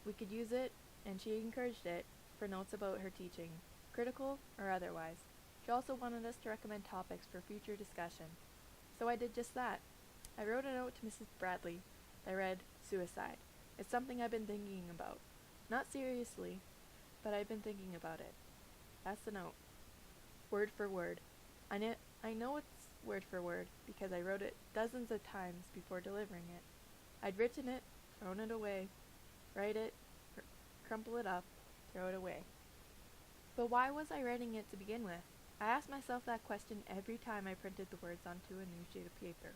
We could use it, and she encouraged it, for notes about her teaching, critical or otherwise. She also wanted us to recommend topics for future discussion. So I did just that. I wrote a note to Mrs. Bradley that read, "Suicide. It's something I've been thinking about. Not seriously, but I've been thinking about it." That's the note. word for word. I know it's word for word because I wrote it dozens of times before delivering it. I'd written it, thrown it away, write it, crumple it up, throw it away. But why was I writing it to begin with? I asked myself that question every time I printed the words onto a new sheet of paper.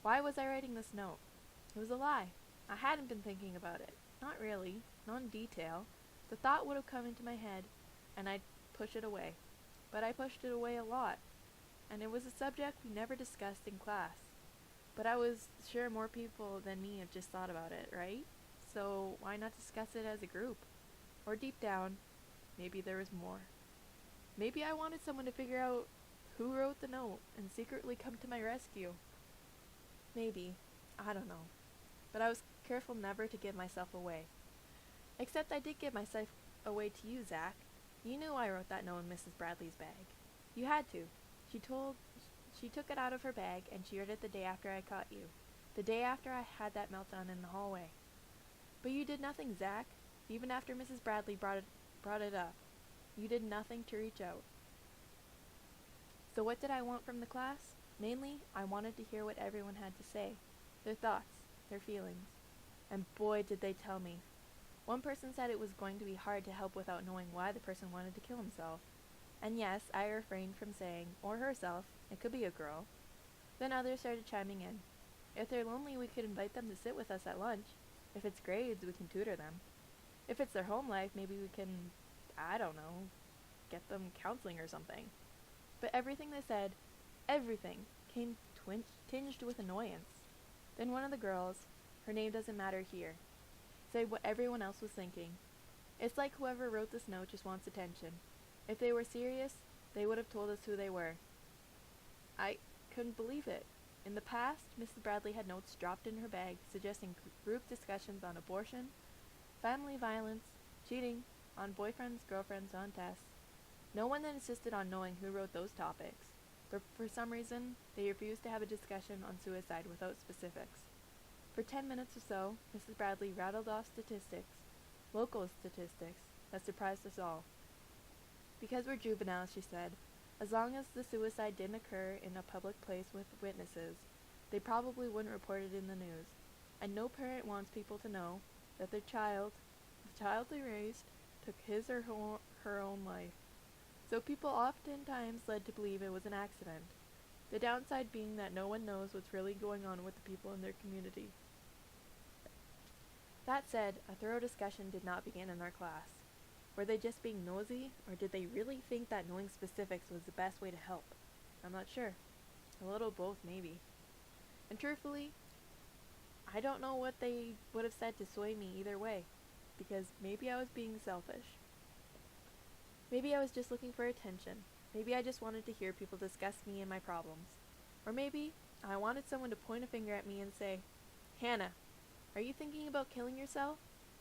Why was I writing this note? It was a lie. I hadn't been thinking about it. Not really. Not in detail. The thought would have come into my head, and I'd push it away. But I pushed it away a lot, and it was a subject we never discussed in class. But I was sure more people than me have just thought about it, right? So why not discuss it as a group? Or deep down, maybe there was more. Maybe I wanted someone to figure out who wrote the note and secretly come to my rescue. Maybe. I don't know. But I was careful never to give myself away. Except I did give myself away to you, Zach. You knew I wrote that note in Mrs. Bradley's bag. You had to. She took it out of her bag and she read it the day after I caught you. The day after I had that meltdown in the hallway. But you did nothing, Zach. Even after Mrs. Bradley brought it up. You did nothing to reach out. So what did I want from the class? Mainly, I wanted to hear what everyone had to say. Their thoughts, their feelings. And boy, did they tell me. One person said it was going to be hard to help without knowing why the person wanted to kill himself. And yes, I refrained from saying, or herself, it could be a girl. Then others started chiming in. If they're lonely, we could invite them to sit with us at lunch. If it's grades, we can tutor them. If it's their home life, maybe we can, I don't know, get them counseling or something. But everything they said, everything, came tinged with annoyance. Then one of the girls, her name doesn't matter here, said what everyone else was thinking. It's like whoever wrote this note just wants attention. If they were serious, they would have told us who they were. I couldn't believe it. In the past, Mrs. Bradley had notes dropped in her bag suggesting group discussions on abortion, family violence, cheating, on boyfriends, girlfriends, on tests. No one then insisted on knowing who wrote those topics, but for some reason, they refused to have a discussion on suicide without specifics. For 10 minutes or so, Mrs. Bradley rattled off statistics, local statistics, that surprised us all. Because we're juveniles, she said, as long as the suicide didn't occur in a public place with witnesses, they probably wouldn't report it in the news. And no parent wants people to know that their child, the child they raised, took his or her own life. So people oftentimes led to believe it was an accident. The downside being that no one knows what's really going on with the people in their community. That said, a thorough discussion did not begin in our class. Were they just being nosy, or did they really think that knowing specifics was the best way to help? I'm not sure. A little both, maybe. And truthfully, I don't know what they would have said to sway me either way, because maybe I was being selfish. Maybe I was just looking for attention. Maybe I just wanted to hear people discuss me and my problems. Or maybe I wanted someone to point a finger at me and say, Hannah, are you thinking about killing yourself?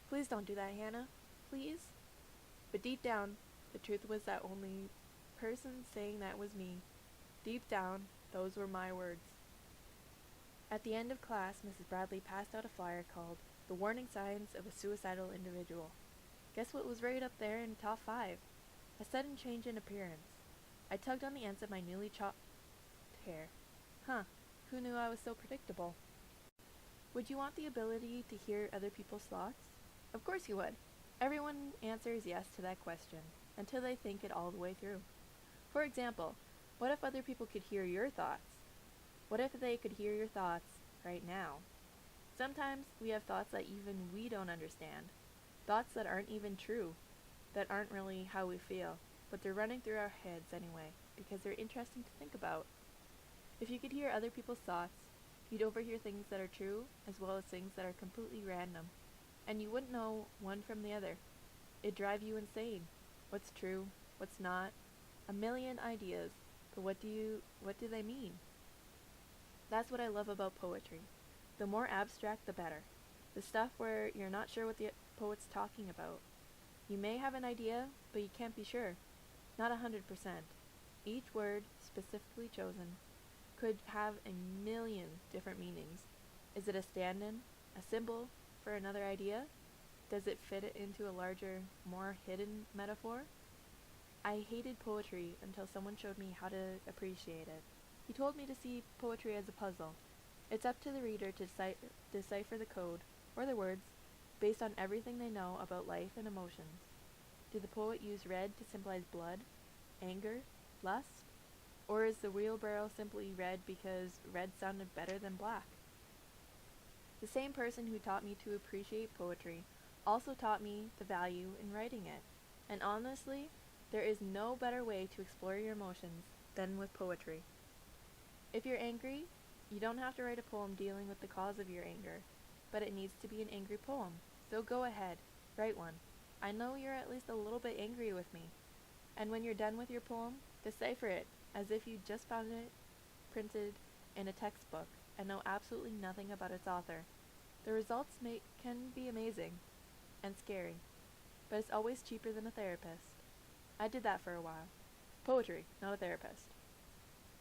Please don't do that, Hannah. Please? But deep down, the truth was that only person saying that was me. Deep down, those were my words. At the end of class, Mrs. Bradley passed out a flyer called The Warning Signs of a Suicidal Individual. Guess what was right up there in top 5? A sudden change in appearance. I tugged on the ends of my newly chopped hair. Who knew I was so predictable? Would you want the ability to hear other people's thoughts? Of course you would. Everyone answers yes to that question, until they think it all the way through. For example, what if other people could hear your thoughts? What if they could hear your thoughts right now? Sometimes we have thoughts that even we don't understand. Thoughts that aren't even true, that aren't really how we feel, but they're running through our heads anyway, because they're interesting to think about. If you could hear other people's thoughts, you'd overhear things that are true, as well as things that are completely random, and you wouldn't know one from the other. It'd drive you insane. What's true, what's not, a million ideas, but what do they mean? That's what I love about poetry. The more abstract, the better. The stuff where you're not sure what the poet's talking about. You may have an idea, but you can't be sure. Not 100%. Each word, specifically chosen, could have a million different meanings. Is it a stand-in, a symbol for another idea? Does it fit it into a larger, more hidden metaphor? I hated poetry until someone showed me how to appreciate it. He told me to see poetry as a puzzle. It's up to the reader to decipher the code, or the words, based on everything they know about life and emotions. Did the poet use red to symbolize blood, anger, lust? Or is the wheelbarrow simply red because red sounded better than black? The same person who taught me to appreciate poetry also taught me the value in writing it. And honestly, there is no better way to explore your emotions than with poetry. If you're angry, you don't have to write a poem dealing with the cause of your anger, but it needs to be an angry poem. So go ahead, write one. I know you're at least a little bit angry with me. And when you're done with your poem, decipher it as if you just found it printed in a textbook and know absolutely nothing about its author. The results can be amazing and scary, but it's always cheaper than a therapist. I did that for a while. Poetry, not a therapist.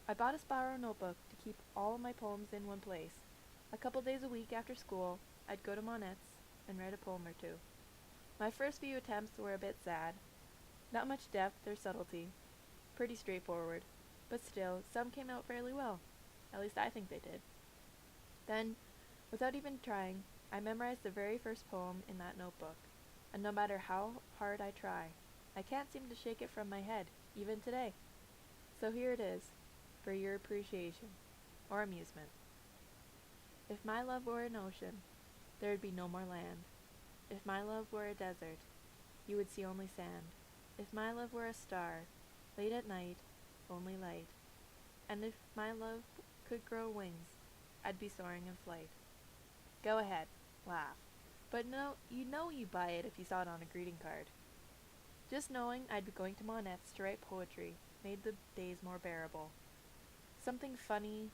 I bought a spiral notebook to keep all of my poems in one place. A couple days a week after school, I'd go to Monette's and write a poem or two. My first few attempts were a bit sad. Not much depth or subtlety. Pretty straightforward. But still, some came out fairly well. At least I think they did. Then, without even trying, I memorized the very first poem in that notebook. And no matter how hard I try, I can't seem to shake it from my head, even today. So here it is, for your appreciation, or amusement. If my love were an ocean, there would be no more land. If my love were a desert, you would see only sand. If my love were a star, late at night, only light. And if my love could grow wings, I'd be soaring in flight. Go ahead, laugh. But no, you'd buy it if you saw it on a greeting card. Just knowing I'd be going to Monette's to write poetry made the days more bearable. Something funny,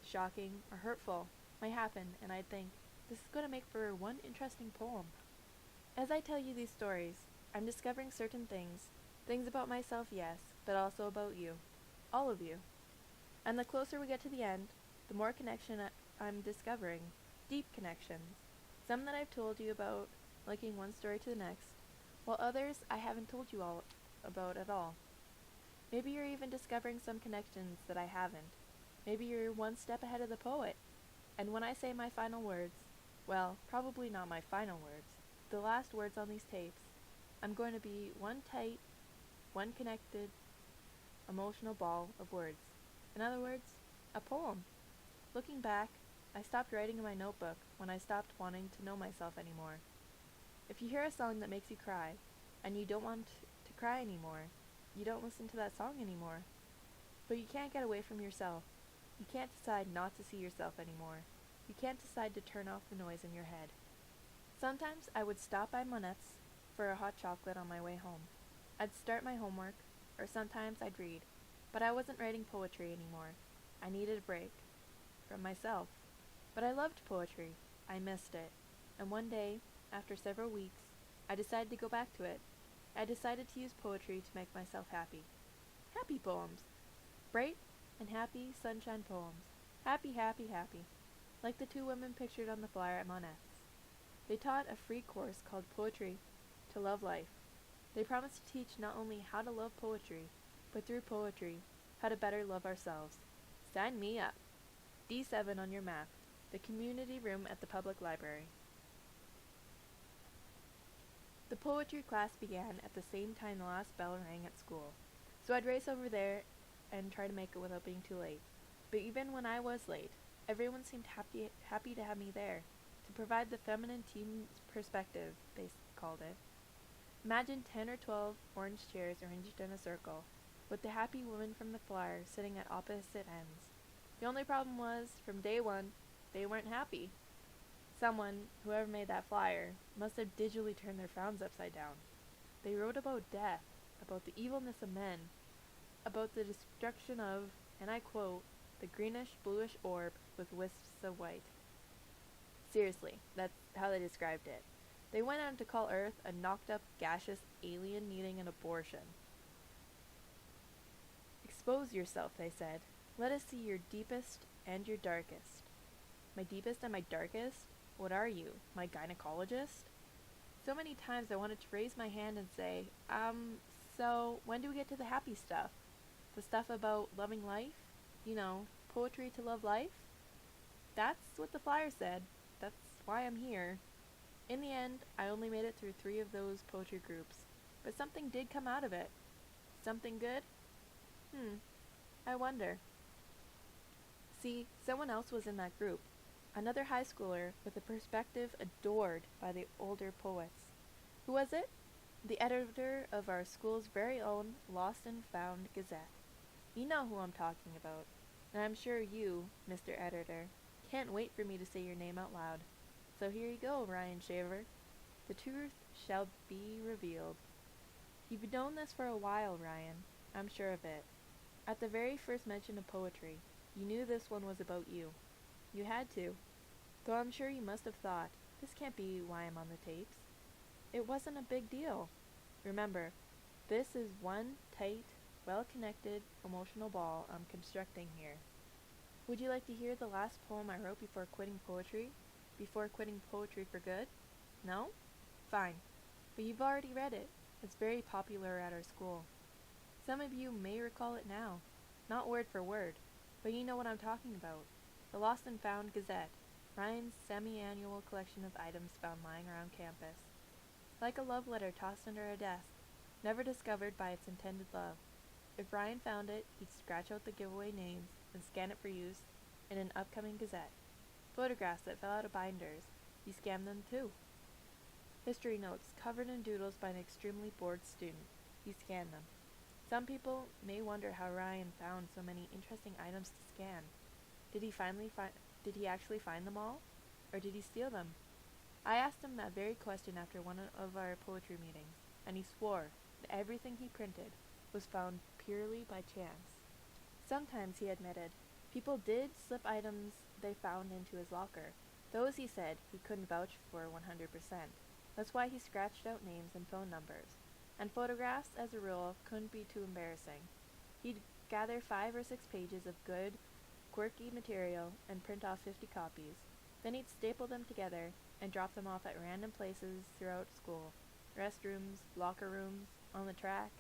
shocking, or hurtful might happen, and I'd think, this is going to make for one interesting poem. As I tell you these stories, I'm discovering certain things about myself, yes, but also about you, all of you. And the closer we get to the end, the more connection I'm discovering, deep connections, some that I've told you about, linking one story to the next, while others I haven't told you all about at all. Maybe you're even discovering some connections that I haven't. Maybe you're one step ahead of the poet. And when I say my final words, well, probably not my final words, the last words on these tapes, I'm going to be one tight, one connected, emotional ball of words. In other words, a poem. Looking back, I stopped writing in my notebook when I stopped wanting to know myself anymore. If you hear a song that makes you cry, and you don't want to cry anymore, you don't listen to that song anymore. But you can't get away from yourself. You can't decide not to see yourself anymore. You can't decide to turn off the noise in your head. Sometimes I would stop by Monette's for a hot chocolate on my way home. I'd start my homework, or sometimes I'd read, but I wasn't writing poetry anymore. I needed a break. From myself. But I loved poetry. I missed it. And one day, after several weeks, I decided to go back to it. I decided to use poetry to make myself happy. Happy poems. Bright and happy sunshine poems. Happy, happy, happy. Like the two women pictured on the flyer at Monette's. They taught a free course called Poetry to Love Life. They promised to teach not only how to love poetry, but through poetry, how to better love ourselves. Sign me up. D7 on your map. The community room at the public library. The poetry class began at the same time the last bell rang at school, so I'd race over there and try to make it without being too late. But even when I was late, everyone seemed happy to have me there, to provide the feminine team perspective, they called it. Imagine 10 or 12 orange chairs arranged in a circle, with the happy women from the flyer sitting at opposite ends. The only problem was, from day one, they weren't happy. Someone, whoever made that flyer, must have digitally turned their frowns upside down. They wrote about death, about the evilness of men, about the destruction of, and I quote, the greenish-bluish orb with wisps of white. Seriously, that's how they described it. They went on to call Earth a knocked-up, gaseous alien needing an abortion. Expose yourself, they said. Let us see your deepest and your darkest. My deepest and my darkest? What are you, my gynecologist? So many times I wanted to raise my hand and say, So, when do we get to the happy stuff? The stuff about loving life? You know, poetry to love life? That's what the flyer said. That's why I'm here. In the end, I only made it through 3 of those poetry groups. But something did come out of it. Something good? I wonder. See, someone else was in that group. Another high schooler with a perspective adored by the older poets. Who was it? The editor of our school's very own Lost and Found Gazette. You know who I'm talking about, and I'm sure you, Mr. Editor, can't wait for me to say your name out loud. So here you go, Ryan Shaver. The truth shall be revealed. You've known this for a while, Ryan. I'm sure of it. At the very first mention of poetry, you knew this one was about you. You had to. Though I'm sure you must have thought, this can't be why I'm on the tapes. It wasn't a big deal. Remember, this is one tight, well-connected, emotional ball I'm constructing here. Would you like to hear the last poem I wrote before quitting poetry? Before quitting poetry for good? No? Fine. But you've already read it. It's very popular at our school. Some of you may recall it now. Not word for word, but you know what I'm talking about. The Lost and Found Gazette, Ryan's semi-annual collection of items found lying around campus. Like a love letter tossed under a desk, never discovered by its intended love. If Ryan found it, he'd scratch out the giveaway names and scan it for use in an upcoming gazette. Photographs that fell out of binders, he scanned them too. History notes covered in doodles by an extremely bored student, he scanned them. Some people may wonder how Ryan found so many interesting items to scan. Did he actually find them all? Or did he steal them? I asked him that very question after one of our poetry meetings, and he swore that everything he printed was found purely by chance. Sometimes, he admitted, people did slip items they found into his locker. Those, he said, he couldn't vouch for 100%. That's why he scratched out names and phone numbers. And photographs, as a rule, couldn't be too embarrassing. He'd gather 5 or 6 pages of good, quirky material and print off 50 copies. Then he'd staple them together and drop them off at random places throughout school. Restrooms, locker rooms, on the track.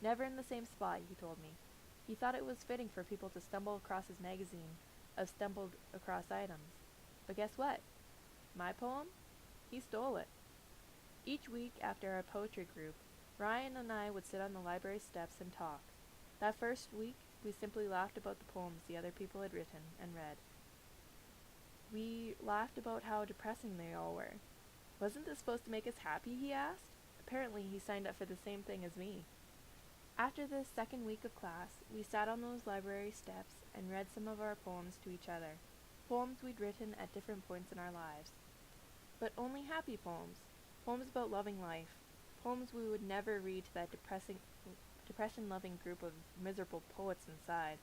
Never in the same spot, he told me. He thought it was fitting for people to stumble across his magazine of stumbled across items. But guess what? My poem? He stole it. Each week after our poetry group, Ryan and I would sit on the library steps and talk. That first week, we simply laughed about the poems the other people had written and read. We laughed about how depressing they all were. Wasn't this supposed to make us happy, he asked. Apparently he signed up for the same thing as me. After the second week of class, we sat on those library steps and read some of our poems to each other. Poems we'd written at different points in our lives. But only happy poems. Poems about loving life. Poems we would never read to that depression-loving group of miserable poets inside.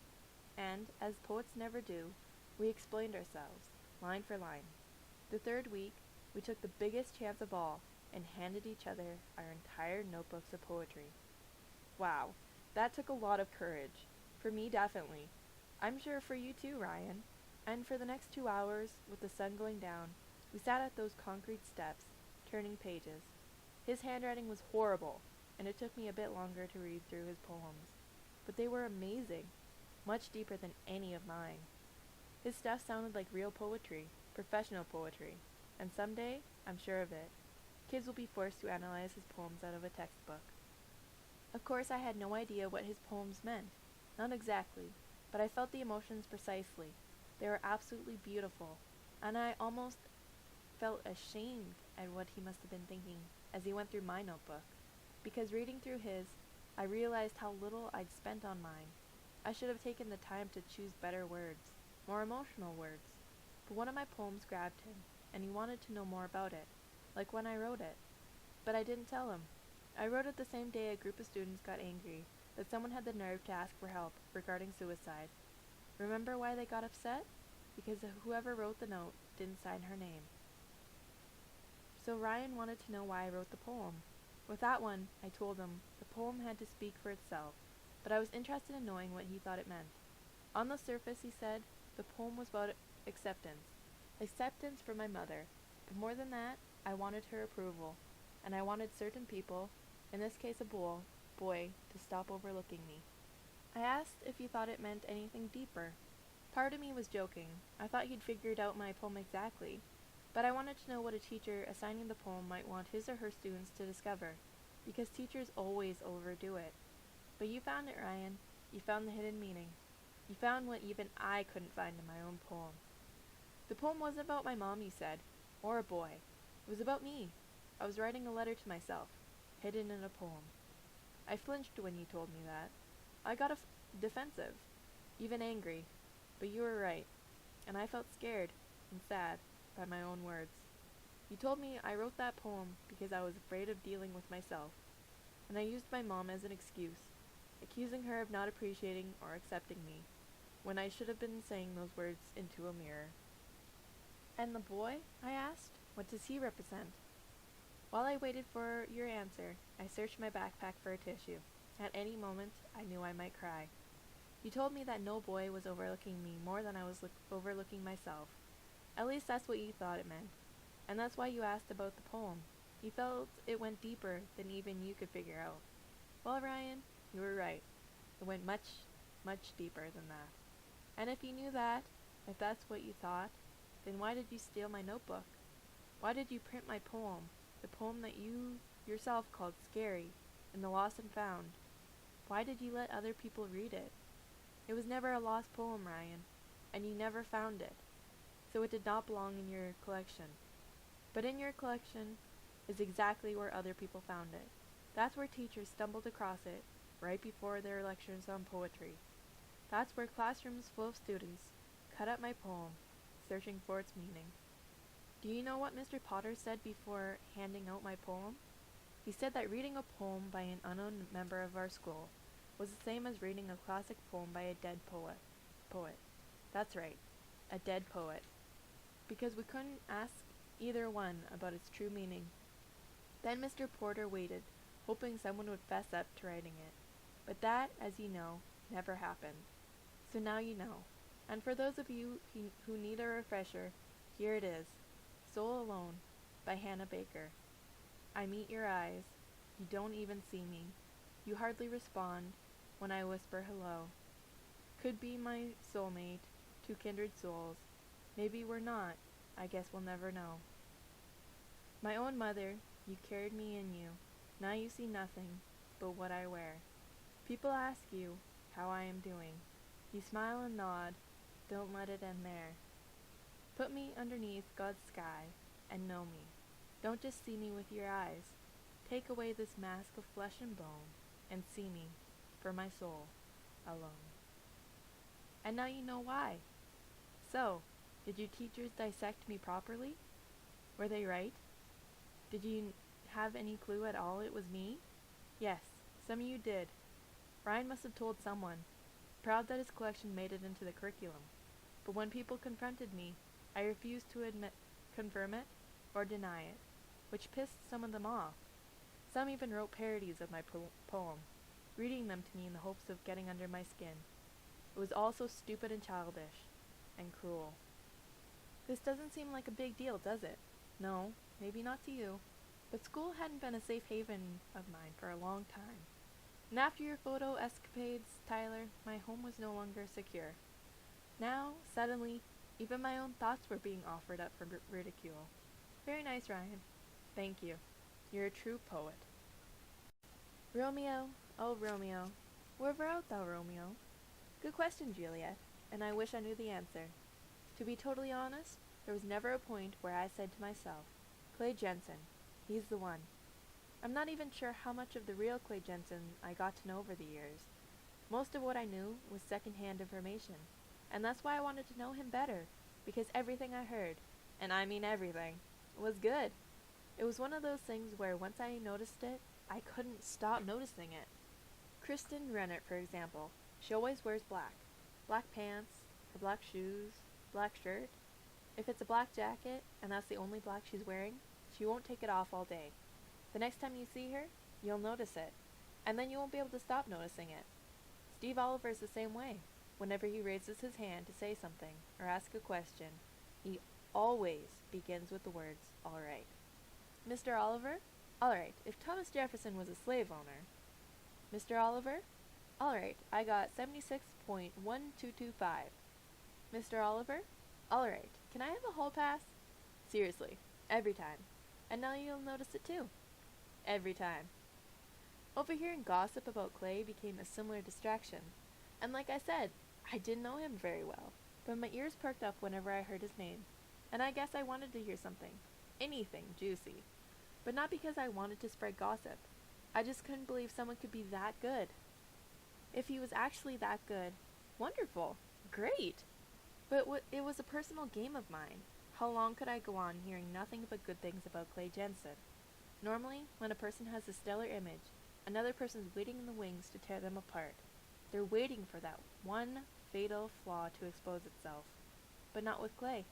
And, as poets never do, we explained ourselves, line for line. The third week, we took the biggest chance of all and handed each other our entire notebooks of poetry. Wow, that took a lot of courage. For me, definitely. I'm sure for you too, Ryan. And for the next 2 hours, with the sun going down, we sat at those concrete steps, turning pages. His handwriting was horrible, and it took me a bit longer to read through his poems. But they were amazing, much deeper than any of mine. His stuff sounded like real poetry, professional poetry, and someday, I'm sure of it, kids will be forced to analyze his poems out of a textbook. Of course, I had no idea what his poems meant. Not exactly, but I felt the emotions precisely. They were absolutely beautiful, and I almost felt ashamed at what he must have been thinking as he went through my notebook. Because reading through his, I realized how little I'd spent on mine. I should have taken the time to choose better words, more emotional words. But one of my poems grabbed him, and he wanted to know more about it, like when I wrote it. But I didn't tell him. I wrote it the same day a group of students got angry that someone had the nerve to ask for help regarding suicide. Remember why they got upset? Because whoever wrote the note didn't sign her name. So Ryan wanted to know why I wrote the poem. With that one, I told him the poem had to speak for itself, but I was interested in knowing what he thought it meant. On the surface, he said, the poem was about acceptance. Acceptance from my mother. But more than that, I wanted her approval. And I wanted certain people, in this case a boy, boy to stop overlooking me. I asked if he thought it meant anything deeper. Part of me was joking. I thought he'd figured out my poem exactly, but I wanted to know what a teacher assigning the poem might want his or her students to discover, because teachers always overdo it. But you found it, Ryan. You found the hidden meaning. You found what even I couldn't find in my own poem. The poem wasn't about my mom, you said, or a boy. It was about me. I was writing a letter to myself, hidden in a poem. I flinched when you told me that. I got defensive, even angry, but you were right, and I felt scared and sad by my own words. You told me I wrote that poem because I was afraid of dealing with myself, and I used my mom as an excuse, accusing her of not appreciating or accepting me, when I should have been saying those words into a mirror. And the boy? I asked. What does he represent? While I waited for your answer, I searched my backpack for a tissue. At any moment, I knew I might cry. You told me that no boy was overlooking me more than I was overlooking myself. At least that's what you thought it meant. And that's why you asked about the poem. You felt it went deeper than even you could figure out. Well, Ryan, you were right. It went much, much deeper than that. And if you knew that, if that's what you thought, then why did you steal my notebook? Why did you print my poem, the poem that you yourself called scary, in the Lost and Found? Why did you let other people read it? It was never a lost poem, Ryan, and you never found it, so it did not belong in your collection. But in your collection is exactly where other people found it. That's where teachers stumbled across it, right before their lectures on poetry. That's where classrooms full of students cut up my poem, searching for its meaning. Do you know what Mr. Potter said before handing out my poem? He said that reading a poem by an unknown member of our school was the same as reading a classic poem by a dead poet. That's right, a dead poet. Because we couldn't ask either one about its true meaning. Then Mr. Porter waited, hoping someone would fess up to writing it. But that, as you know, never happened. So now you know. And for those of you who need a refresher, here it is, Soul Alone, by Hannah Baker. I meet your eyes. You don't even see me. You hardly respond when I whisper hello. Could be my soulmate, two kindred souls. Maybe we're not. I guess we'll never know. My own mother, you carried me in you. Now you see nothing but what I wear. People ask you how I am doing. You smile and nod. Don't let it end there. Put me underneath God's sky and know me. Don't just see me with your eyes. Take away this mask of flesh and bone and see me, for my soul, alone. And now you know why. So, did your teachers dissect me properly? Were they right? Did you have any clue at all it was me? Yes, some of you did. Ryan must have told someone, proud that his collection made it into the curriculum. But when people confronted me, I refused to confirm it or deny it, which pissed some of them off. Some even wrote parodies of my poem, reading them to me in the hopes of getting under my skin. It was all so stupid and childish, and cruel. This doesn't seem like a big deal, does it? No, maybe not to you, but school hadn't been a safe haven of mine for a long time. And after your photo escapades, Tyler, my home was no longer secure. Now, suddenly, even my own thoughts were being offered up for ridicule. Very nice, Ryan. Thank you. You're a true poet. Romeo, oh Romeo, wherever art thou, Romeo? Good question, Juliet, and I wish I knew the answer. To be totally honest, there was never a point where I said to myself, Clay Jensen, he's the one. I'm not even sure how much of the real Clay Jensen I got to know over the years. Most of what I knew was second-hand information, and that's why I wanted to know him better, because everything I heard, and I mean everything, was good. It was one of those things where once I noticed it, I couldn't stop noticing it. Kristen Rennert, for example, she always wears black. Black pants, her black shoes, black shirt. If it's a black jacket, and that's the only black she's wearing, she won't take it off all day. The next time you see her, you'll notice it, and then you won't be able to stop noticing it. Steve Oliver's the same way. Whenever he raises his hand to say something or ask a question, he always begins with the words, all right. Mr. Oliver? All right, if Thomas Jefferson was a slave owner, Mr. Oliver? Alright, I got 76.1225. Mr. Oliver? Alright, can I have a hall pass? Seriously, every time. And now you'll notice it too. Every time. Overhearing gossip about Clay became a similar distraction. And like I said, I didn't know him very well, but my ears perked up whenever I heard his name. And I guess I wanted to hear something. Anything juicy. But not because I wanted to spread gossip. I just couldn't believe someone could be that good. If he was actually that good, wonderful, great. But it was a personal game of mine. How long could I go on hearing nothing but good things about Clay Jensen? Normally, when a person has a stellar image, another person's waiting in the wings to tear them apart. They're waiting for that one fatal flaw to expose itself. But not with Clay.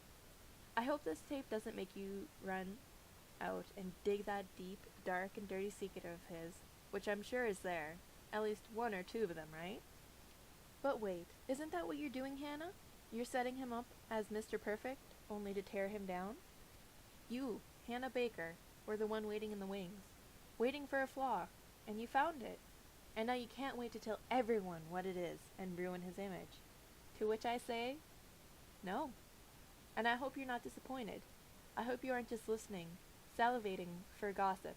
I hope this tape doesn't make you run out and dig that deep, dark, and dirty secret of his, which I'm sure is there. At least one or two of them, right? But wait, isn't that what you're doing, Hannah? You're setting him up as Mr. Perfect, only to tear him down? You, Hannah Baker, were the one waiting in the wings, waiting for a flaw, and you found it. And now you can't wait to tell everyone what it is and ruin his image. To which I say, no. And I hope you're not disappointed. I hope you aren't just listening, salivating for gossip.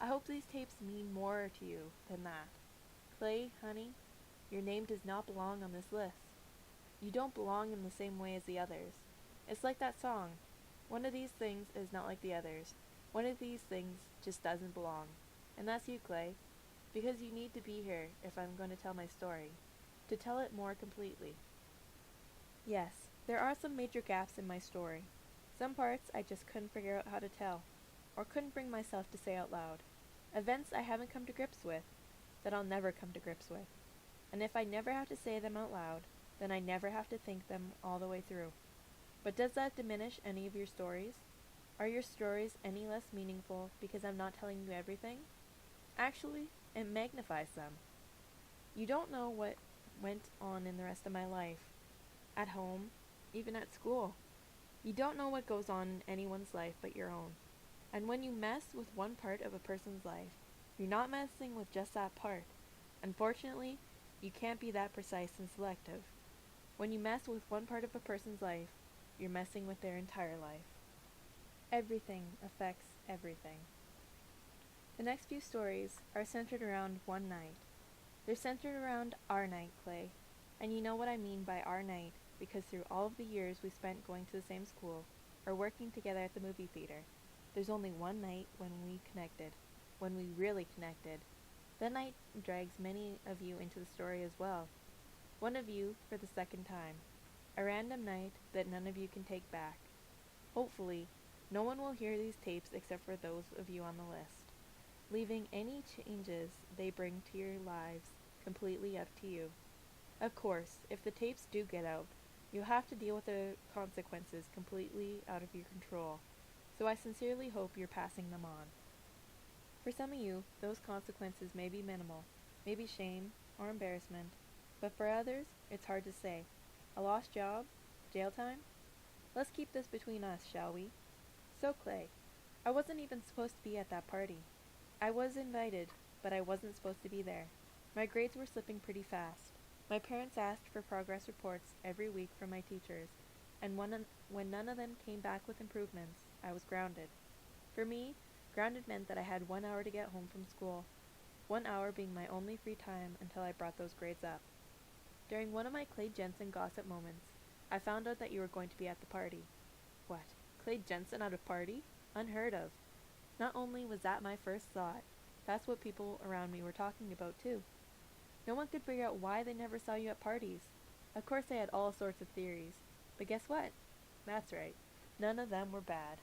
I hope these tapes mean more to you than that. Clay, honey, your name does not belong on this list. You don't belong in the same way as the others. It's like that song. One of these things is not like the others. One of these things just doesn't belong. And that's you, Clay. Because you need to be here if I'm going to tell my story. To tell it more completely. Yes, there are some major gaps in my story. Some parts I just couldn't figure out how to tell, or couldn't bring myself to say out loud. Events I haven't come to grips with, that I'll never come to grips with. And if I never have to say them out loud, then I never have to think them all the way through. But does that diminish any of your stories? Are your stories any less meaningful because I'm not telling you everything? Actually, it magnifies them. You don't know what went on in the rest of my life. At home, even at school. You don't know what goes on in anyone's life but your own. And when you mess with one part of a person's life, you're not messing with just that part. Unfortunately, you can't be that precise and selective. When you mess with one part of a person's life, you're messing with their entire life. Everything affects everything. The next few stories are centered around one night. They're centered around our night, Clay. And you know what I mean by our night, because through all of the years we spent going to the same school, or working together at the movie theater, there's only one night when we connected, when we really connected. That night drags many of you into the story as well. One of you for the second time. A random night that none of you can take back. Hopefully, no one will hear these tapes except for those of you on the list, leaving any changes they bring to your lives completely up to you. Of course, if the tapes do get out, you'll have to deal with the consequences completely out of your control, so I sincerely hope you're passing them on. For some of you, those consequences may be minimal, maybe shame or embarrassment, but for others, it's hard to say. A lost job? Jail time? Let's keep this between us, shall we? So, Clay, I wasn't even supposed to be at that party. I was invited, but I wasn't supposed to be there. My grades were slipping pretty fast. My parents asked for progress reports every week from my teachers, and when none of them came back with improvements, I was grounded. For me, grounded meant that I had 1 hour to get home from school, 1 hour being my only free time until I brought those grades up. During one of my Clay Jensen gossip moments, I found out that you were going to be at the party. What? Clay Jensen at a party? Unheard of. Not only was that my first thought, that's what people around me were talking about too. No one could figure out why they never saw you at parties. Of course they had all sorts of theories, but guess what? That's right, none of them were bad.